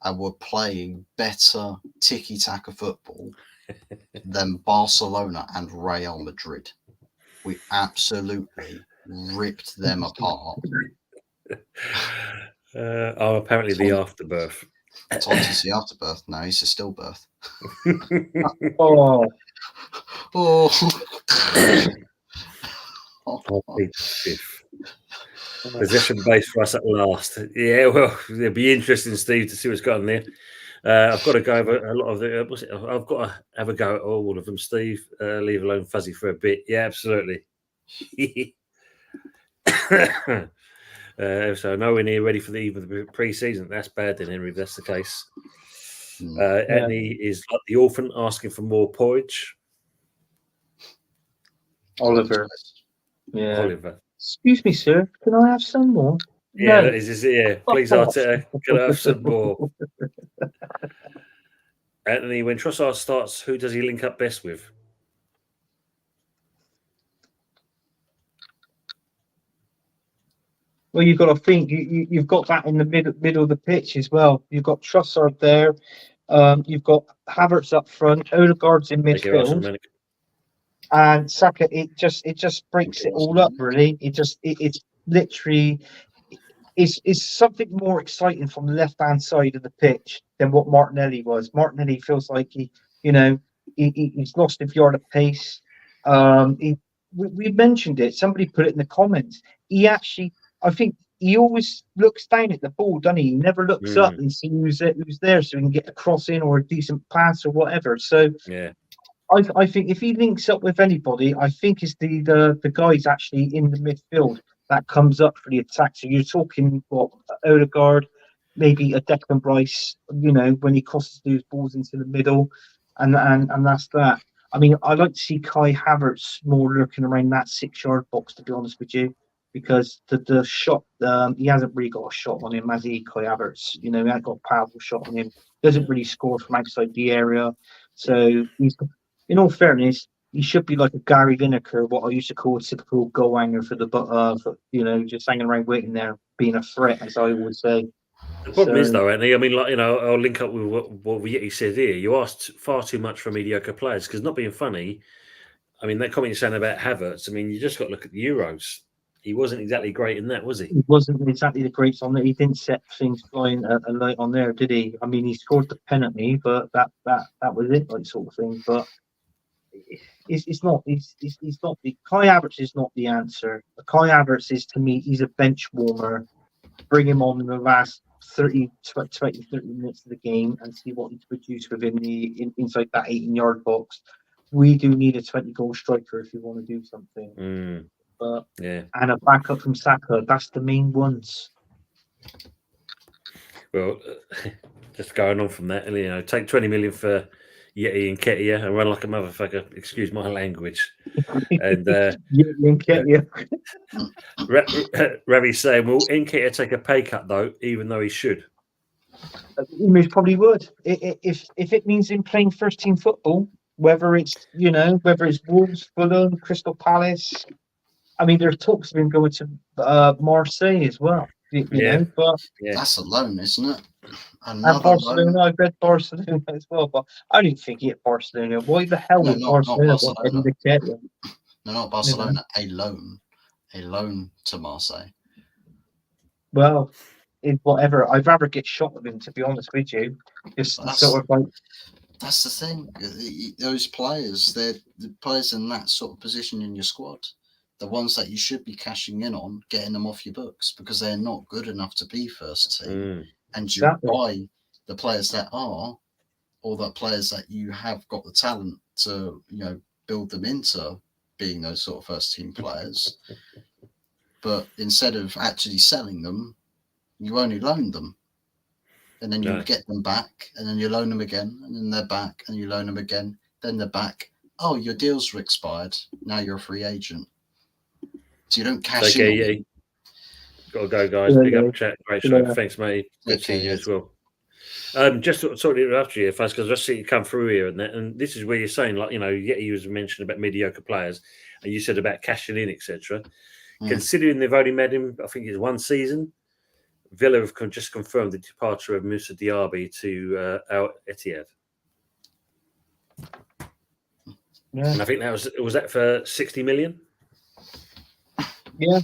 and were playing better tiki-taka football than Barcelona and Real Madrid. We absolutely ripped them apart. Apparently the afterbirth. Tonti's the afterbirth. No, he's a stillbirth. Oh, Possession base for us at last. Yeah, well, it'll be interesting, Steve, to see what's going on there. I've got to go over a lot of the. I've got to have a go at all of them, Steve. Leave alone Fuzzy for a bit. Yeah, absolutely. So nowhere near ready for the pre-season. That's bad, then, Henry. If that's the case. Anthony is like the orphan asking for more porridge. Oliver. Yeah. Oliver. Excuse me, sir. Can I have some more? Yeah, No. that is it. Please, Arteta, can I have some more? Anthony, when Trossard starts, who does he link up best with? Well, you've got to think. You've got that in the middle of the pitch as well. You've got Trossard there. You've got Havertz up front. Odegaard's in midfield. And Saka, it just breaks it all up, really. It's literally is something more exciting from the left-hand side of the pitch than what Martinelli was. Martinelli feels like he's lost a yard of pace. We mentioned it. Somebody put it in the comments. I think he always looks down at the ball, doesn't he? He never looks up and sees who's there, so he can get a cross in or a decent pass or whatever. So yeah. I think if he links up with anybody, I think it's the guys actually in the midfield that comes up for the attack. So you're talking Odegaard, maybe a Declan Rice, when he crosses those balls into the middle, and that's that. I mean, I like to see Kai Havertz more lurking around that 6-yard box, to be honest with you, because the shot, he hasn't really got a shot on him, has he, Kai Havertz? He hasn't got a powerful shot on him. Doesn't really score from outside the area. So he's, in all fairness, he should be like a Gary Lineker, what I used to call a typical goal hanger for just hanging around waiting there, being a threat, as I always say. The problem is, though, Anthony, I mean, I'll link up with what he said here. You asked far too much for mediocre players, because not being funny, I mean, that comment you're saying about Havertz, I mean, you just got to look at the Euros. He wasn't exactly great in that, was he? He wasn't exactly the great on that. He didn't set things flying a light on there, did he? I mean, he scored the penalty, but that was it, like sort of thing. But it's not. He's not the Kai Havertz is not the answer. Kai Havertz is, to me, he's a bench warmer. Bring him on in the last 30 minutes of the game and see what he's produced within inside that 18-yard box. We do need a 20-goal striker if you want to do something. But and a backup from Saka. That's the main ones. Well, just going on from that, take 20 million for Yeti and Ketia and run like a motherfucker. Excuse my language. And Ravi's saying, will Nketiah take a pay cut though, even though he should? He probably would. If it means him playing first team football, whether it's Wolves, Fulham, Crystal Palace. I mean, there's talks of him going to Marseille as well. You know, but that's a loan, isn't it? and Barcelona, I read Barcelona as well, but I didn't think he hit Barcelona. Why the hell would Barcelona want Eddie Nketiah? No, not Barcelona. You know? A loan to Marseille. Well, whatever. I'd rather get shot with him, to be honest with you. Just sort of like. That's the thing. Those players, they're the players in that sort of position in your squad. The ones that you should be cashing in on, getting them off your books because they're not good enough to be first team. And you buy the players that are, or the players that you have got the talent to, build them into being those sort of first team players. But instead of actually selling them, you only loan them. And then you get them back, and then you loan them again, and then they're back, and you loan them again, then they're back. Oh, your deals are expired. Now you're a free agent. So you don't cash in. Yeah. Got to go, guys. Big up chat. Great show. Thanks, mate. Good seeing you as well. Just sort of after you, first, because I see you come through here, and this is where you're saying, like, you was mentioned about mediocre players, and you said about cashing in, etc. Considering they've only met him, I think it's one season. Villa have just confirmed the departure of Moussa Diaby to Al Ittihad. Yeah. And I think that was that for 60 million? Yeah.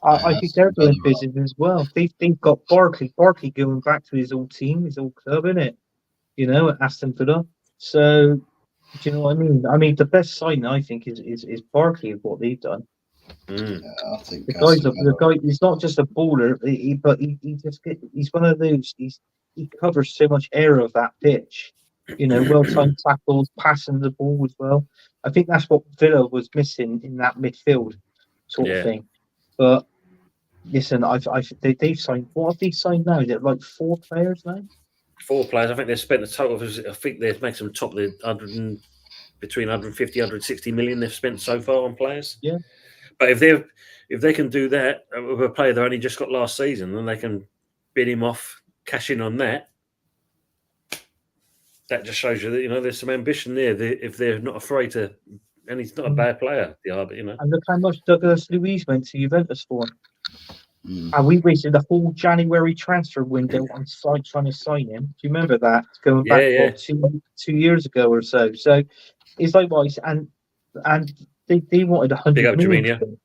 I think they're doing business as well. They've got Barkley going back to his old team, his old club, innit? At Aston Villa. So, do you know what I mean? I mean, the best sign, I think, is Barkley of what they've done. Yeah, I think the guy. He's not just a baller, but he's one of those. He covers so much area of that pitch. Well-timed tackles, passing the ball as well. I think that's what Villa was missing in that midfield sort of thing. But listen, they've signed. What have they signed now? Is it like 4 players now? 4 players. I think they've spent a total of. I think they've made some top the between 150, 160 million they've spent so far on players. Yeah. But if they can do that with a player they only just got last season, then they can bid him off, cash in on that. That just shows you that there's some ambition there. If they're not afraid to, and he's not a bad player, And look how much Douglas Luiz went to Juventus for. And we wasted the whole January transfer window on site trying to sign him. Do you remember that? Going back 2 years ago or so. So it's likewise, and they wanted 100 million.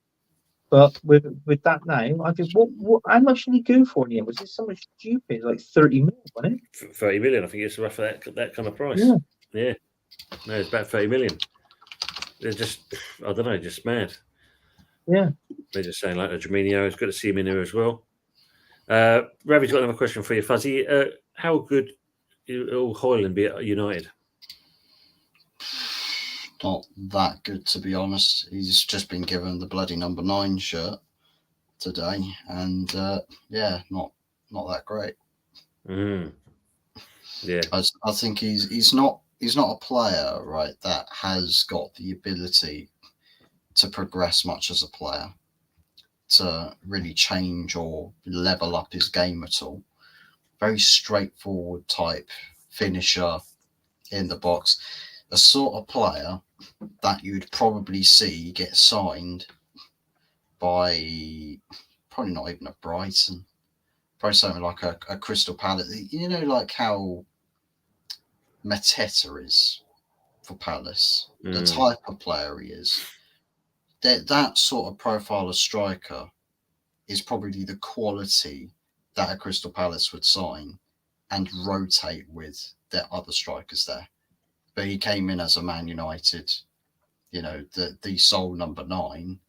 But with that now, I think what how much did he go for in the end? Was it something stupid, like 30 million, wasn't it? 30 million, I think it's roughly that kind of price. Yeah. No, it's about 30 million. They're just, I don't know, just mad. Yeah. They're just saying like Draminio. It's good to see him in here as well. Ravi's got another question for you, Fuzzy. How good will Højlund be at United? Not that good, to be honest. He's just been given the bloody number 9 shirt today, and not that great. Yeah, I think he's not a player, right, that has got the ability to progress much as a player, to really change or level up his game at all. Very straightforward type finisher in the box. A sort of player that you'd probably see get signed by probably not even a Brighton, probably something like a Crystal Palace. Like how Mateta is for Palace, the type of player he is. That sort of profile of striker is probably the quality that a Crystal Palace would sign and rotate with their other strikers there. But he came in as a Man United, the sole number 9.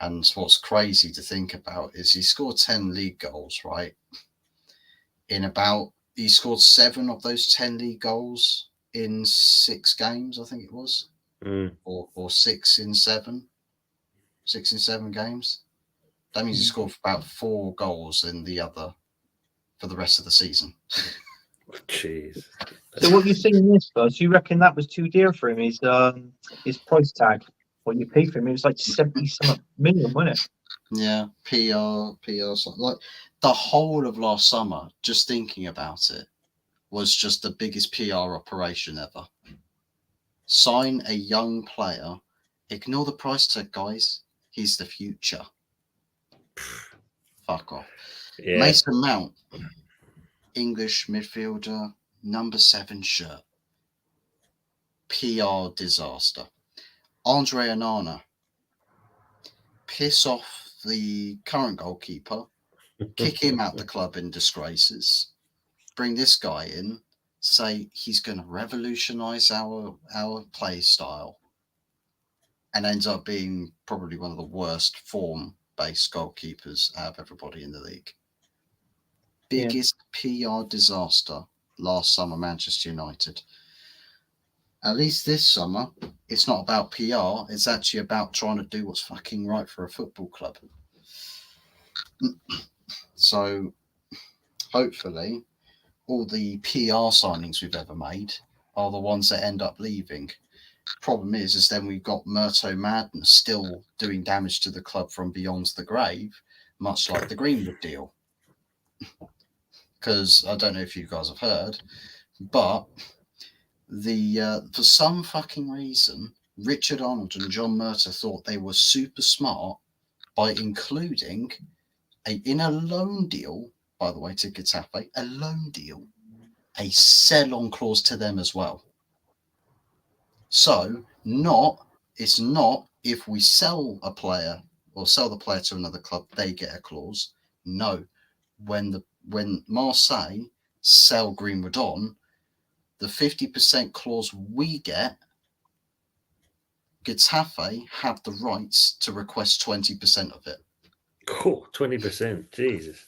And what's crazy to think about is he scored 10 league goals, right? He scored 7 of those 10 league goals in 6 games, I think it was, or 6 in 7. 6 in 7 games. That means he scored about 4 goals in the other for the rest of the season. Jeez. So what you saying this, Buzz? You reckon that was too dear for him? His price tag, what you paid for him, it was like 70-some million, wasn't it? Yeah, PR, like the whole of last summer, just thinking about it, was just the biggest PR operation ever. Sign a young player, ignore the price tag, guys. He's the future. Fuck off. Yeah. Mason Mount, English midfielder, number 7 shirt. PR disaster. Andre Onana, piss off the current goalkeeper, kick him out the club in disgraces, bring this guy in, say he's going to revolutionise our play style, and ends up being probably one of the worst form-based goalkeepers out of everybody in the league. Biggest PR disaster last summer, Manchester United. At least this summer, it's not about PR. It's actually about trying to do what's fucking right for a football club. So, hopefully, all the PR signings we've ever made are the ones that end up leaving. Problem is then we've got Murto Madness still doing damage to the club from beyond the grave, much like the Greenwood deal. Because I don't know if you guys have heard, but for some fucking reason, Richard Arnold and John Murto thought they were super smart by including in a loan deal, by the way, to Getafe, a loan deal, a sell-on clause to them as well. So it's not if we sell a player or sell the player to another club, they get a clause. No, when Marseille sell Greenwood on, the 50% clause we get, Getafe have the rights to request 20% of it. Cool, 20%. Jesus.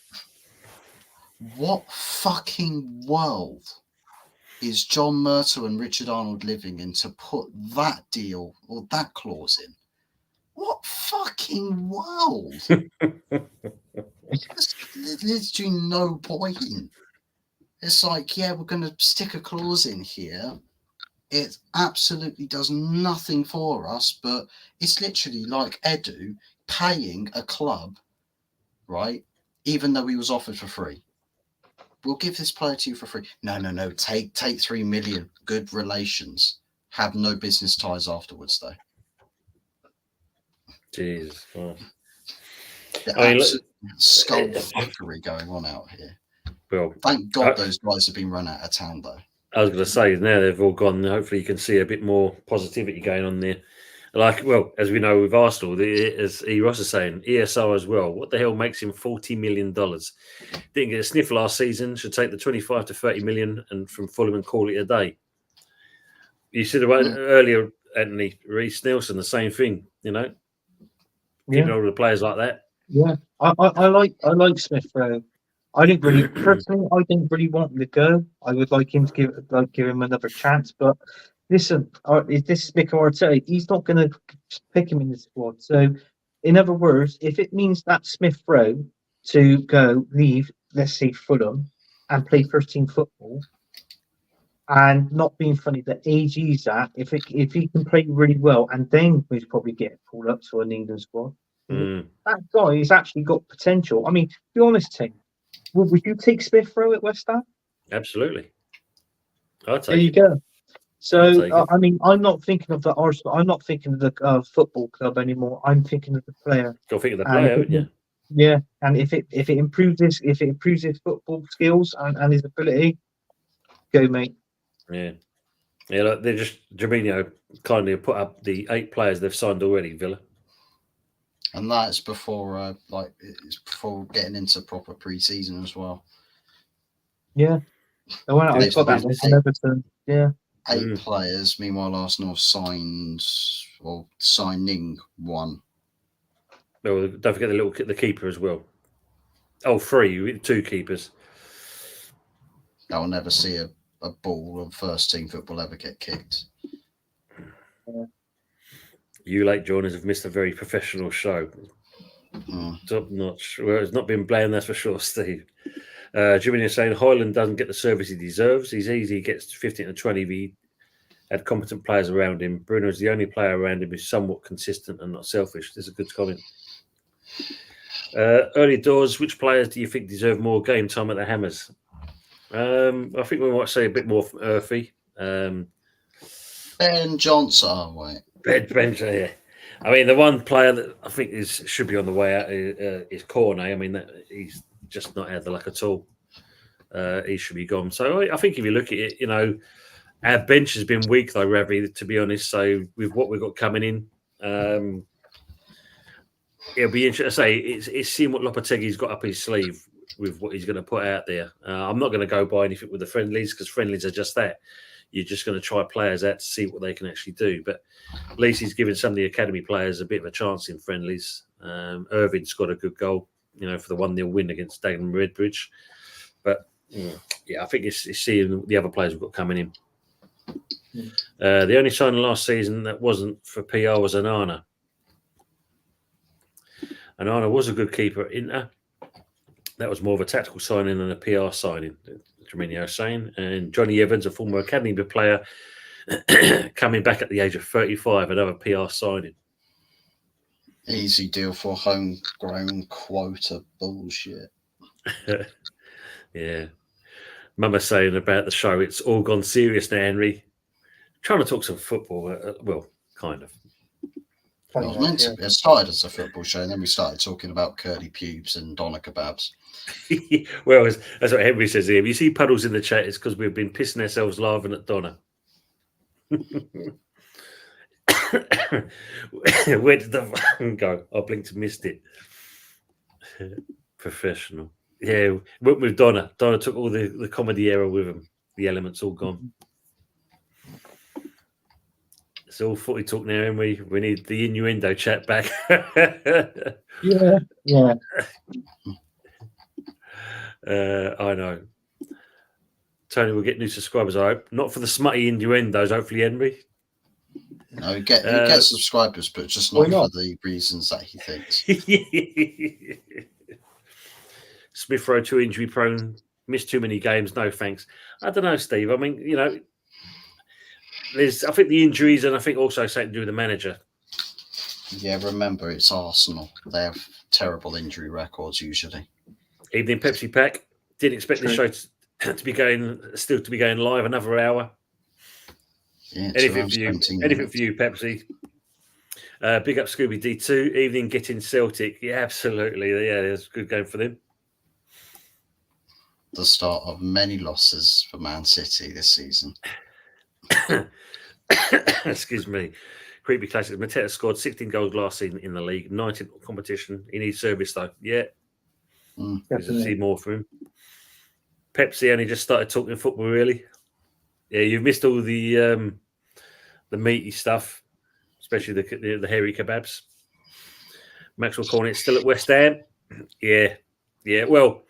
What fucking world is John Murto and Richard Arnold living in to put that deal or that clause in? What fucking world? There's literally no point. It's like, yeah, we're going to stick a clause in here. It absolutely does nothing for us, but it's literally like Edu paying a club, right? Even though he was offered for free. We'll give this player to you for free. No. Take 3 million. Good relations. Have no business ties afterwards, though. Jesus. Wow. Absolute skullfuckery going on out here. Well, thank God those guys have been run out of town, though. I was going to say, now they've all gone. Hopefully, you can see a bit more positivity going on there. Like, well, as we know with Arsenal, as E. Ross is saying, ESO as well. What the hell makes him $40 million? Didn't get a sniff last season. Should take the 25 to 30 million and from Fulham and call it a day. You said earlier, Anthony, Reece Nelson, the same thing. You know, keeping all the players like that. Yeah, I like Smith Rowe. I didn't really personally. I didn't really want him to go. I would like him to give him another chance. But listen, this is Mikel Arteta. He's not going to pick him in the squad. So, in other words, if it means that Smith Rowe to leave, let's say Fulham, and play first team football, and not being funny, the age he's at, if he can play really well, and then we'd probably get pulled up to an England squad. That guy has actually got potential. I mean, to be honest, Tim, would you take Smith Rowe at West Ham? Absolutely. I'll take there you go. So, I mean, I'm not thinking of the Arsenal. I'm not thinking of the football club anymore. I'm thinking of the player. Go think of the player, haven't you? Yeah, and if it improves his football skills and his ability, go, mate. Yeah. Look, they're just Jorginho kindly put up the 8 players they've signed already, Villa. And that's before it's before getting into proper pre-season as well. Yeah. I got that one from Everton. Yeah. 8 players. Meanwhile, Arsenal have signing 1. Well, don't forget the keeper as well. 3, 2 keepers. I'll never see a ball of first team football ever get kicked. Yeah. You late joiners have missed a very professional show. Top notch. Well, it's not been blamed, that's for sure, Steve. Jimmy is saying Highland doesn't get the service he deserves. He's easy, gets 15 to 20 if he had competent players around him. Bruno is the only player around him who's somewhat consistent and not selfish. This is a good comment. Early doors, which players do you think deserve more game time at the Hammers? I think we might say a bit more from Earthy. Ben Johnson, wait. Ben, yeah. I mean, the one player that I think should be on the way out is Cornet. I mean, he's just not had the luck at all. He should be gone. So I think if you look at it, our bench has been weak, though, Ravi, to be honest. So with what we've got coming in, it'll be interesting to say it's seeing what Lopetegui's got up his sleeve with what he's going to put out there. I'm not going to go by anything with the friendlies because friendlies are just that. You're just going to try players out to see what they can actually do. But at least he's giving some of the academy players a bit of a chance in friendlies. Irvin's got a good goal, for the 1-0 win against Dagenham Redbridge. But I think it's seeing the other players we've got coming in. The only signing last season that wasn't for PR was Anana. Anana was a good keeper at Inter. That was more of a tactical signing than a PR signing, Draminio saying. And Johnny Evans, a former academy player, coming back at the age of 35, another PR signing. Easy deal for homegrown quota bullshit. Yeah. Mama saying about the show, it's all gone serious now, Henry. Trying to talk some football, well, kind of. It started as a football show, and then we started talking about curly pubes and doner kebabs. Well, that's what Henry says here. If you see puddles in the chat, it's because we've been pissing ourselves laughing at Donna. Where did the phone go? I blinked and missed it. Professional. Yeah, went with Donna. Donna took all the comedy era with him. The elements all gone. It's all footy talk now, and we need the innuendo chat back. Yeah. I know. Tony will get new subscribers, I hope. Not for the smutty innuendos, hopefully, Henry. No, he gets subscribers, but just not for the reasons that he thinks. Smith Rowe, too injury prone, missed too many games, no thanks. I don't know, Steve. I mean, I think the injuries and I think also something to do with the manager. Yeah, remember, it's Arsenal. They have terrible injury records usually. Evening Pepsi Pack. Didn't expect the show to be going live another hour. Yeah, anything for you, Pepsi. Big up Scooby D2. Evening getting Celtic. Yeah, absolutely. Yeah, it's a good game for them. The start of many losses for Man City this season. Excuse me. Creepy Classics. Mateta scored 16 goals last season in the league, 19 competition. He needs service though. Yeah. There's a few more for him. Pepsi only just started talking football, really. Yeah, you've missed all the meaty stuff, especially the hairy kebabs. Maxwell Cornet still at West Ham. Yeah. Well,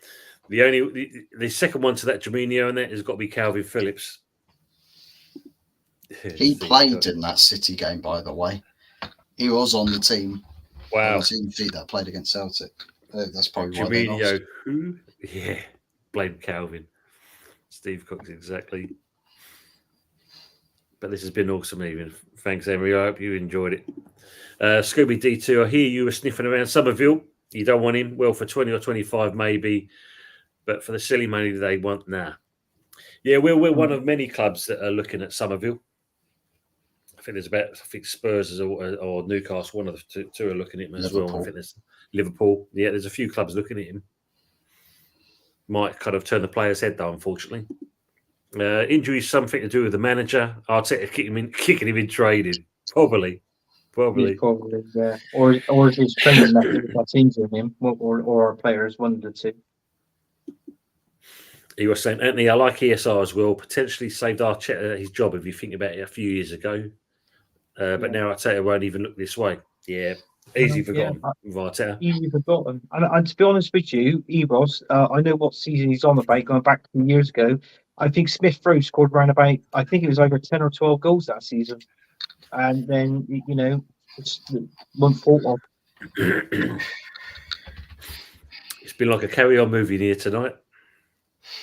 the second one to that Jaminio and that has got to be Calvin Phillips. He played in that City game, by the way. He was on the team. Wow. On the team sheet that played against Celtic. That's probably why they lost. Who? Yeah. Blame Calvin. Steve Cox, exactly. But this has been awesome evening. Thanks, Henry. I hope you enjoyed it. Scooby D2, I hear you were sniffing around Somerville. You don't want him. Well, for 20 or 25, maybe. But for the silly money they want, nah. Yeah, we're one of many clubs that are looking at Somerville. I think Spurs or Newcastle, one of the two are looking at him as well. I think there's Liverpool. Yeah, there's a few clubs looking at him. Might kind of turn the player's head though, unfortunately. Injuries, something to do with the manager. Arteta kicking him in trading. Probably, yeah. Or his training method that's injuring him, or our players, one of the two. He was saying, Anthony, I like ESR as well. Potentially saved Arteta his job if you think about it a few years ago. But now Arteta won't even look this way. Yeah, easy forgotten with Arteta. Easy forgotten. And to be honest with you, Ebros, I know what season he's on about, going back 2 years ago. I think Smith Rowe scored around about, I think it was over 10 or 12 goals that season. And then, it's one fault of. It's been like a carry-on movie here tonight.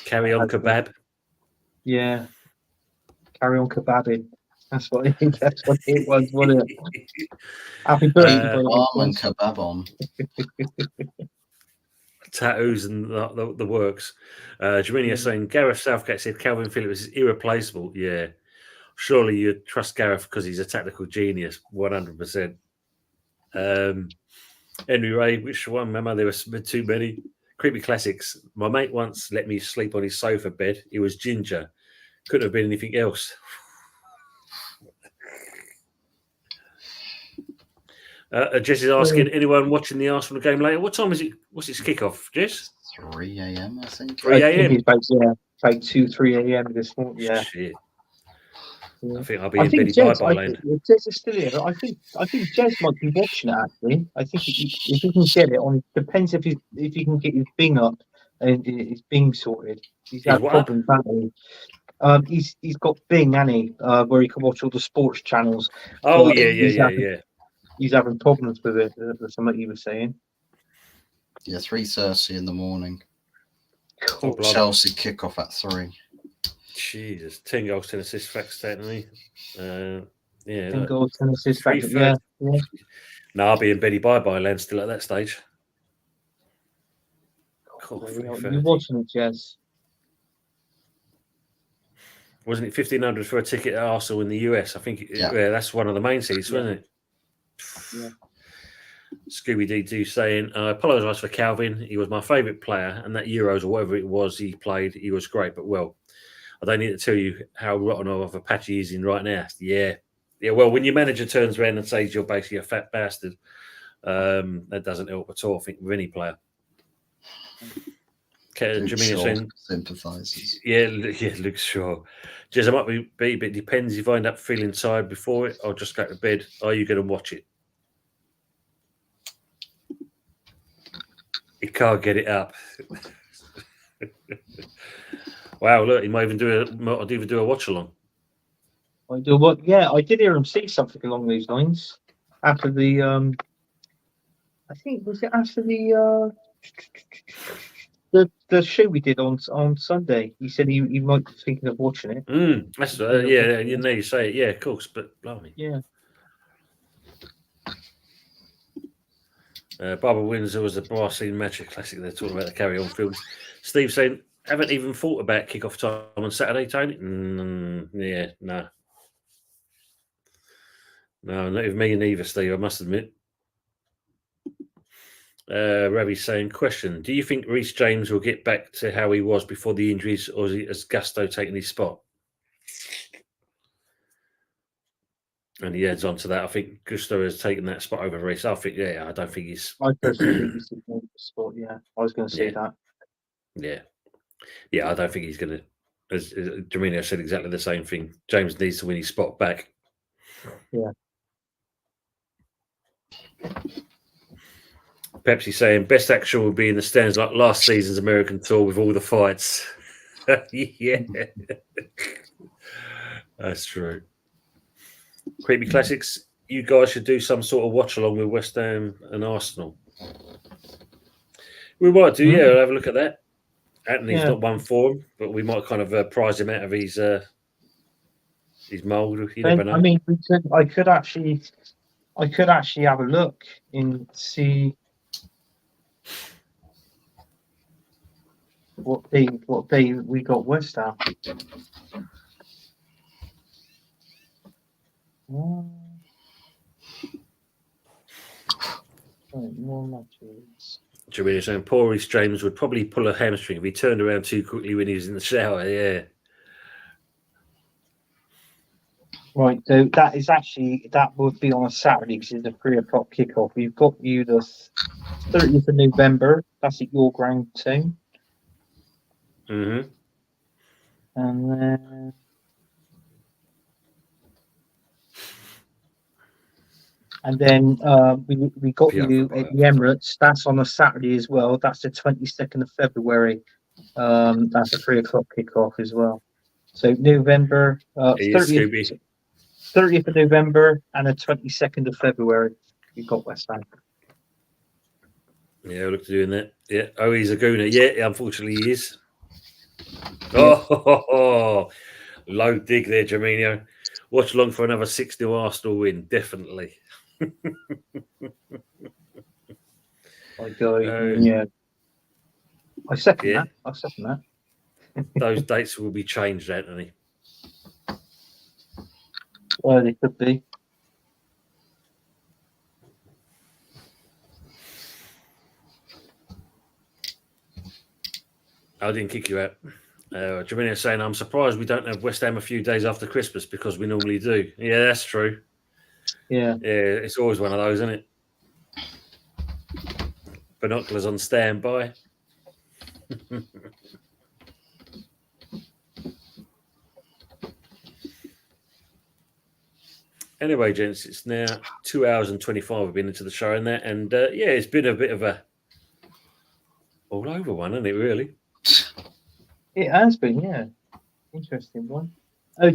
Carry on kebab. Yeah. Carry on kebabbing. That's what it was, wasn't it? Happy birthday, by the way, Arm and boys. kebab on. Tattoos and the works. Jaminia saying Gareth Southgate said Calvin Phillips is irreplaceable. Yeah. Surely you trust Gareth because he's a tactical genius. 100%. Henry Ray, which one? Remember, there were too many. Creepy classics. My mate once let me sleep on his sofa bed. He was ginger. Couldn't have been anything else. Jess is asking, anyone watching the Arsenal game later? What time is it? What's its kickoff, Jess? 3 a.m. I think. 3 a.m. It's about 2, 3 a.m. this morning. Yeah. Shit. Yeah. I think I'll be in Betty Jez, Bye land. Jez is still here. I think Jez might be watching it actually. I think if he can get it on, depends if he can get his Bing up and his Bing sorted. He's had problems, hasn't he? He's got Bing, hasn't he? Where he can watch all the sports channels. Oh But yeah. He's having problems with it. That's something he was saying. Yeah, 3:30 in the morning. Cool. Chelsea kickoff at 3. Jesus, 10 goals, 10 assists, facts, technically. 10 goals, 10 assists, facts. Yeah. No, I'll be in Betty Bye land still at that stage. Cool, you're watching it, Jez. Wasn't it 1,500 for a ticket at Arsenal in the US? I think that's one of the main seats, wasn't it? Yeah. Scooby D2 saying, I apologise for Calvin. He was my favourite player, and that Euros or whatever it was he played, he was great. But well, I don't need to tell you how rotten of a patch he is in right now. Yeah. Well, when your manager turns around and says you're basically a fat bastard, that doesn't help at all. I think with any player. Jamina saying, sympathises. Yeah, Luke Shaw. Jez, I might be, but it depends if I end up feeling tired before it. I'll just go to bed. Are you going to watch it? You can't get it up. Wow, look, he might even do a watch along. I do what? Yeah, I did hear him say something along these lines after the. I think was it after the show we did on Sunday. He said he might be thinking of watching it. That's yeah. You know, you say it. Yeah, of course, but blimey. Yeah. Barbara Windsor was a Barcelona match, a classic. They're talking about the carry-on films. Steve saying, haven't even thought about kick-off time on Saturday, Tony? Yeah, no. No, not with me neither, Steve, I must admit. Ravi's saying, question, do you think Reece James will get back to how he was before the injuries, or has Gusto taken his spot? And he adds on to that, I think Gusto has taken that spot over Reece. I think, I don't think he's... I personally think he's taken the spot, yeah. I was going to say that. Yeah, I don't think he's going to... As Jamina said exactly the same thing. James needs to win his spot back. Yeah. Pepsi saying, best action will be in the stands like last season's American tour with all the fights. Yeah. That's true. Creepy Classics, you guys should do some sort of watch along with West Ham and Arsenal. We might do, I'll have a look at that. Anthony's not one for him, but we might kind of prize him out of his mould. You never know. I mean, I could actually have a look and see what day we got West Ham. More matches. Jamina saying poor Reece James would probably pull a hamstring if he turned around too quickly when he was in the shower. Yeah. Right, so that would be on a Saturday because it's a 3:00 kickoff. We've got you the 30th of November. That's at your ground too. Mm-hmm. And then we got you at the Emirates. That's on a Saturday as well. That's the 22nd of February. That's a 3:00 kickoff as well. So November 30th of November and the 22nd of February. We've got West Ham. Yeah, look to doing that. Yeah. Oh, he's a gooner. Yeah, unfortunately he is. Oh, low dig there, Jaminio. Watch along for another 6-0 Arsenal win, definitely. I go, yeah. I second Yeah. that. I second that. Those dates will be changed, Anthony. Well, they could be. I didn't kick you out. Jaminio saying, I'm surprised we don't have West Ham a few days after Christmas because we normally do. Yeah, that's true. Yeah. Yeah, it's always one of those, isn't it? Binoculars on standby. Anyway, gents, it's now 2 hours and 25 we've been into the show and that, and yeah, it's been a bit of a all over one, hasn't it, really? It has been, yeah. Interesting one. Oh,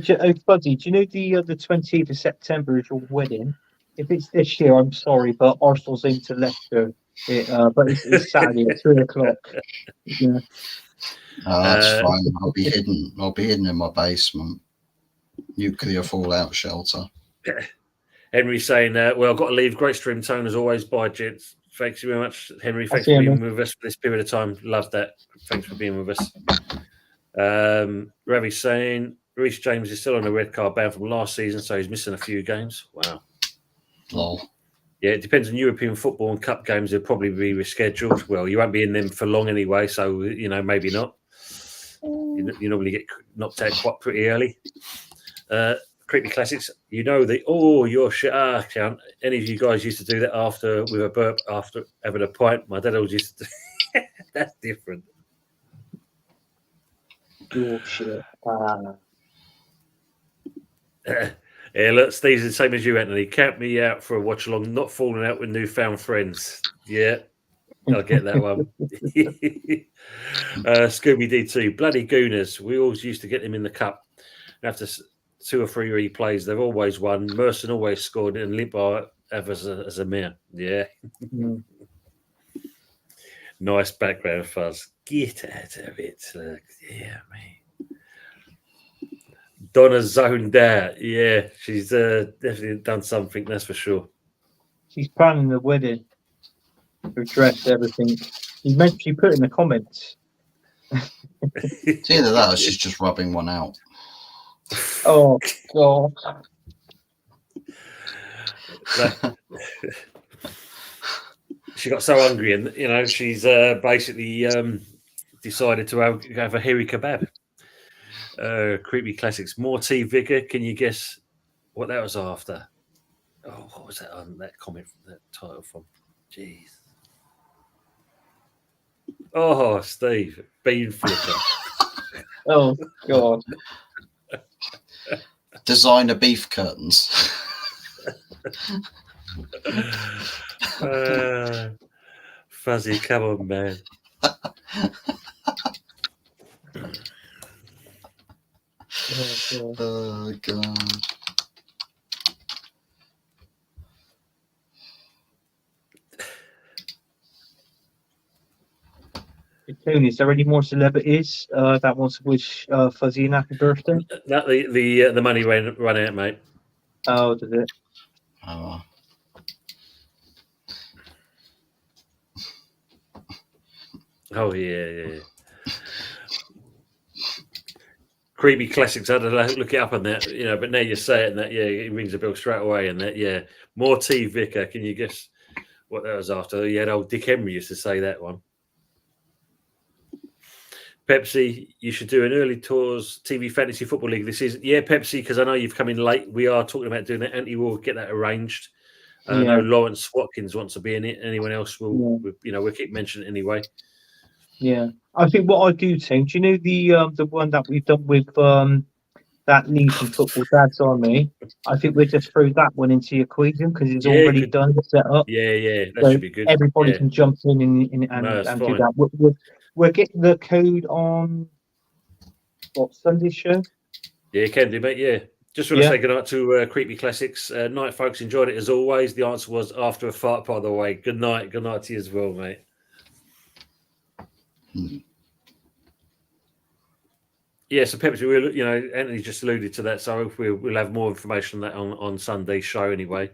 Fuzzy, do you know the 20th of September is your wedding? If it's this year, I'm sorry, but Arsenal's aim to Leicester. But it's Saturday at 3:00. Yeah. That's fine. I'll be hidden in my basement. Nuclear fallout shelter. Henry saying, well, I've got to leave. Great stream tone as always. Bye, gents. Thanks very much, Henry. Thanks for being with us for this period of time. Love that. Thanks for being with us. Ravi saying, Reece James is still on a red card ban from last season, so he's missing a few games. Wow. Lol. Yeah, it depends on European football and cup games. They'll probably be rescheduled. Well, you won't be in them for long anyway, so, maybe not. You normally get knocked out quite pretty early. Creepy Classics, your shit account. Any of you guys used to do that with a burp after having a pint? My dad always used to do that's different. Your shit. Yeah, look, Steve's the same as you, Anthony. Count me out for a watch along, not falling out with newfound friends. Yeah, I'll get that one. Scooby D2, bloody Gooners. We always used to get them in the cup. After 2 or 3 replays, they've always won. Merson always scored, and Limpar as a mayor. Yeah. Mm. Nice background fuzz. Get out of it. Look, yeah, man. Donna's zoned out. Yeah, she's definitely done something, that's for sure. She's planning the wedding. Her dress, everything. She put in the comments. It's either that or she's just rubbing one out. Oh, God. She got so hungry, and she's basically decided to have a hairy kebab. Creepy Classics. More T Vicar. Can you guess what that was after? Oh, what was that on that comment? That title from? Jeez. Oh, Steve, bean flicker. Oh, God. Designer beef curtains. Fuzzy, come on, man. Oh, God. Tony, is there any more celebrities that wants to wish Fuzzy an happy birthday? That the money ran out, mate. Oh, did it? Oh. Oh yeah. Creepy Classics. I had to look it up on that, but now you say it, and that it rings a bell straight away. And that more T Vicar. Can you guess what that was after? Yeah, old Dick Henry used to say that one. Pepsi, you should do an early tours TV fantasy football league this season. Yeah, Pepsi, because I know you've come in late. We are talking about doing that. Anthony will get that arranged. I know Lawrence Watkins wants to be in it. Anyone else will, we'll keep mentioning it anyway. Yeah, I think what I do think, do you know the one that we've done with that Legion Football Dad's Army? I think we'll just throw that one into the equation because it's already done, set up. Yeah, that so should be good. Everybody can jump in and do that. We'll get the code on Sunday's show. Yeah, you can do, mate. Yeah. Just want to say goodnight to Creepy Classics. Night, folks. Enjoyed it as always. The answer was after a fart, by the way. Good night. Good night to you as well, mate. Yeah, so Pepsi, Anthony just alluded to that, so we'll have more information on that on Sunday's show anyway.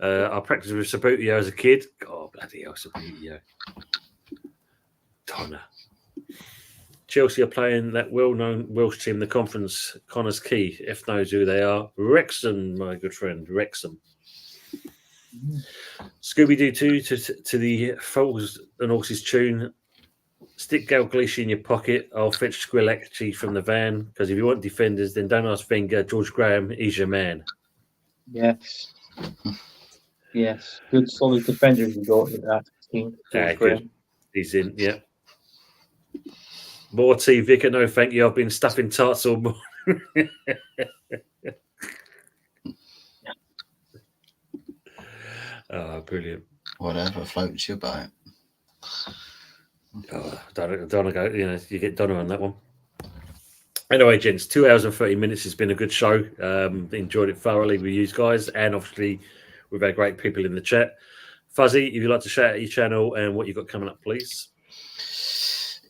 I practiced with Sabutio as a kid. God, bloody hell, Sabutio. Donna. Chelsea are playing that well-known Welsh team, the Conference, Connors Key. F knows who they are. Wrexham, my good friend, Wrexham. Scooby-Doo 2 to the Foals and Horses tune. Stick Galgalici in your pocket. I'll fetch Squillaci from the van, because if you want defenders, then don't ask Wenger. George Graham is your man. Yes. Yes. Good, solid defenders you got in that team. Good. He's in, yeah. More tea, Vicar. No, thank you. I've been stuffing tarts all morning. Oh, brilliant. Whatever floats your boat. Oh, don't go. You get Donna on that one. Anyway, gents, 2 hours and 30 minutes has been a good show. Enjoyed it thoroughly with you guys, and obviously we've had great people in the chat. Fuzzy, if you'd like to shout out your channel and what you've got coming up, please.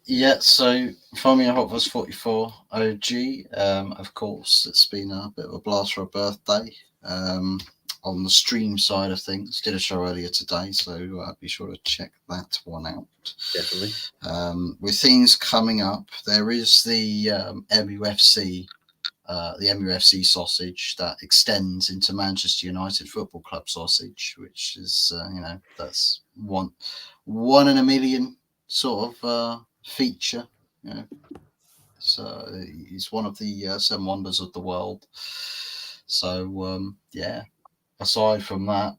Yeah, so find me at HotFuzz44 OG. Of course, it's been a bit of a blast for a birthday. On the stream side of things, did a show earlier today, so be sure to check that one out. Definitely. With things coming up, there is the MUFC sausage that extends into Manchester United Football Club sausage, which is that's one in a million sort of feature. So he's one of the 7 wonders of the world. So yeah. Aside from that,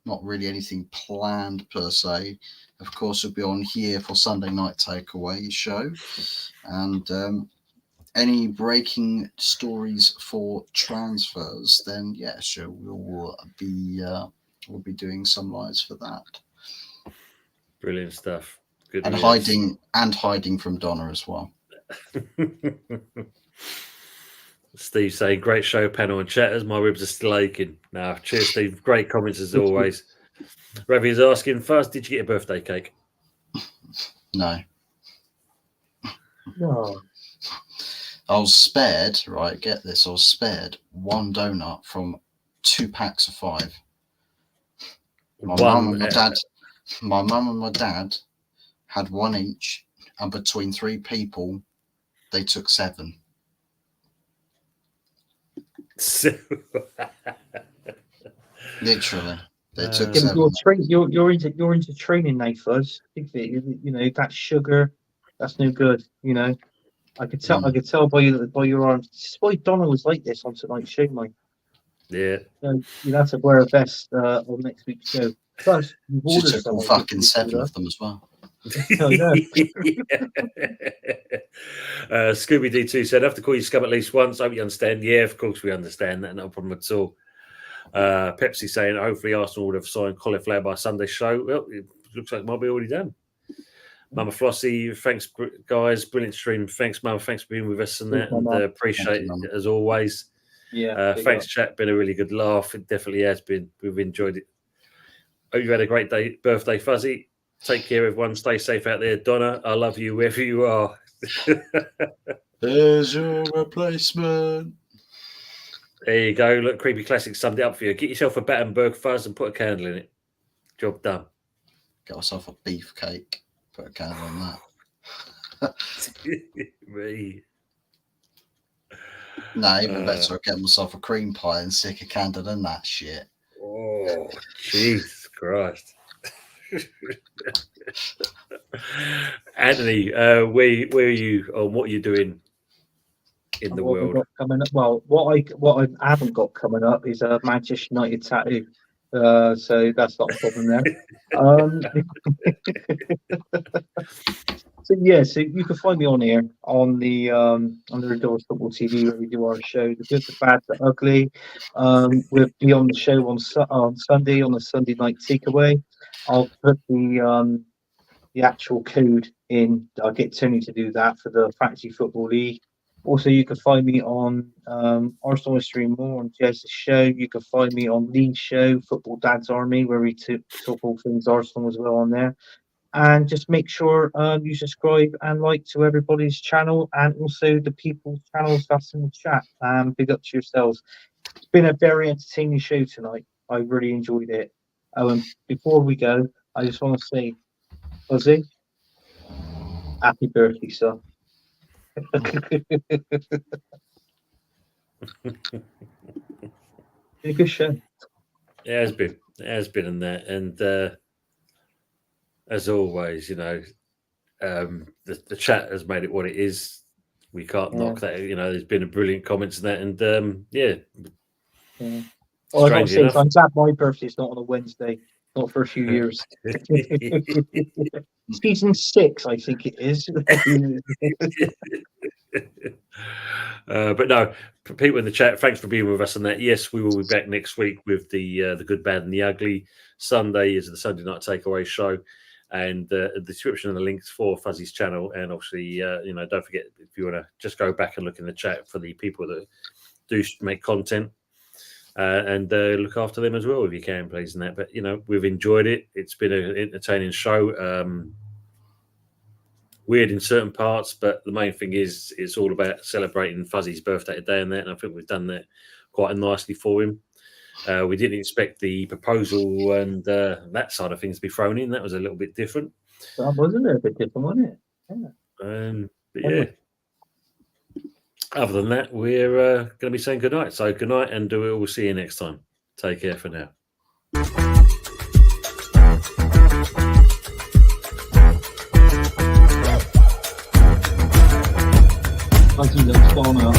not really anything planned per se. Of course, we'll be on here for Sunday Night Takeaway show, and any breaking stories for transfers. Then yeah, sure, we'll be doing some lives for that. Brilliant stuff. Good. And hiding from Donna as well. Steve saying, great show, panel and chatters. My ribs are still aching. Now, cheers, Steve. Great comments as always. Ravi is asking, first, did you get a birthday cake? No. No. I was spared, right? Get this. I was spared 1 donut from 2 packs of 5. My mum and my dad had 1 each, and between 3 people, they took 7. Literally, they took 7. You're into training now, Fuzz. That sugar, that's no good. I could tell by your arms. This is why Donna was like this on tonight's show, mate. Yeah. You'll have to wear a vest on next week's show. Plus, she took all fucking 7 of them as well. Scooby D2 said, I have to call you scum at least once. I hope you understand. Yeah, of course we understand that. No problem at all. Pepsi saying, hopefully Arsenal would have signed cauliflower by Sunday's show. Well, it looks like it might be already done. Mama Flossie, thanks, guys. Brilliant stream. Thanks, Mama. Thanks for being with us and that. And appreciate it as always. Yeah. Thanks, chat. Been a really good laugh. It definitely has been. We've enjoyed it. Hope you had a great birthday, Fuzzy. Take care, everyone. Stay safe out there. Donna, I love you wherever you are. There's your replacement. There you go. Look, Creepy Classic summed it up for you. Get yourself a Battenberg fuzz and put a candle in it. Job done. Get myself a beefcake. Put a candle on that. Me. No, even better. I'll get myself a cream pie and stick a candle in that shit. Oh, Jesus Christ. Anthony, where are you on what you're doing in the world? Coming up, well, what I haven't got coming up is a Manchester United tattoo, so that's not a problem there. So you can find me on here on the EarlydoorsFootballTV Football TV where we do our show, the good, the bad, the ugly. We'll be on the show on Sunday on the Sunday night takeaway. I'll put the actual code in. I'll get Tony to do that for the Fantasy Football League. Also, you can find me on Arsenal Stream More on Jez's show. You can find me on Lee's show, Football Dad's Army, where we talk all things Arsenal as well on there. And just make sure you subscribe and like to everybody's channel and also the people's channels that's in the chat. Big up to yourselves. It's been a very entertaining show tonight. I really enjoyed it. Oh, and before we go, I just want to say, Ozzy, happy birthday, son. A good show. It has been. It has been in that. And as always, you know, the chat has made it what it is. We can't knock that. You know, there's been a brilliant comments in that. And yeah. Well, I got to say, I'm glad my birthday's not on a Wednesday, not for a few years. Season 6, I think it is. But no, people in the chat, thanks for being with us on that. Yes, we will be back next week with the good, bad, and the ugly. Sunday is the Sunday night takeaway show, and the description and the links for Fuzzy's channel. And obviously, you know, don't forget if you want to just go back and look in the chat for the people that do make content. And look after them as well if you can, please. And that, but you know, we've enjoyed it. It's been an entertaining show. Weird in certain parts, but the main thing is it's all about celebrating Fuzzy's birthday today and that. And I think we've done that quite nicely for him. We didn't expect the proposal and that side of things to be thrown in. That was a little bit different. That wasn't a bit different, wasn't it? Yeah. But yeah. Other than that, we're going to be saying goodnight. So good night, and we'll see you next time. Take care for now. I think that's far now.